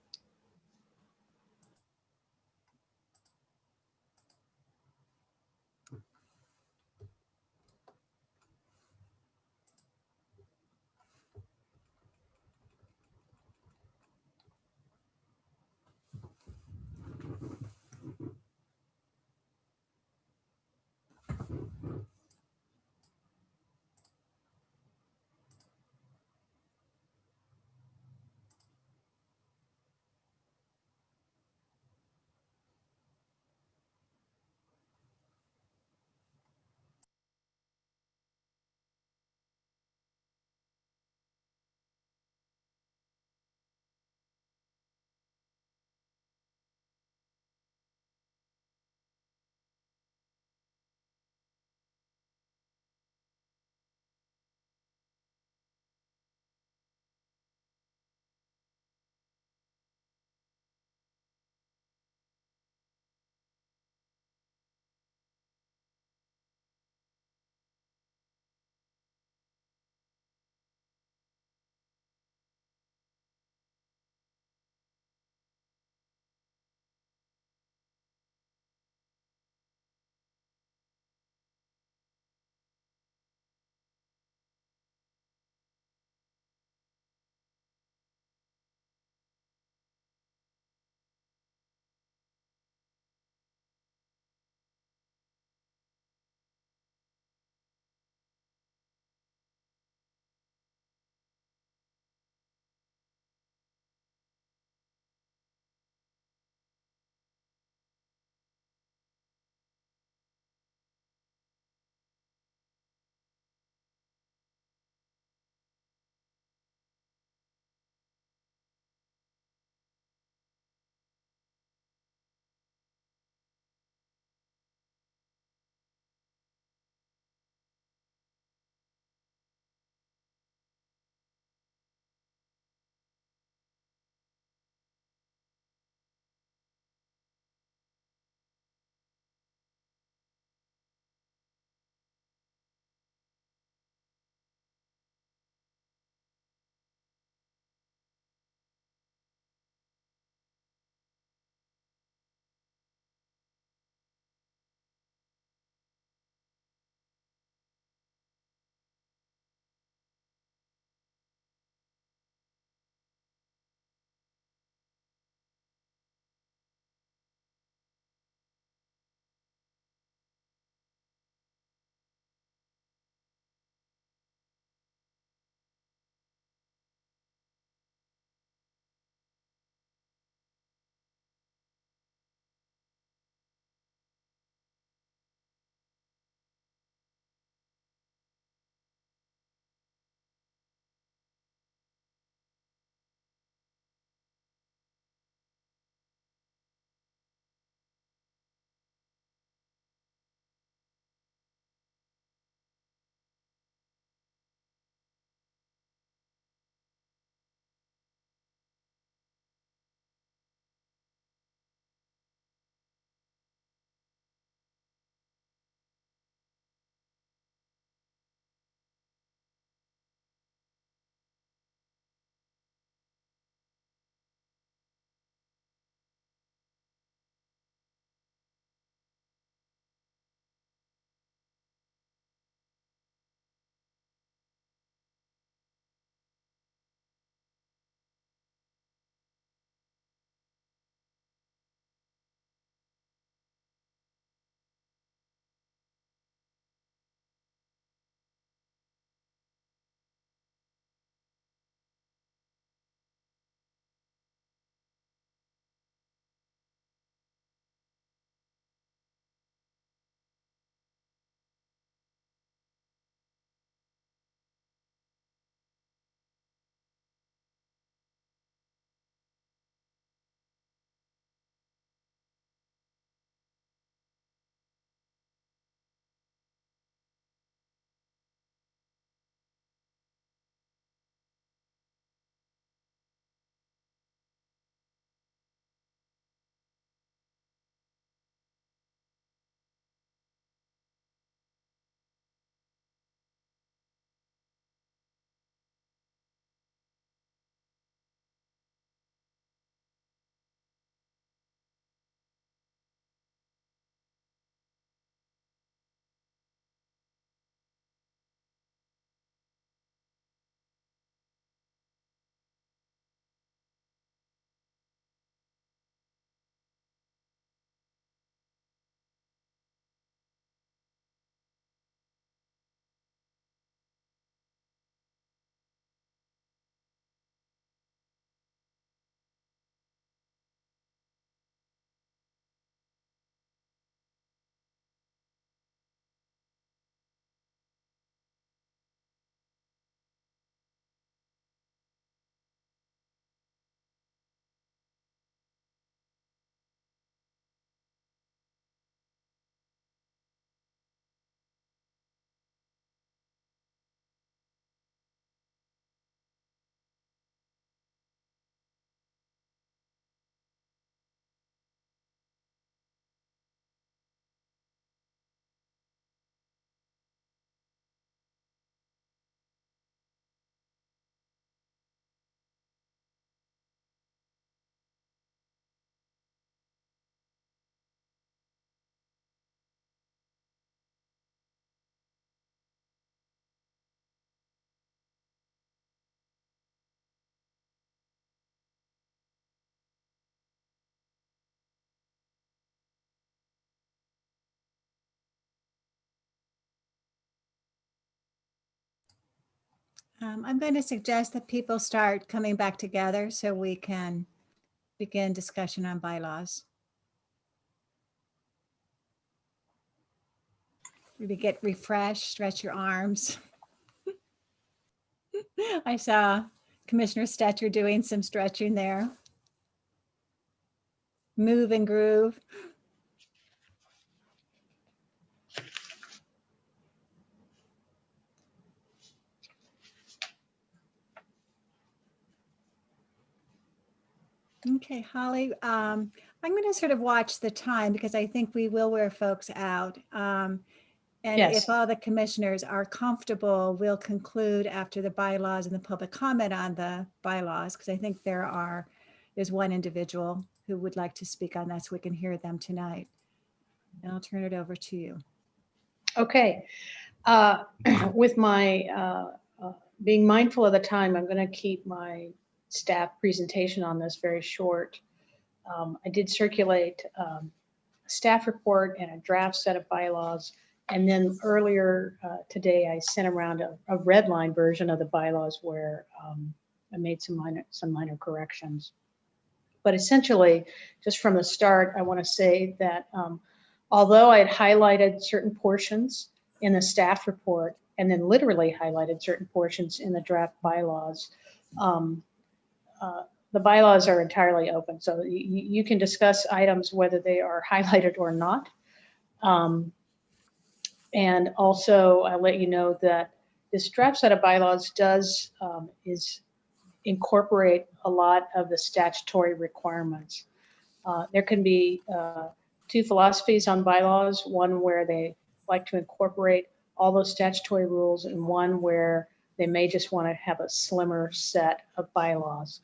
Speaker 2: I'm going to suggest that people start coming back together so we can begin discussion on bylaws. Maybe get refreshed, stretch your arms. I saw Commissioner Stetcher doing some stretching there. Move and groove. Okay, Holly, I'm going to sort of watch the time because I think we will wear folks out. And
Speaker 10: Yes.
Speaker 2: if all the commissioners are comfortable, we'll conclude after the bylaws and the public comment on the bylaws, because I think there's one individual who would like to speak on that so we can hear them tonight. And I'll turn it over to you.
Speaker 10: Okay. With my being mindful of the time, I'm going to keep my staff presentation on this very short. I did circulate a staff report and a draft set of bylaws. And then earlier today, I sent around a red line version of the bylaws where I made some minor corrections. But essentially, just from the start, I want to say that although I had highlighted certain portions in the staff report and then literally highlighted certain portions in the draft bylaws, the bylaws are entirely open. So you can discuss items whether they are highlighted or not. And also, I'll let you know that this draft set of bylaws is incorporate a lot of the statutory requirements. There can be two philosophies on bylaws, one where they like to incorporate all those statutory rules and one where they may just want to have a slimmer set of bylaws.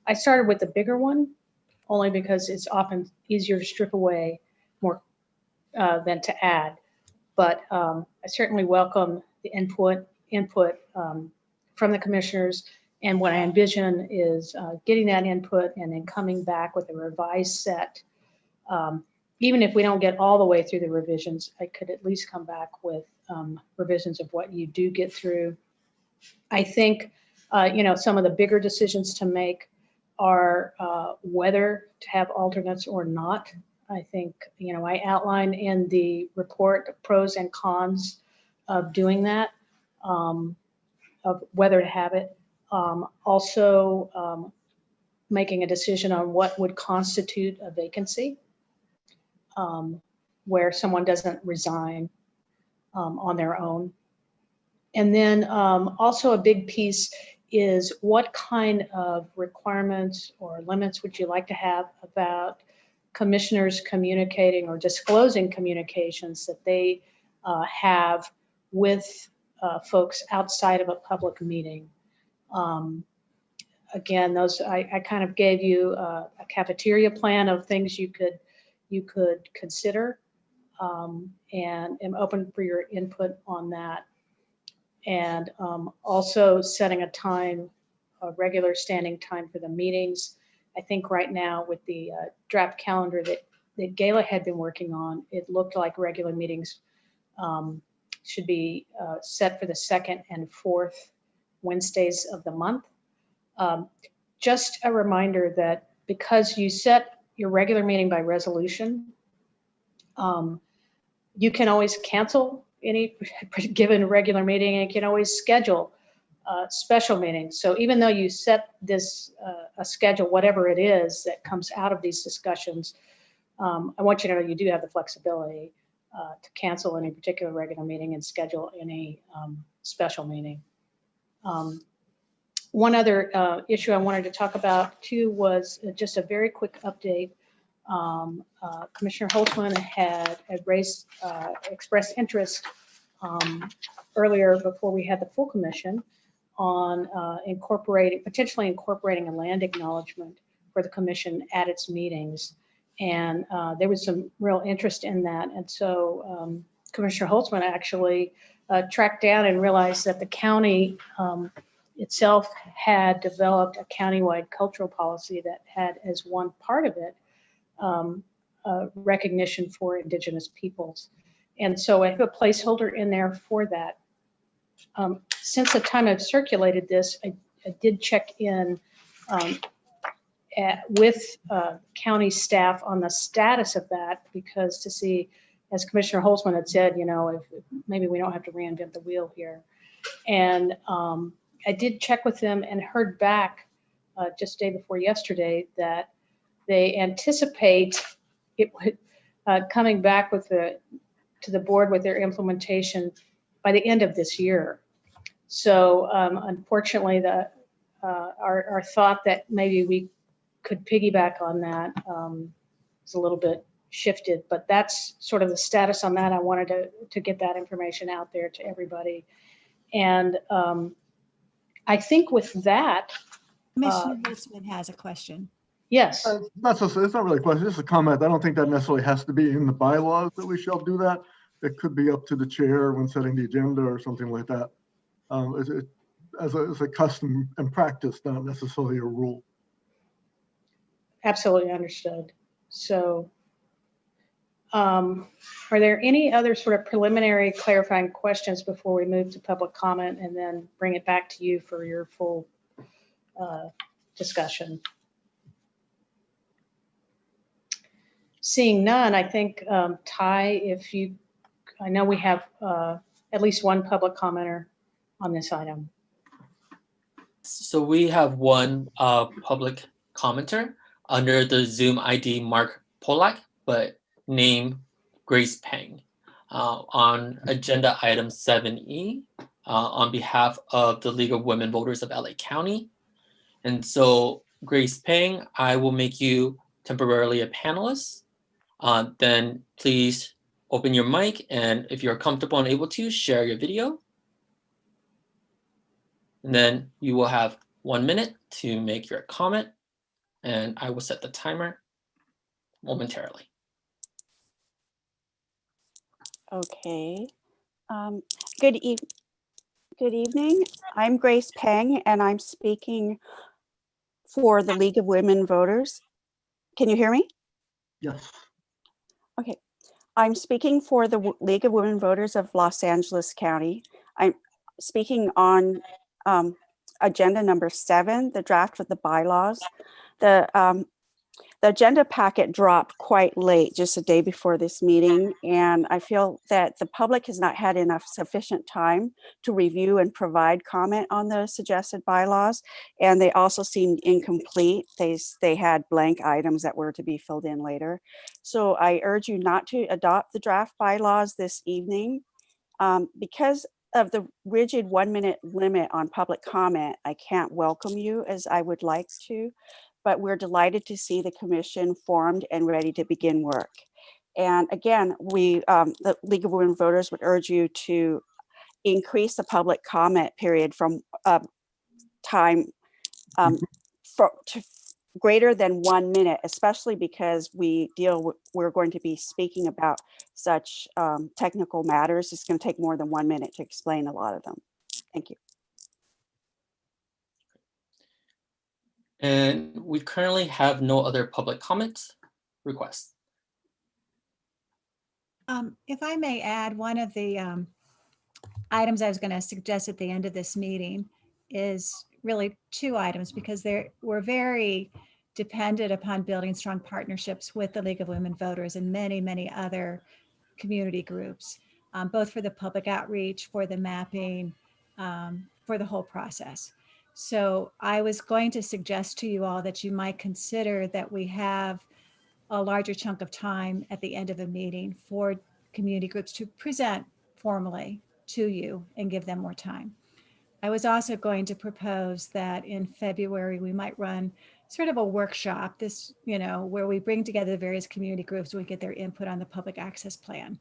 Speaker 10: I started with the bigger one only because it's often easier to strip away more than to add. But I certainly welcome the input from the commissioners. And what I envision is getting that input and then coming back with a revised set. Even if we don't get all the way through the revisions, I could at least come back with revisions of what you do get through. I think, some of the bigger decisions to make are whether to have alternates or not. I think, I outline in the report the pros and cons of doing that, of whether to have it. Also, making a decision on what would constitute a vacancy, where someone doesn't resign on their own. And then also a big piece is what kind of requirements or limits would you like to have about commissioners communicating or disclosing communications that they have with folks outside of a public meeting. Again, those I kind of gave you a cafeteria plan of things you could consider, and am open for your input on that. And also setting a time, a regular standing time for the meetings. I think right now with the draft calendar that Gayla had been working on, it looked like regular meetings should be set for the 2nd and 4th Wednesdays of the month. Just a reminder that because you set your regular meeting by resolution, you can always cancel any given regular meeting and can always schedule special meetings. So even though you set this a schedule, whatever it is that comes out of these discussions, I want you to know you do have the flexibility to cancel any particular regular meeting and schedule any special meeting. One other issue I wanted to talk about too was just a very quick update. Commissioner Holtzman had expressed interest earlier before we had the full commission on potentially incorporating a land acknowledgement for the commission at its meetings. And there was some real interest in that. And so Commissioner Holtzman actually tracked down and realized that the county itself had developed a countywide cultural policy that had as one part of it recognition for Indigenous peoples. And so I have a placeholder in there for that. Since the time I've circulated this, I did check in with county staff on the status of that, because to see, as Commissioner Holzman had said, if maybe we don't have to reinvent the wheel here. And I did check with them and heard back just day before yesterday that they anticipate it would coming back to the board with their implementation by the end of this year. So unfortunately, our thought that maybe we could piggyback on that is a little bit shifted, but that's sort of the status on that. I wanted to get that information out there to everybody. And I think with that,
Speaker 2: Commissioner Holtzman has a question.
Speaker 10: Yes.
Speaker 8: It's not really a question, it's a comment. I don't think that necessarily has to be in the bylaws that we shall do that. It could be up to the chair when setting the agenda or something like that. As a custom and practice, not necessarily a rule.
Speaker 10: Absolutely understood. So are there any other sort of preliminary clarifying questions before we move to public comment and then bring it back to you for your full discussion? Seeing none, I think, Ty, I know we have at least one public commenter on this item.
Speaker 1: So we have one public commenter under the Zoom ID Mark Polak, but name Grace Peng on agenda item 7E on behalf of the League of Women Voters of LA County. And so Grace Peng, I will make you temporarily a panelist. Then please open your mic, and if you're comfortable and able to, share your video. And then you will have 1 minute to make your comment, and I will set the timer momentarily.
Speaker 19: Okay. Good evening. I'm Grace Peng, and I'm speaking for the League of Women Voters. Can you hear me?
Speaker 8: Yes.
Speaker 19: Okay. I'm speaking for the League of Women Voters of Los Angeles County. I'm speaking on agenda number 7, the draft of the bylaws. The agenda packet dropped quite late, just a day before this meeting, and I feel that the public has not had enough sufficient time to review and provide comment on the suggested bylaws, and they also seemed incomplete. They had blank items that were to be filled in later. So I urge you not to adopt the draft bylaws this evening. Because of the rigid 1 minute limit on public comment, I can't welcome you as I would like to, but we're delighted to see the commission formed and ready to begin work. And again, the League of Women Voters would urge you to increase the public comment period from time to greater than 1 minute, especially because we're going to be speaking about such technical matters. It's going to take more than 1 minute to explain a lot of them. Thank you.
Speaker 1: And we currently have no other public comments requests.
Speaker 2: If I may add, one of the items I was going to suggest at the end of this meeting is really 2 items, because we're very dependent upon building strong partnerships with the League of Women Voters and many, many other community groups, both for the public outreach, for the mapping, for the whole process. So I was going to suggest to you all that you might consider that we have a larger chunk of time at the end of a meeting for community groups to present formally to you and give them more time. I was also going to propose that in February, we might run sort of a workshop, where we bring together the various community groups, we get their input on the public access plan.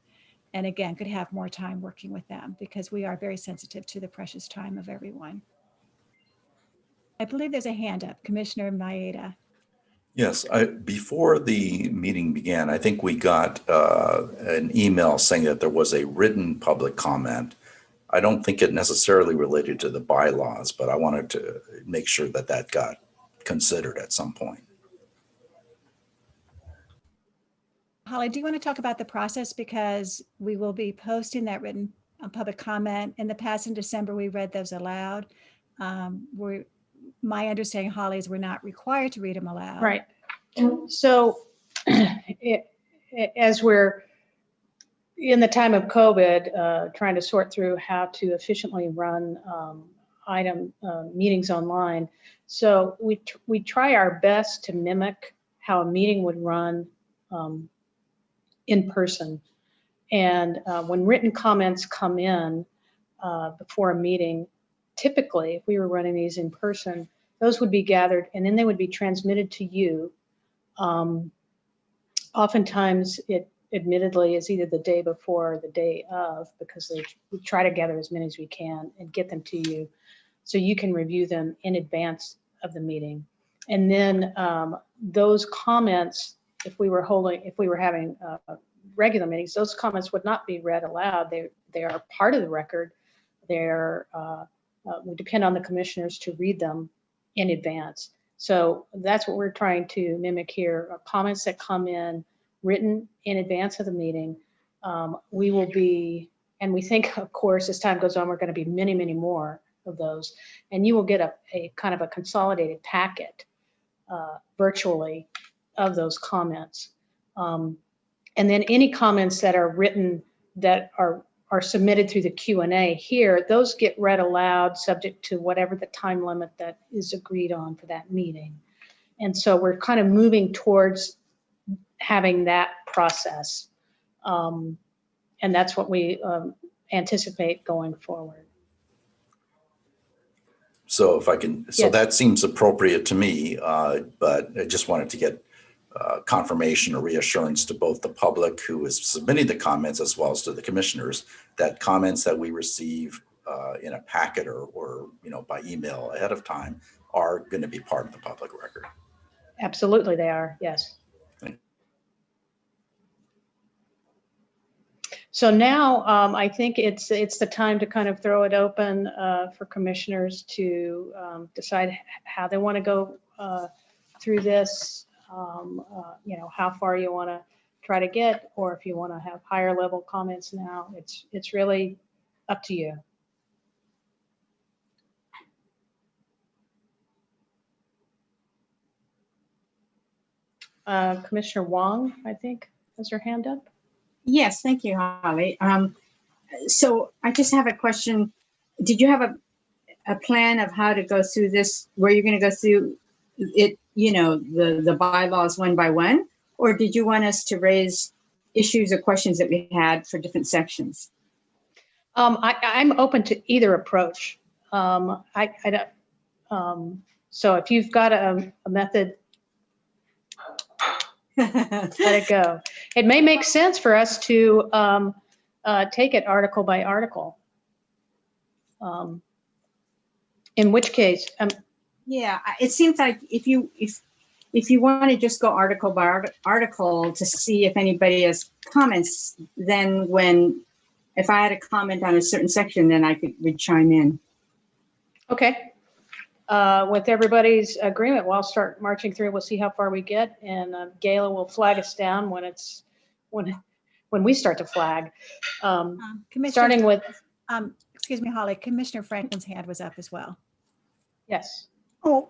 Speaker 2: And again, could have more time working with them, because we are very sensitive to the precious time of everyone. I believe there's a hand up, Commissioner Maeda.
Speaker 13: Yes, before the meeting began, I think we got an email saying that there was a written public comment. I don't think it necessarily related to the bylaws, but I wanted to make sure that that got considered at some point.
Speaker 2: Holly, do you want to talk about the process? Because we will be posting that written public comment. In the past, in December, we read those aloud. My understanding, Holly, is we're not required to read them aloud.
Speaker 10: Right. So as we're in the time of COVID, trying to sort through how to efficiently run meetings online. So we try our best to mimic how a meeting would run in person. And when written comments come in before a meeting, typically, if we were running these in person, those would be gathered and then they would be transmitted to you. Oftentimes, it admittedly is either the day before or the day of, because we try to gather as many as we can and get them to you so you can review them in advance of the meeting. And then those comments, if we were having regular meetings, those comments would not be read aloud. They are part of the record. We depend on the commissioners to read them in advance. So that's what we're trying to mimic here. Comments that come in written in advance of the meeting. We will be, and we think, of course, as time goes on, we're going to be many, many more of those. And you will get a kind of a consolidated packet virtually of those comments. And then any comments that are written that are submitted through the Q&A here, those get read aloud subject to whatever the time limit that is agreed on for that meeting. And so we're kind of moving towards having that process. And that's what we anticipate going forward.
Speaker 13: So if I can, so
Speaker 10: Yes.
Speaker 13: that seems appropriate to me, but I just wanted to get confirmation or reassurance to both the public who is submitting the comments as well as to the commissioners that comments that we receive in a packet or by email ahead of time are going to be part of the public record.
Speaker 10: Absolutely, they are. Yes. So now I think it's the time to kind of throw it open for commissioners to decide how they want to go through this. How far you want to try to get, or if you want to have higher level comments now. It's really up to you. Commissioner Wong, I think, has her hand up.
Speaker 17: Yes, thank you, Holly. So I just have a question. Did you have a plan of how to go through this, where you're going to go through it, the bylaws one by one? Or did you want us to raise issues or questions that we had for different sections?
Speaker 10: I'm open to either approach. So if you've got a method, let it go. It may make sense for us to take it article by article. In which case,
Speaker 17: yeah, it seems like if you want to just go article by article to see if anybody has comments, then if I had a comment on a certain section, then would chime in.
Speaker 10: Okay. With everybody's agreement, we'll start marching through. We'll see how far we get, and Gayla will flag us down when we start to flag. Starting with,
Speaker 2: excuse me, Holly. Commissioner Franklin's hand was up as well.
Speaker 10: Yes.
Speaker 12: Oh,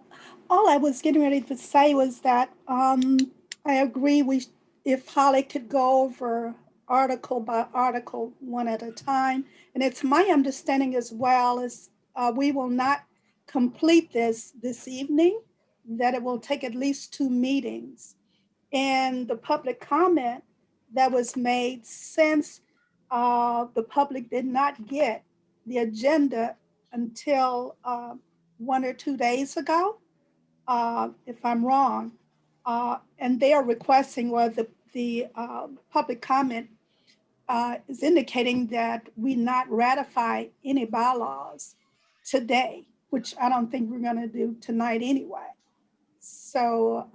Speaker 12: all I was getting ready to say was that I agree. If Holly could go over article by article, one at a time, and it's my understanding as well as we will not complete this evening, that it will take at least 2 meetings. And the public comment that was made, since the public did not get the agenda until 1 or 2 days ago, if I'm wrong, and they are requesting, or the public comment is indicating that we not ratify any bylaws today, which I don't think we're going to do tonight anyway. So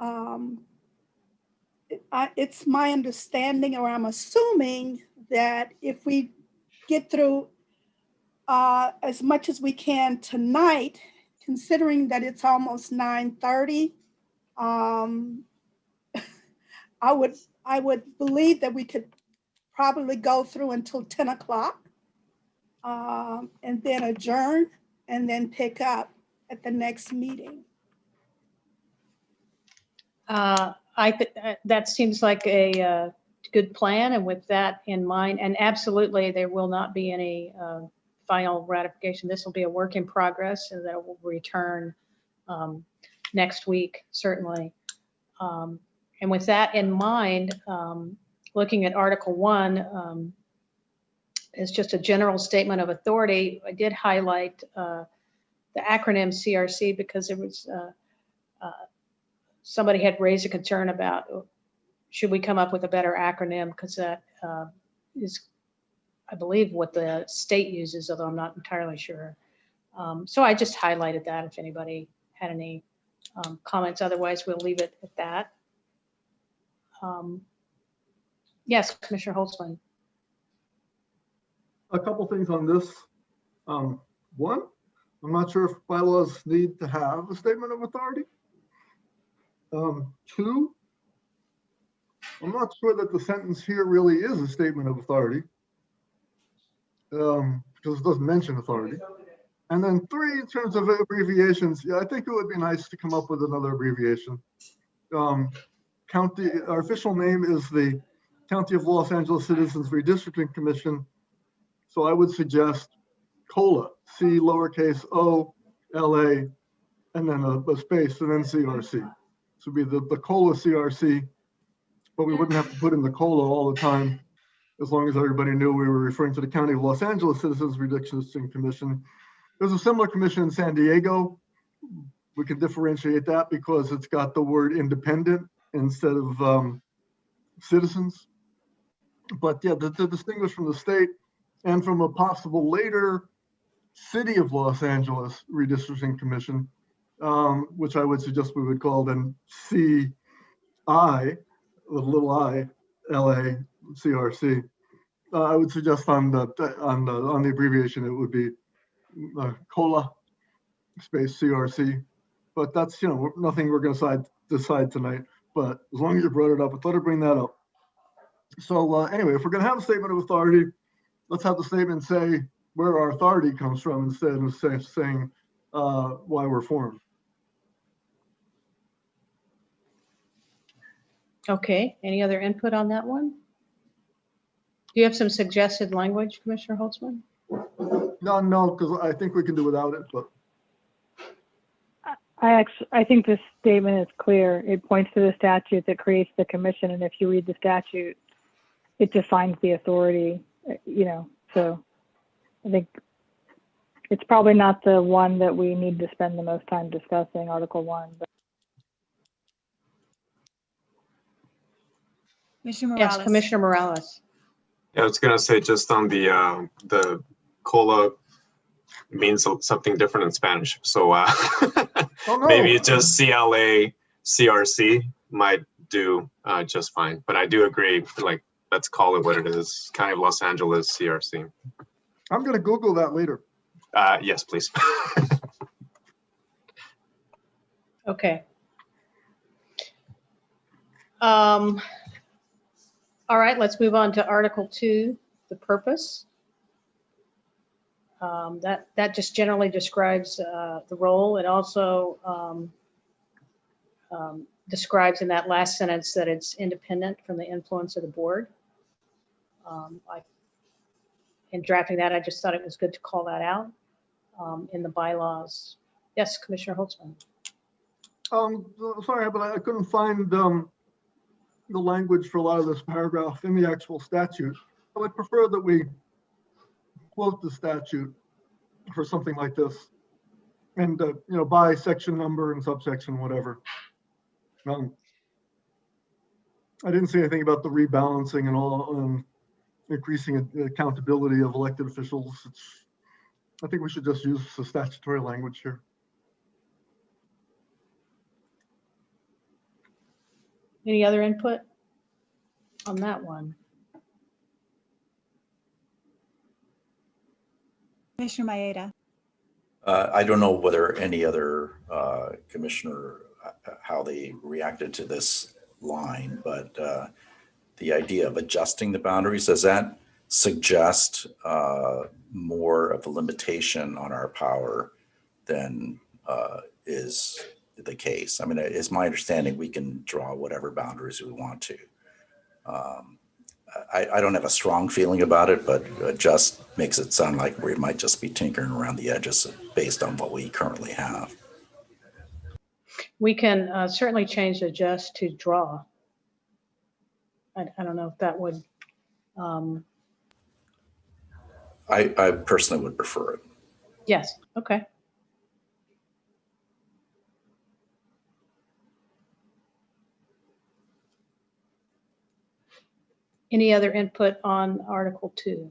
Speaker 12: it's my understanding, or I'm assuming, that if we get through as much as we can tonight, considering that it's almost 9:30, I would believe that we could probably go through until 10 o'clock. and then adjourn and then pick up at the next meeting.
Speaker 10: That seems like a good plan, and with that in mind, and absolutely there will not be any final ratification. This will be a work in progress, and that will return next week, certainly. And with that in mind, looking at Article 1 is just a general statement of authority. I did highlight the acronym CRC because there was somebody had raised a concern about should we come up with a better acronym, because that is, I believe, what the state uses, although I'm not entirely sure. So I just highlighted that if anybody had any comments. Otherwise, we'll leave it at that. Yes, Commissioner Holtzman.
Speaker 8: A couple things on this. One, I'm not sure if bylaws need to have a statement of authority. Two, I'm not sure that the sentence here really is a statement of authority, because it doesn't mention authority. And then three, in terms of abbreviations, yeah, I think it would be nice to come up with another abbreviation. Our official name is the County of Los Angeles Citizens Redistricting Commission. So I would suggest COLA, C lowercase o, LA, and then a space, and then CRC. This would be the COLA CRC, but we wouldn't have to put in the COLA all the time, as long as everybody knew we were referring to the County of Los Angeles Citizens Redistricting Commission. There's a similar commission in San Diego. We can differentiate that because it's got the word independent instead of citizens. But yeah, to distinguish from the state and from a possible later City of Los Angeles Redistricting Commission, which I would suggest we would call then CI, with little I, LA, CRC. I would suggest on the abbreviation it would be COLA space CRC, but that's nothing we're going to decide tonight. But as long as you brought it up, I thought I'd bring that up. So anyway, if we're going to have a statement of authority, let's have the statement say where our authority comes from instead of saying why we're formed.
Speaker 10: Okay, any other input on that one? Do you have some suggested language, Commissioner Holtzman?
Speaker 8: No, because I think we can do without it, but.
Speaker 20: I think this statement is clear. It points to the statute that creates the commission, and if you read the statute, it defines the authority, so I think it's probably not the one that we need to spend the most time discussing, Article 1. But.
Speaker 2: Commissioner Morales.
Speaker 10: Yes, Commissioner Morales.
Speaker 15: Yeah, I was gonna say just on the COLA means something different in Spanish. So maybe just CLA, CRC might do just fine. But I do agree, like, let's call it what it is. County of Los Angeles, CRC.
Speaker 8: I'm going to Google that later.
Speaker 15: Yes, please.
Speaker 10: Okay. All right, let's move on to Article 2, the purpose. That just generally describes the role. It also describes in that last sentence that it's independent from the influence of the board. In drafting that, I just thought it was good to call that out in the bylaws. Yes, Commissioner Holtzman.
Speaker 8: Sorry, but I couldn't find the language for a lot of this paragraph in the actual statute. I would prefer that we quote the statute for something like this, and by section number and subsection, whatever. I didn't see anything about the rebalancing and all, increasing accountability of elected officials. I think we should just use the statutory language here.
Speaker 10: Any other input on that one?
Speaker 2: Commissioner Maeda.
Speaker 13: I don't know whether any other commissioner, how they reacted to this line, but the idea of adjusting the boundaries, does that suggest more of a limitation on our power than is the case. I mean, it's my understanding we can draw whatever boundaries we want to. I don't have a strong feeling about it, but it just makes it sound like we might just be tinkering around the edges based on what we currently have.
Speaker 10: We can certainly change the just to draw. I don't know if that would.
Speaker 13: I personally would prefer it.
Speaker 10: Yes, okay. Any other input on Article 2?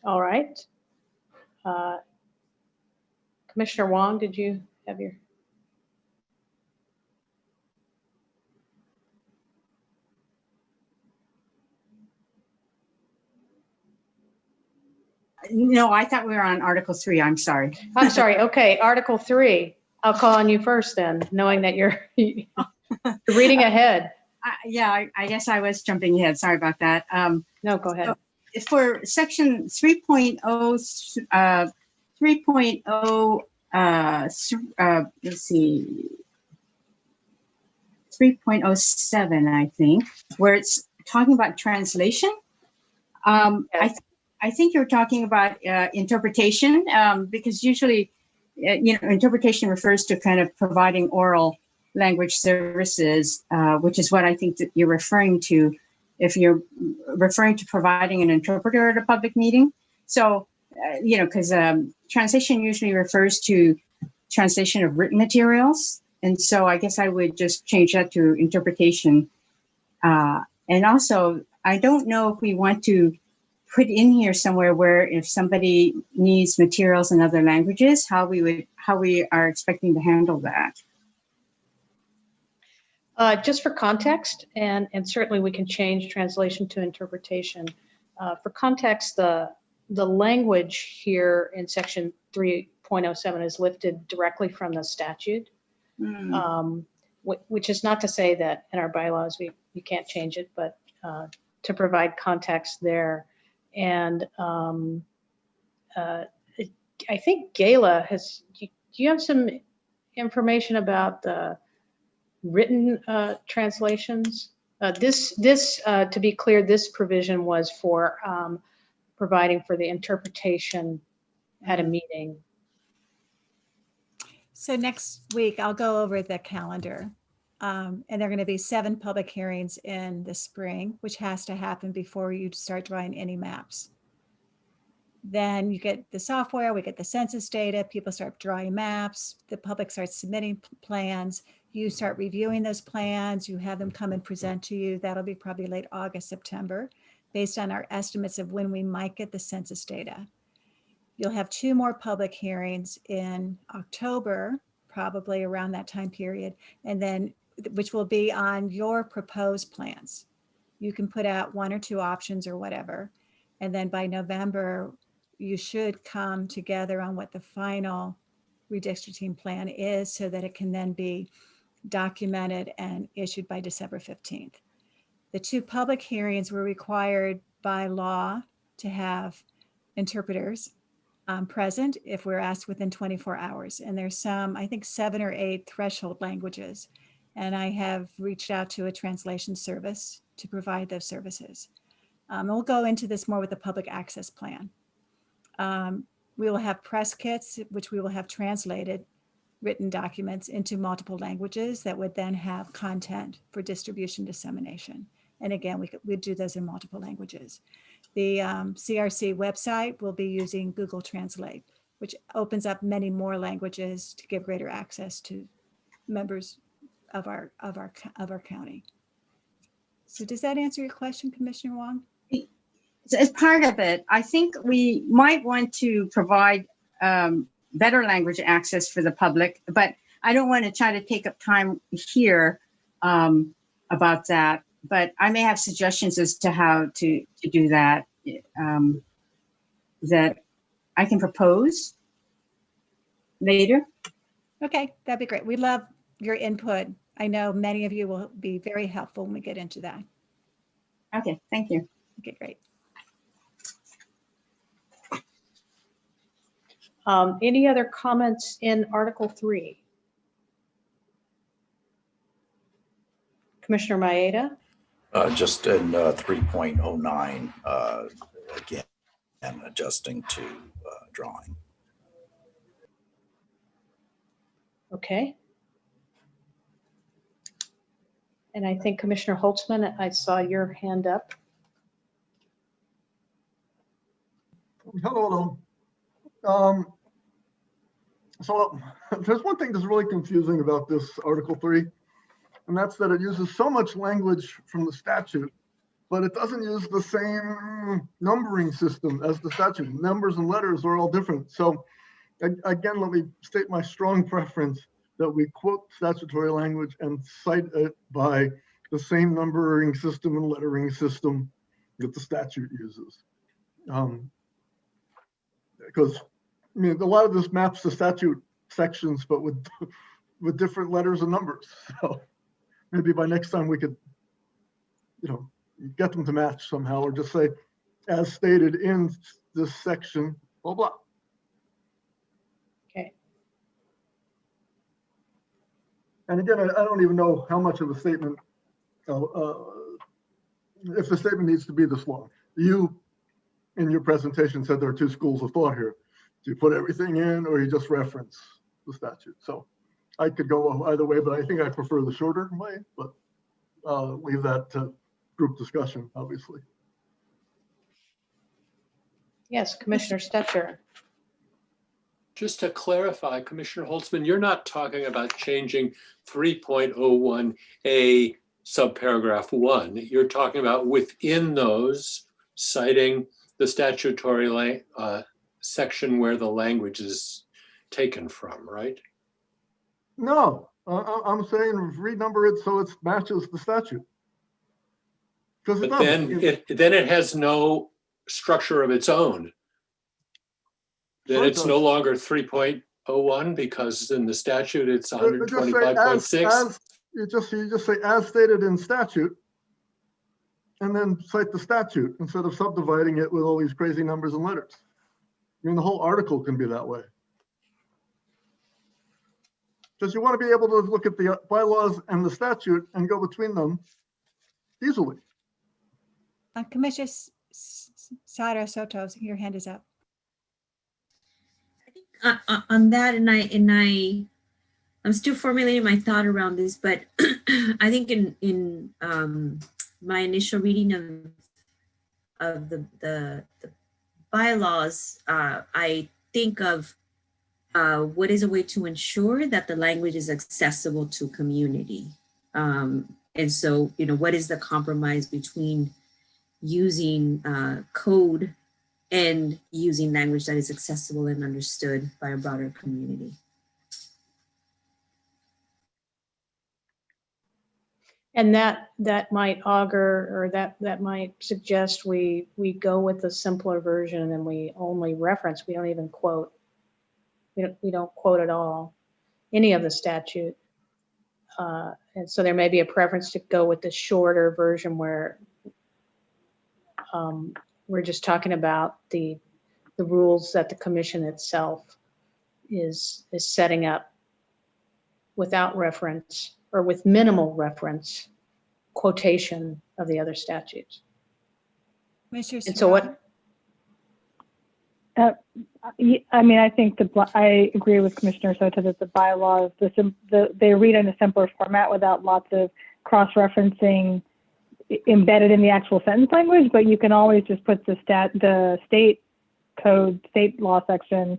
Speaker 10: All right. Commissioner Wong, did you have your?
Speaker 17: No, I thought we were on Article 3. I'm sorry.
Speaker 10: I'm sorry. Okay, Article 3. I'll call on you first then, knowing that you're reading ahead.
Speaker 17: Yeah, I guess I was jumping ahead. Sorry about that.
Speaker 10: No, go ahead.
Speaker 17: For section 3.0, 3.0, let's see, 3.07, I think, where it's talking about translation. I think you're talking about interpretation, because usually, interpretation refers to kind of providing oral language services, which is what I think that you're referring to if you're referring to providing an interpreter at a public meeting. So, because translation usually refers to translation of written materials. And so I guess I would just change that to interpretation. And also, I don't know if we want to put in here somewhere where if somebody needs materials in other languages, how we are expecting to handle that.
Speaker 10: Just for context, and certainly we can change translation to interpretation. For context, the language here in section 3.07 is lifted directly from the statute, which is not to say that in our bylaws we can't change it, but to provide context there. And I think Gayla has, do you have some information about the written translations? To be clear, this provision was for providing for the interpretation at a meeting.
Speaker 2: So next week, I'll go over the calendar. And there are going to be 7 public hearings in the spring, which has to happen before you start drawing any maps. Then you get the software, we get the census data, people start drawing maps, the public starts submitting plans, you start reviewing those plans, you have them come and present to you. That'll be probably late August, September, based on our estimates of when we might get the census data. You'll have 2 more public hearings in October, probably around that time period, and then which will be on your proposed plans. You can put out 1 or 2 options or whatever. And then by November, you should come together on what the final redistricting plan is so that it can then be documented and issued by December 15th. The 2 public hearings were required by law to have interpreters present if we're asked within 24 hours. And there's some, I think 7 or 8 threshold languages. And I have reached out to a translation service to provide those services. We'll go into this more with the public access plan. We will have press kits, which we will have translated written documents into multiple languages that would then have content for distribution dissemination. And again, we'd do those in multiple languages. The CRC website will be using Google Translate, which opens up many more languages to give greater access to members of our county. So does that answer your question, Commissioner Wong?
Speaker 17: As part of it, I think we might want to provide better language access for the public, but I don't want to try to take up time here about that. But I may have suggestions as to how to do that that I can propose later.
Speaker 2: Okay, that'd be great. We love your input I know many of you will be very helpful when we get into that.
Speaker 17: Okay, thank you.
Speaker 2: Okay, great.
Speaker 10: Any other comments in Article 3? Commissioner Maeda?
Speaker 13: Just in 3.09, again, and adjusting to drawing.
Speaker 10: Okay. And I think Commissioner Holtzman, I saw your hand up.
Speaker 8: Hello. So there's one thing that's really confusing about this Article 3, and that's that it uses so much language from the statute, but it doesn't use the same numbering system as the statute. Numbers and letters are all different. So again, let me state my strong preference that we quote statutory language and cite it by the same numbering system and lettering system that the statute uses. Because I mean, a lot of this maps the statute sections, but with different letters and numbers. So maybe by next time we could, get them to match somehow, or just say, as stated in this section, blah, blah.
Speaker 10: Okay.
Speaker 8: And again, I don't even know how much of a statement, if the statement needs to be this long. You, in your presentation, said there are two schools of thought here. Do you put everything in, or you just reference the statute? So I could go either way, but I think I prefer the shorter way, but leave that to group discussion, obviously.
Speaker 10: Yes, Commissioner Stetcher.
Speaker 3: Just to clarify, Commissioner Holtzman, you're not talking about changing 3.01A subparagraph 1. You're talking about within those citing the statutory section where the language is taken from, right?
Speaker 8: No, I'm saying renumber it so it matches the statute. Because
Speaker 3: But then it has no structure of its own. Then it's no longer 3.01 because in the statute it's 125.6.
Speaker 8: You just say as stated in statute, and then cite the statute instead of subdividing it with all these crazy numbers and letters. I mean, the whole article can be that way. Because you want to be able to look at the bylaws and the statute and go between them easily.
Speaker 2: Commissioner Sara Soto, your hand is up.
Speaker 6: On that, I'm still formulating my thought around this, but I think in my initial reading of the bylaws, I think of what is a way to ensure that the language is accessible to community. And so, what is the compromise between using code and using language that is accessible and understood by a broader community?
Speaker 10: And that might augur, or that might suggest we go with the simpler version and we only reference, we don't even quote. We don't quote at all any of the statute. And so there may be a preference to go with the shorter version where we're just talking about the rules that the commission itself is setting up without reference, or with minimal reference, quotation of the other statutes. And so what?
Speaker 20: I mean, I think I agree with Commissioner Soto that the bylaws, they read in a simpler format without lots of cross-referencing embedded in the actual sentence language, but you can always just put the state code, state law section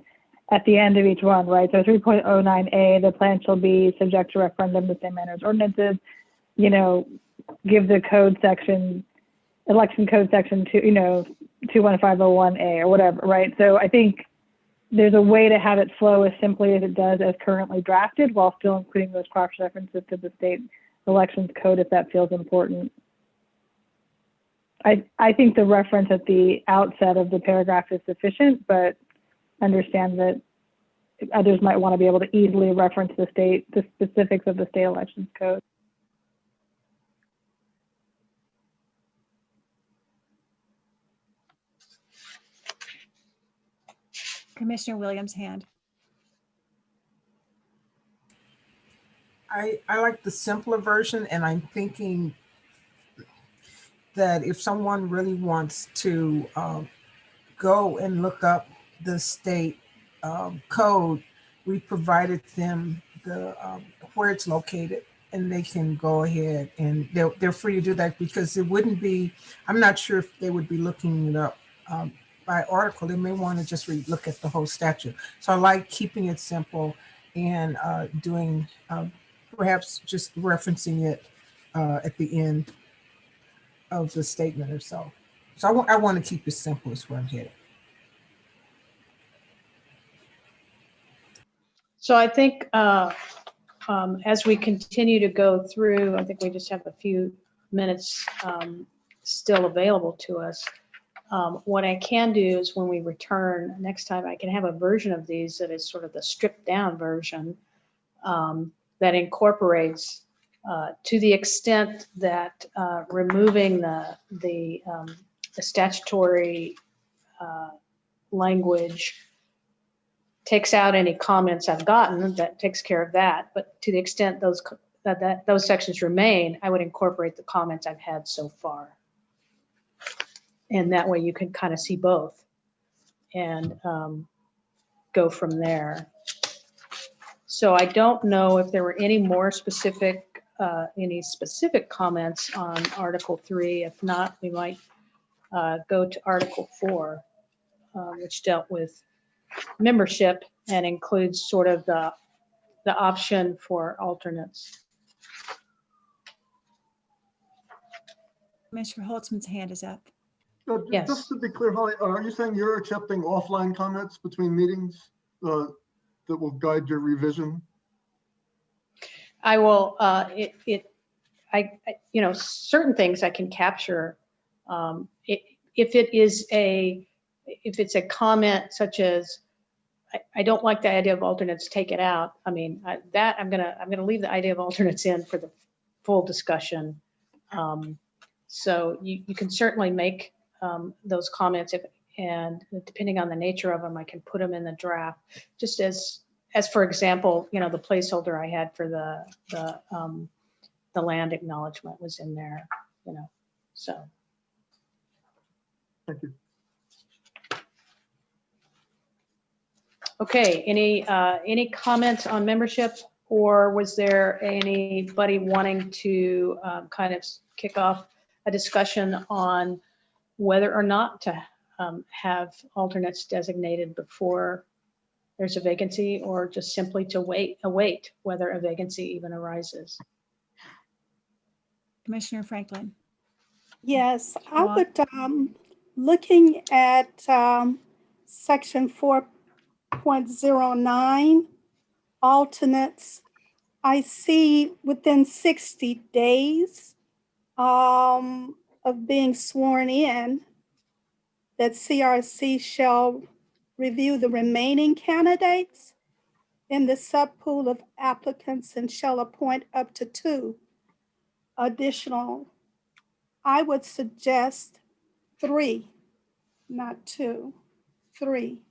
Speaker 20: at the end of each one, right? So 3.09A, the plan shall be subject to referendum the same manner as ordinances, give the code section, election code section 21501A or whatever, right? So I think there's a way to have it flow as simply as it does as currently drafted, while still including those cross references to the state elections code if that feels important. I think the reference at the outset of the paragraph is sufficient, but understand that others might want to be able to easily reference the specifics of the state elections code.
Speaker 2: Commissioner Williams' hand.
Speaker 16: I like the simpler version, and I'm thinking that if someone really wants to go and look up the state code, we provided them the where it's located, and they can go ahead and they're free to do that, because it wouldn't be, I'm not sure if they would be looking it up by article. They may want to just look at the whole statute. So I like keeping it simple and doing perhaps just referencing it at the end of the statement or so. So I want to keep it simple is where I'm headed.
Speaker 10: So I think as we continue to go through, I think we just have a few minutes still available to us. What I can do is when we return next time, I can have a version of these that is sort of the stripped down version that incorporates to the extent that removing the statutory language takes out any comments I've gotten, that takes care of that. But to the extent those those sections remain, I would incorporate the comments I've had so far. And that way you can kind of see both and go from there. So I don't know if there were any specific comments on Article 3. If not, we might go to Article 4, which dealt with membership and includes sort of the option for alternates.
Speaker 2: Commissioner Holtzman's hand is up.
Speaker 10: Yes.
Speaker 8: Just to be clear, Holly, are you saying you're accepting offline comments between meetings that will guide your revision?
Speaker 10: I will. Certain things I can capture. If it's a comment such as, I don't like the idea of alternates, take it out. I mean, I'm gonna leave the idea of alternates in for the full discussion. So you can certainly make those comments, and depending on the nature of them, I can put them in the draft. Just as for example, the placeholder I had for the land acknowledgement was in there. So.
Speaker 8: Thank you.
Speaker 10: Okay, any comments on membership, or was there anybody wanting to kind of kick off a discussion on whether or not to have alternates designated before there's a vacancy, or just simply to await whether a vacancy even arises?
Speaker 2: Commissioner Franklin.
Speaker 12: Yes, I would, looking at section 4.09, alternates, I see within 60 days of being sworn in, that CRC shall review the remaining candidates in the subpool of applicants and shall appoint up to 2 additional. I would suggest 3, not 2, 3.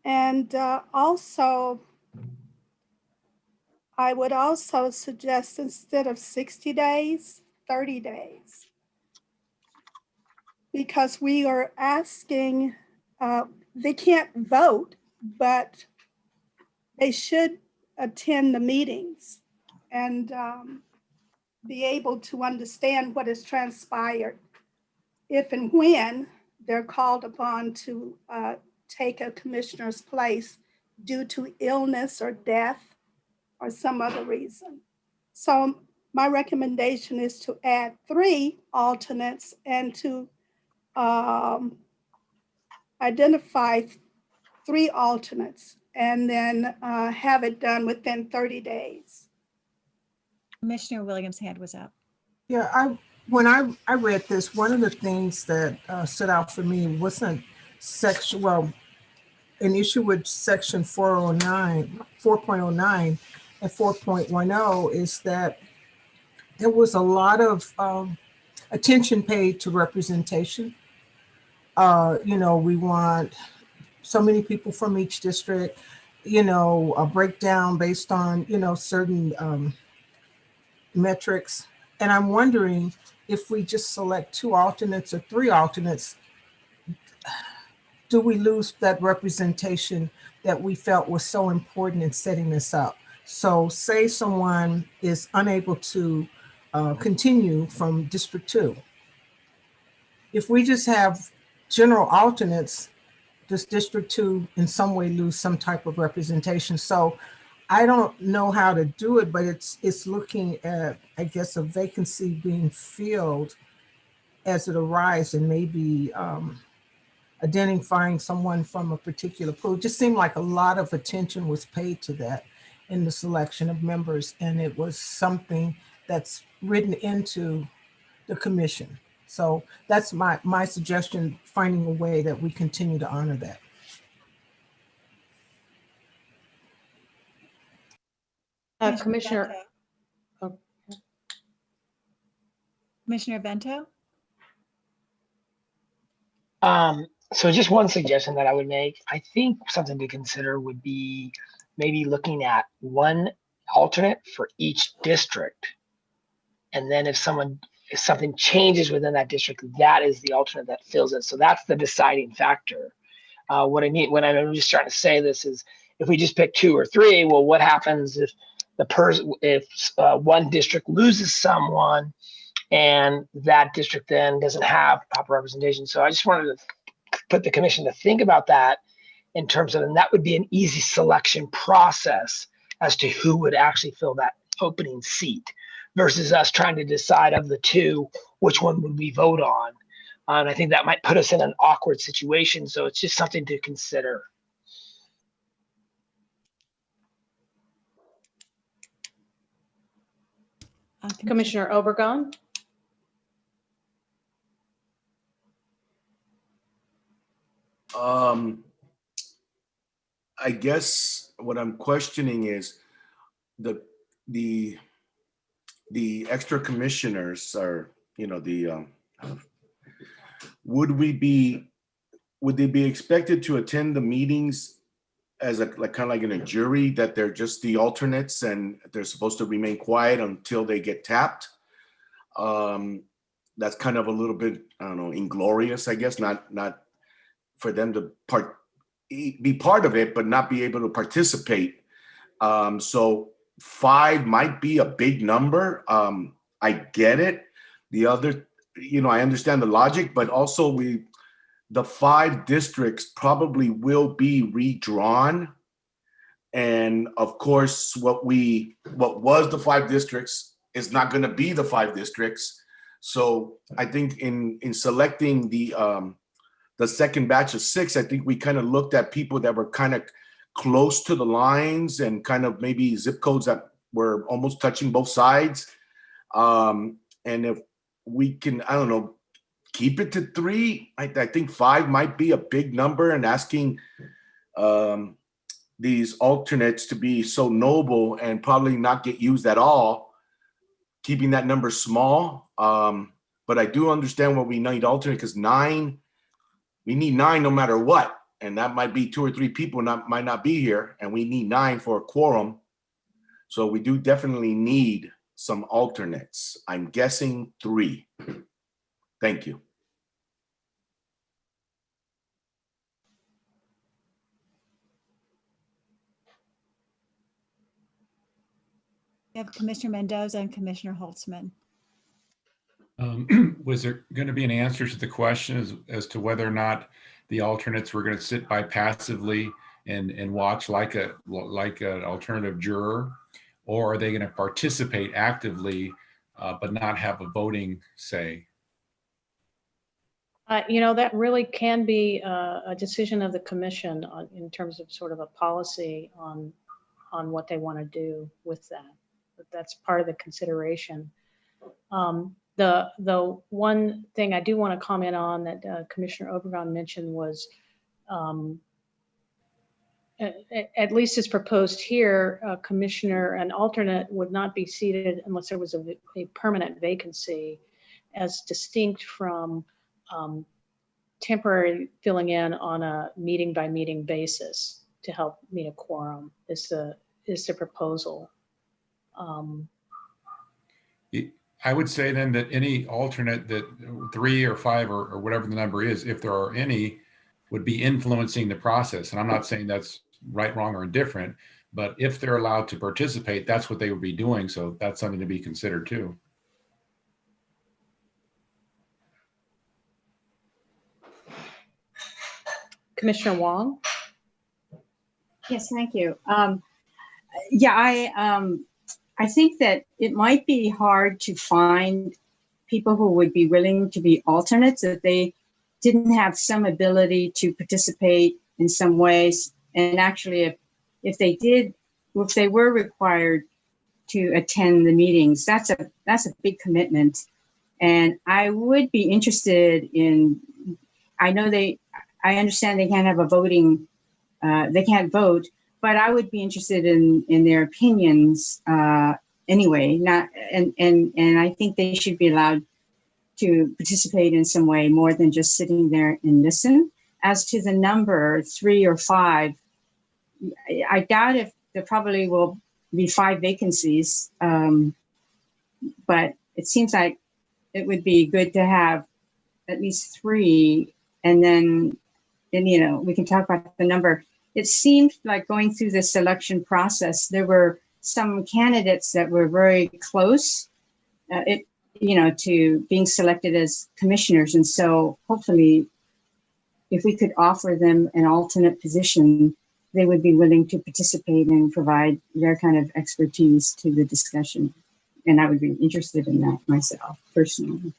Speaker 12: And also, I would also suggest instead of 60 days, 30 days. Because we are asking, they can't vote, but they should attend the meetings and be able to understand what has transpired if and when they're called upon to take a commissioner's place due to illness or death or some other reason. So my recommendation is to add 3 alternates and to identify 3 alternates and then have it done within 30 days.
Speaker 2: Commissioner Williams' hand was up.
Speaker 16: Yeah, when I read this, one of the things that stood out for me wasn't an issue with section 4.09 and 4.10 is that there was a lot of attention paid to representation. We want so many people from each district, you know, a breakdown based on, you know, certain metrics. And I'm wondering if we just select 2 alternates or 3 alternates, do we lose that representation that we felt was so important in setting this up? So say someone is unable to continue from District 2. If we just have general alternates, does District 2 in some way lose some type of representation? So I don't know how to do it, but it's looking at, I guess, a vacancy being filled as it arises, and maybe identifying someone from a particular pool. It just seemed like a lot of attention was paid to that in the selection of members, and it was something that's written into the commission. So that's my suggestion, finding a way that we continue to honor that.
Speaker 10: Commissioner.
Speaker 2: Bento.
Speaker 10: Oh.
Speaker 2: Commissioner Bento?
Speaker 9: So just one suggestion that I would make, I think something to consider would be maybe looking at one alternate for each district. And then if something changes within that district, that is the alternate that fills it. So that's the deciding factor. What I mean, when I'm just trying to say this is, if we just pick 2 or 3, well, what happens if one district loses someone and that district then doesn't have proper representation? So I just wanted to put the commission to think about that in terms of, and that would be an easy selection process as to who would actually fill that opening seat versus us trying to decide of the 2, which one would we vote on. And I think that might put us in an awkward situation. So it's just something to consider.
Speaker 10: Commissioner Obregon?
Speaker 11: I guess what I'm questioning is the extra commissioners are, you know, would they be expected to attend the meetings as kind of like in a jury, that they're just the alternates and they're supposed to remain quiet until they get tapped? That's kind of a little bit, I don't know, inglorious, I guess, not for them to be part of it, but not be able to participate. So 5 might be a big number. I get it. The other, you know, I understand the logic, but also the 5 districts probably will be redrawn. And of course, what was the 5 districts is not going to be the 5 districts. So I think in selecting the second batch of 6, I think we kind of looked at people that were kind of close to the lines and kind of maybe zip codes that were almost touching both sides. And if we can, I don't know, keep it to 3, I think 5 might be a big number, and asking these alternates to be so noble and probably not get used at all, keeping that number small. But I do understand what we need alternate, because 9, we need 9 no matter what. And that might be 2 or 3 people might not be here, and we need 9 for a quorum. So we do definitely need some alternates. I'm guessing 3. Thank you.
Speaker 2: You have Commissioner Mendoza and Commissioner Holtzman.
Speaker 14: Was there going to be an answer to the question as to whether or not the alternates were going to sit by passively and watch like an alternative juror, or are they going to participate actively but not have a voting say?
Speaker 10: You know, that really can be a decision of the commission in terms of sort of a policy on what they want to do with that. But that's part of the consideration. The one thing I do want to comment on that Commissioner Obregon mentioned was, at least as proposed here, a commissioner, an alternate would not be seated unless there was a permanent vacancy, as distinct from temporary filling in on a meeting by meeting basis to help meet a quorum is the proposal.
Speaker 14: I would say then that any alternate, that 3 or 5 or whatever the number is, if there are any, would be influencing the process. And I'm not saying that's right, wrong, or indifferent, but if they're allowed to participate, that's what they would be doing. So that's something to be considered too.
Speaker 10: Commissioner Wong?
Speaker 17: Yes, thank you. Yeah, I think that it might be hard to find people who would be willing to be alternates if they didn't have some ability to participate in some ways. And actually, if they were required to attend the meetings, that's a big commitment. And I would be interested in, I understand they can't have a voting, they can't vote, but I would be interested in their opinions anyway. And I think they should be allowed to participate in some way more than just sitting there and listen. As to the number 3 or 5, I doubt if there probably will be 5 vacancies, but it seems like it would be good to have at least 3, and then we can talk about the number. It seemed like going through the selection process, there were some candidates that were very close, to being selected as commissioners. And so hopefully, if we could offer them an alternate position, they would be willing to participate and provide their kind of expertise to the discussion. And I would be interested in that myself, personally.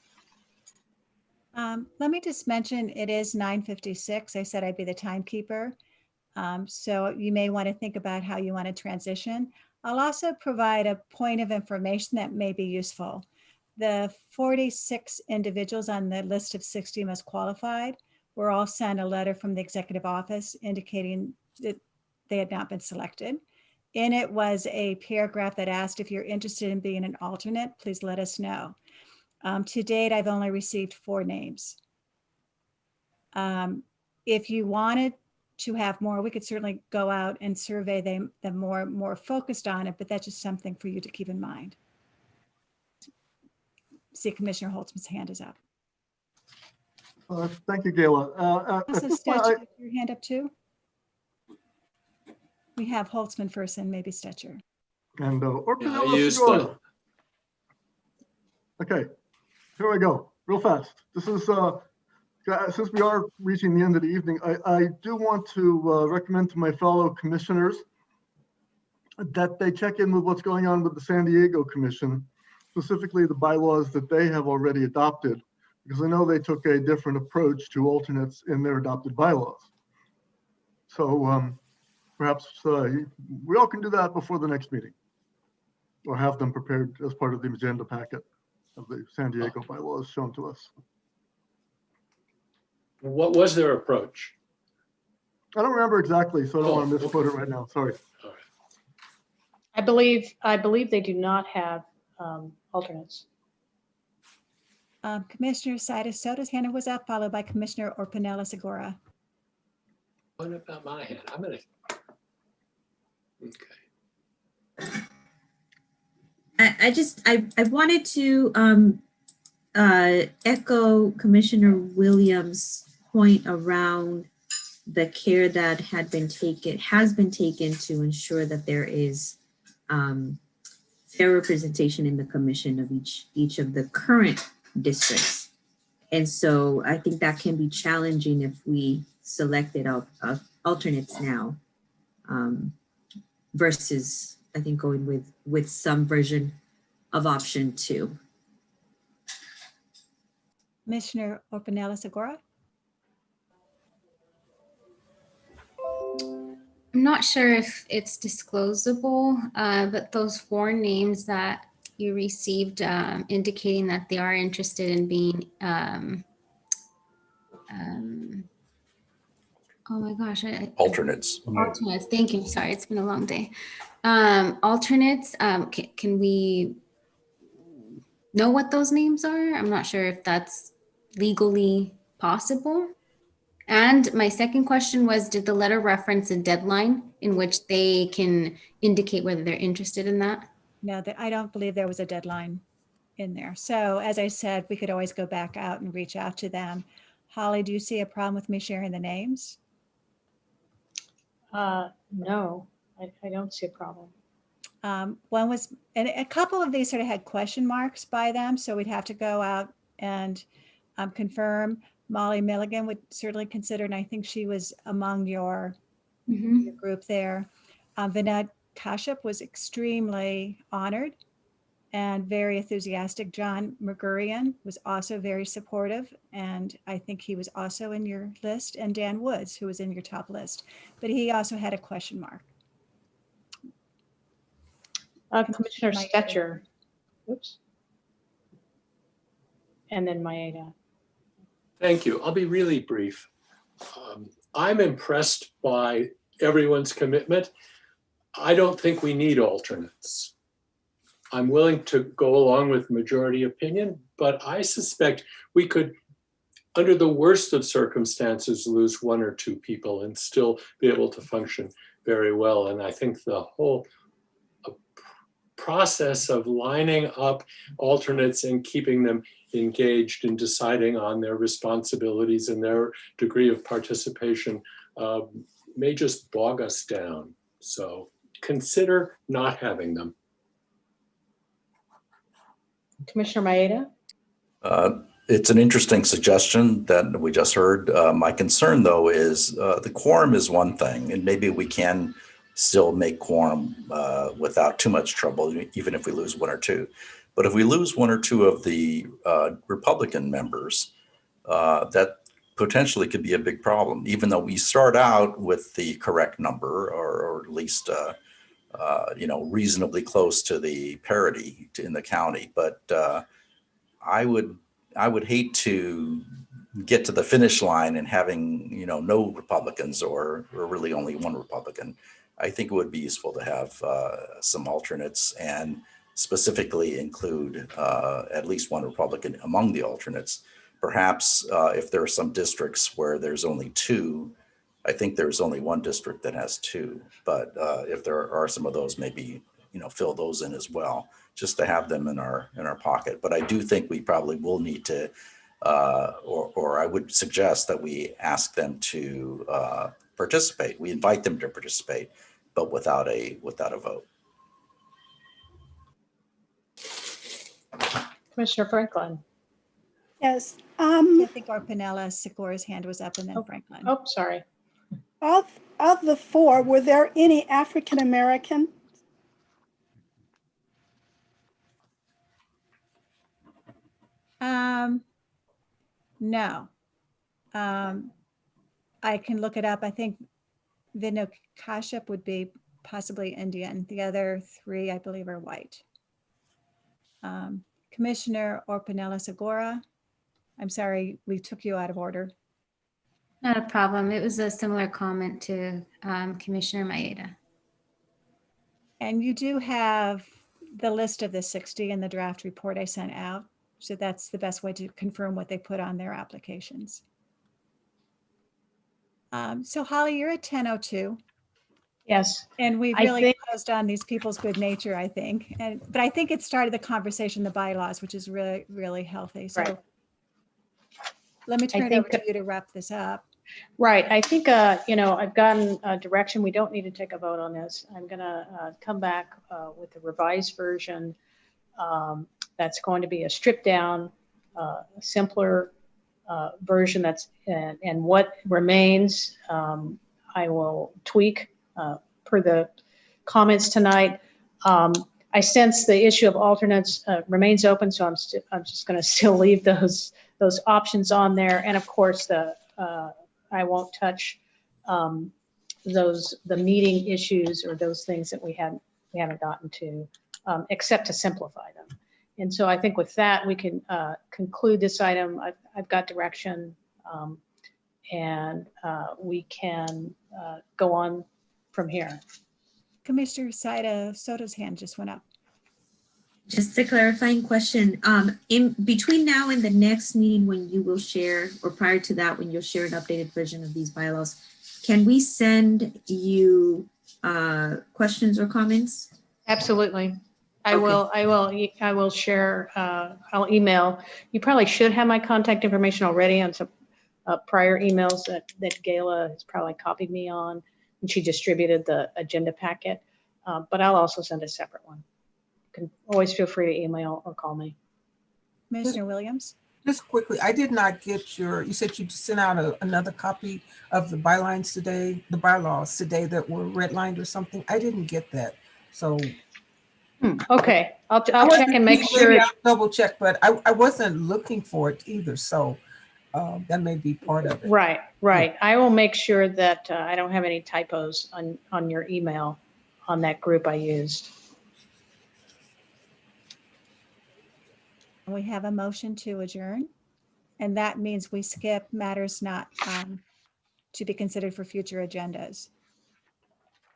Speaker 2: Let me just mention, it is 9:56. I said I'd be the timekeeper. So you may want to think about how you want to transition. I'll also provide a point of information that may be useful. The 46 individuals on the list of 60 most qualified were all sent a letter from the executive office indicating that they had not been selected. In it was a paragraph that asked, if you're interested in being an alternate, please let us know. To date, I've only received 4 names. If you wanted to have more, we could certainly go out and survey them more focused on it, but that's just something for you to keep in mind. See, Commissioner Holtzman's hand is up.
Speaker 8: Thank you, Gayla.
Speaker 2: Also, Stetcher, your hand up too? We have Holtzman first and maybe Stetcher.
Speaker 3: Yeah,
Speaker 8: And
Speaker 3: I used the...
Speaker 8: Okay, here we go, real fast. This is, since we are reaching the end of the evening, I do want to recommend to my fellow commissioners that they check in with what's going on with the San Diego Commission, specifically the bylaws that they have already adopted, because I know they took a different approach to alternates in their adopted bylaws. So perhaps we all can do that before the next meeting, or have them prepared as part of the agenda packet of the San Diego bylaws shown to us.
Speaker 3: What was their approach?
Speaker 8: I don't remember exactly, so I don't want to misquote it right now. Sorry.
Speaker 10: I believe they do not have alternates.
Speaker 2: Commissioner Soto's hand was up, followed by Commissioner Orpanella Segura.
Speaker 3: What about my hand? I'm gonna. Okay.
Speaker 6: I wanted to echo Commissioner Williams' point around the care that has been taken to ensure that there is fair representation in the commission of each of the current districts. And so I think that can be challenging if we selected alternates now versus I think going with some version of option 2.
Speaker 2: Commissioner Orpanella Segura.
Speaker 4: I'm not sure if it's disclosable, but those 4 names that you received indicating that they are interested in being, oh my gosh.
Speaker 13: Alternates.
Speaker 4: Alternates, thank you. Sorry, it's been a long day. Alternates, can we know what those names are? I'm not sure if that's legally possible. And my second question was, did the letter reference a deadline in which they can indicate whether they're interested in that?
Speaker 2: No, I don't believe there was a deadline in there. So as I said, we could always go back out and reach out to them. Holly, do you see a problem with me sharing the names?
Speaker 10: No, I don't see a problem.
Speaker 2: One was, and a couple of these sort of had question marks by them, so we'd have to go out and confirm. Molly Milligan would certainly consider, and I think she was among your group there. Vinod Kashyap was extremely honored and very enthusiastic. John Mergurian was also very supportive, and I think he was also in your list, and Dan Woods, who was in your top list, but he also had a question mark.
Speaker 10: Commissioner Stetcher. Oops. And then Maeda.
Speaker 3: Thank you. I'll be really brief. I'm impressed by everyone's commitment. I don't think we need alternates. I'm willing to go along with majority opinion, but I suspect we could, under the worst of circumstances, lose one or two people and still be able to function very well. And I think the whole process of lining up alternates and keeping them engaged in deciding on their responsibilities and their degree of participation may just bog us down. So consider not having them.
Speaker 10: Commissioner Maeda?
Speaker 13: It's an interesting suggestion that we just heard. My concern, though, is the quorum is one thing, and maybe we can still make quorum without too much trouble, even if we lose one or two. But if we lose one or two of the Republican members, that potentially could be a big problem, even though we start out with the correct number, or at least reasonably close to the parity in the county. But I would hate to get to the finish line and having no Republicans or really only one Republican. I think it would be useful to have some alternates and specifically include at least one Republican among the alternates. Perhaps if there are some districts where there's only two, I think there's only one district that has two. But if there are some of those, maybe fill those in as well, just to have them in our pocket. But I do think we probably will need to, or I would suggest that we ask them to participate. We invite them to participate, but without a vote.
Speaker 10: Commissioner Franklin.
Speaker 12: Yes.
Speaker 2: I think Orpanella Segura's hand was up, and then Franklin.
Speaker 10: Oh, sorry.
Speaker 12: Of the four, were there any African American?
Speaker 2: No. I can look it up. I think Vinod Kashyap would be possibly Indian. The other three, I believe, are white. Commissioner Orpanella Segura, I'm sorry, we took you out of order.
Speaker 4: Not a problem. It was a similar comment to Commissioner Maeda.
Speaker 2: And you do have the list of the 60 in the draft report I sent out. So that's the best way to confirm what they put on their applications. So Holly, you're at 10:02.
Speaker 10: Yes.
Speaker 2: And we really closed on these people's good nature, I think. But I think it started the conversation, the bylaws, which is really, really healthy. So
Speaker 10: right.
Speaker 2: Let me turn it over to you to wrap this up.
Speaker 10: Right. I think, I've gotten a direction. We don't need to take a vote on this. I'm going to come back with the revised version. That's going to be a stripped down, simpler version. And what remains, I will tweak per the comments tonight. I sense the issue of alternates remains open, so I'm just going to still leave those options on there. And of course, I won't touch the meeting issues or those things that we haven't gotten to, except to simplify them. And so I think with that, we can conclude this item. I've got direction, and we can go on from here.
Speaker 2: Commissioner Soto's hand just went up.
Speaker 6: Just a clarifying question. In between now and the next meeting, when you will share, or prior to that, when you'll share an updated version of these bylaws, can we send you questions or comments?
Speaker 10: Absolutely. I
Speaker 6: Okay.
Speaker 10: will share, I'll email. You probably should have my contact information already on some prior emails that Gayla has probably copied me on, and she distributed the agenda packet. But I'll also send a separate one. You can always feel free to email or call me.
Speaker 2: Commissioner Williams?
Speaker 16: Just quickly, I did not get you said you sent out another copy of the bylaws today that were redlined or something. I didn't get that. So.
Speaker 10: Okay, I'll check and make sure.
Speaker 16: Maybe I'll double check, but I wasn't looking for it either. So that may be part of it.
Speaker 10: Right. Yeah. I will make sure that I don't have any typos on your email on that group I used.
Speaker 2: We have a motion to adjourn, and that means we skip matters not to be considered for future agendas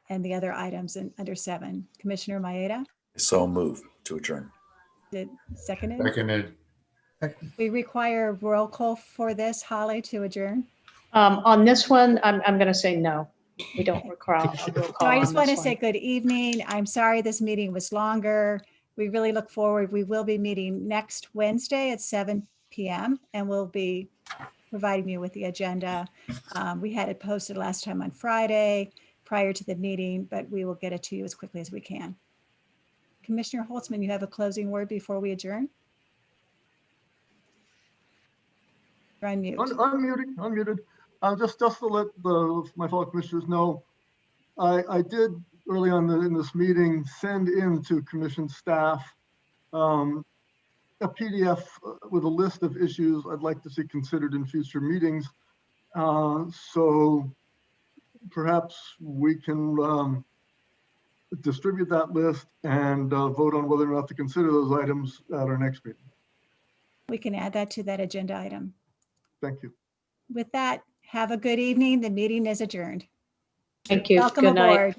Speaker 2: and the other items under 7. Commissioner Maeda?
Speaker 13: So move to adjourn.
Speaker 2: Seconded?
Speaker 14: Seconded.
Speaker 2: We require roll call for this, Holly, to adjourn.
Speaker 10: On this one, I'm going to say no. We don't require a roll
Speaker 2: So
Speaker 10: call.
Speaker 2: I just want to say good evening. I'm sorry this meeting was longer. We really look forward. We will be meeting next Wednesday at 7 p.m. and we'll be providing you with the agenda. We had it posted last time on Friday prior to the meeting, but we will get it to you as quickly as we can. Commissioner Holtzman, you have a closing word before we adjourn? You're on mute.
Speaker 8: Unmuted. Just to let my fellow commissioners know, I did early on in this meeting send in to commission staff a PDF with a list of issues I'd like to see considered in future meetings. So perhaps we can distribute that list and vote on whether or not to consider those items at our next meeting.
Speaker 2: We can add that to that agenda item.
Speaker 8: Thank you.
Speaker 2: With that, have a good evening. The meeting is adjourned.
Speaker 10: Thank you.
Speaker 2: Welcome
Speaker 10: Good night.
Speaker 2: aboard.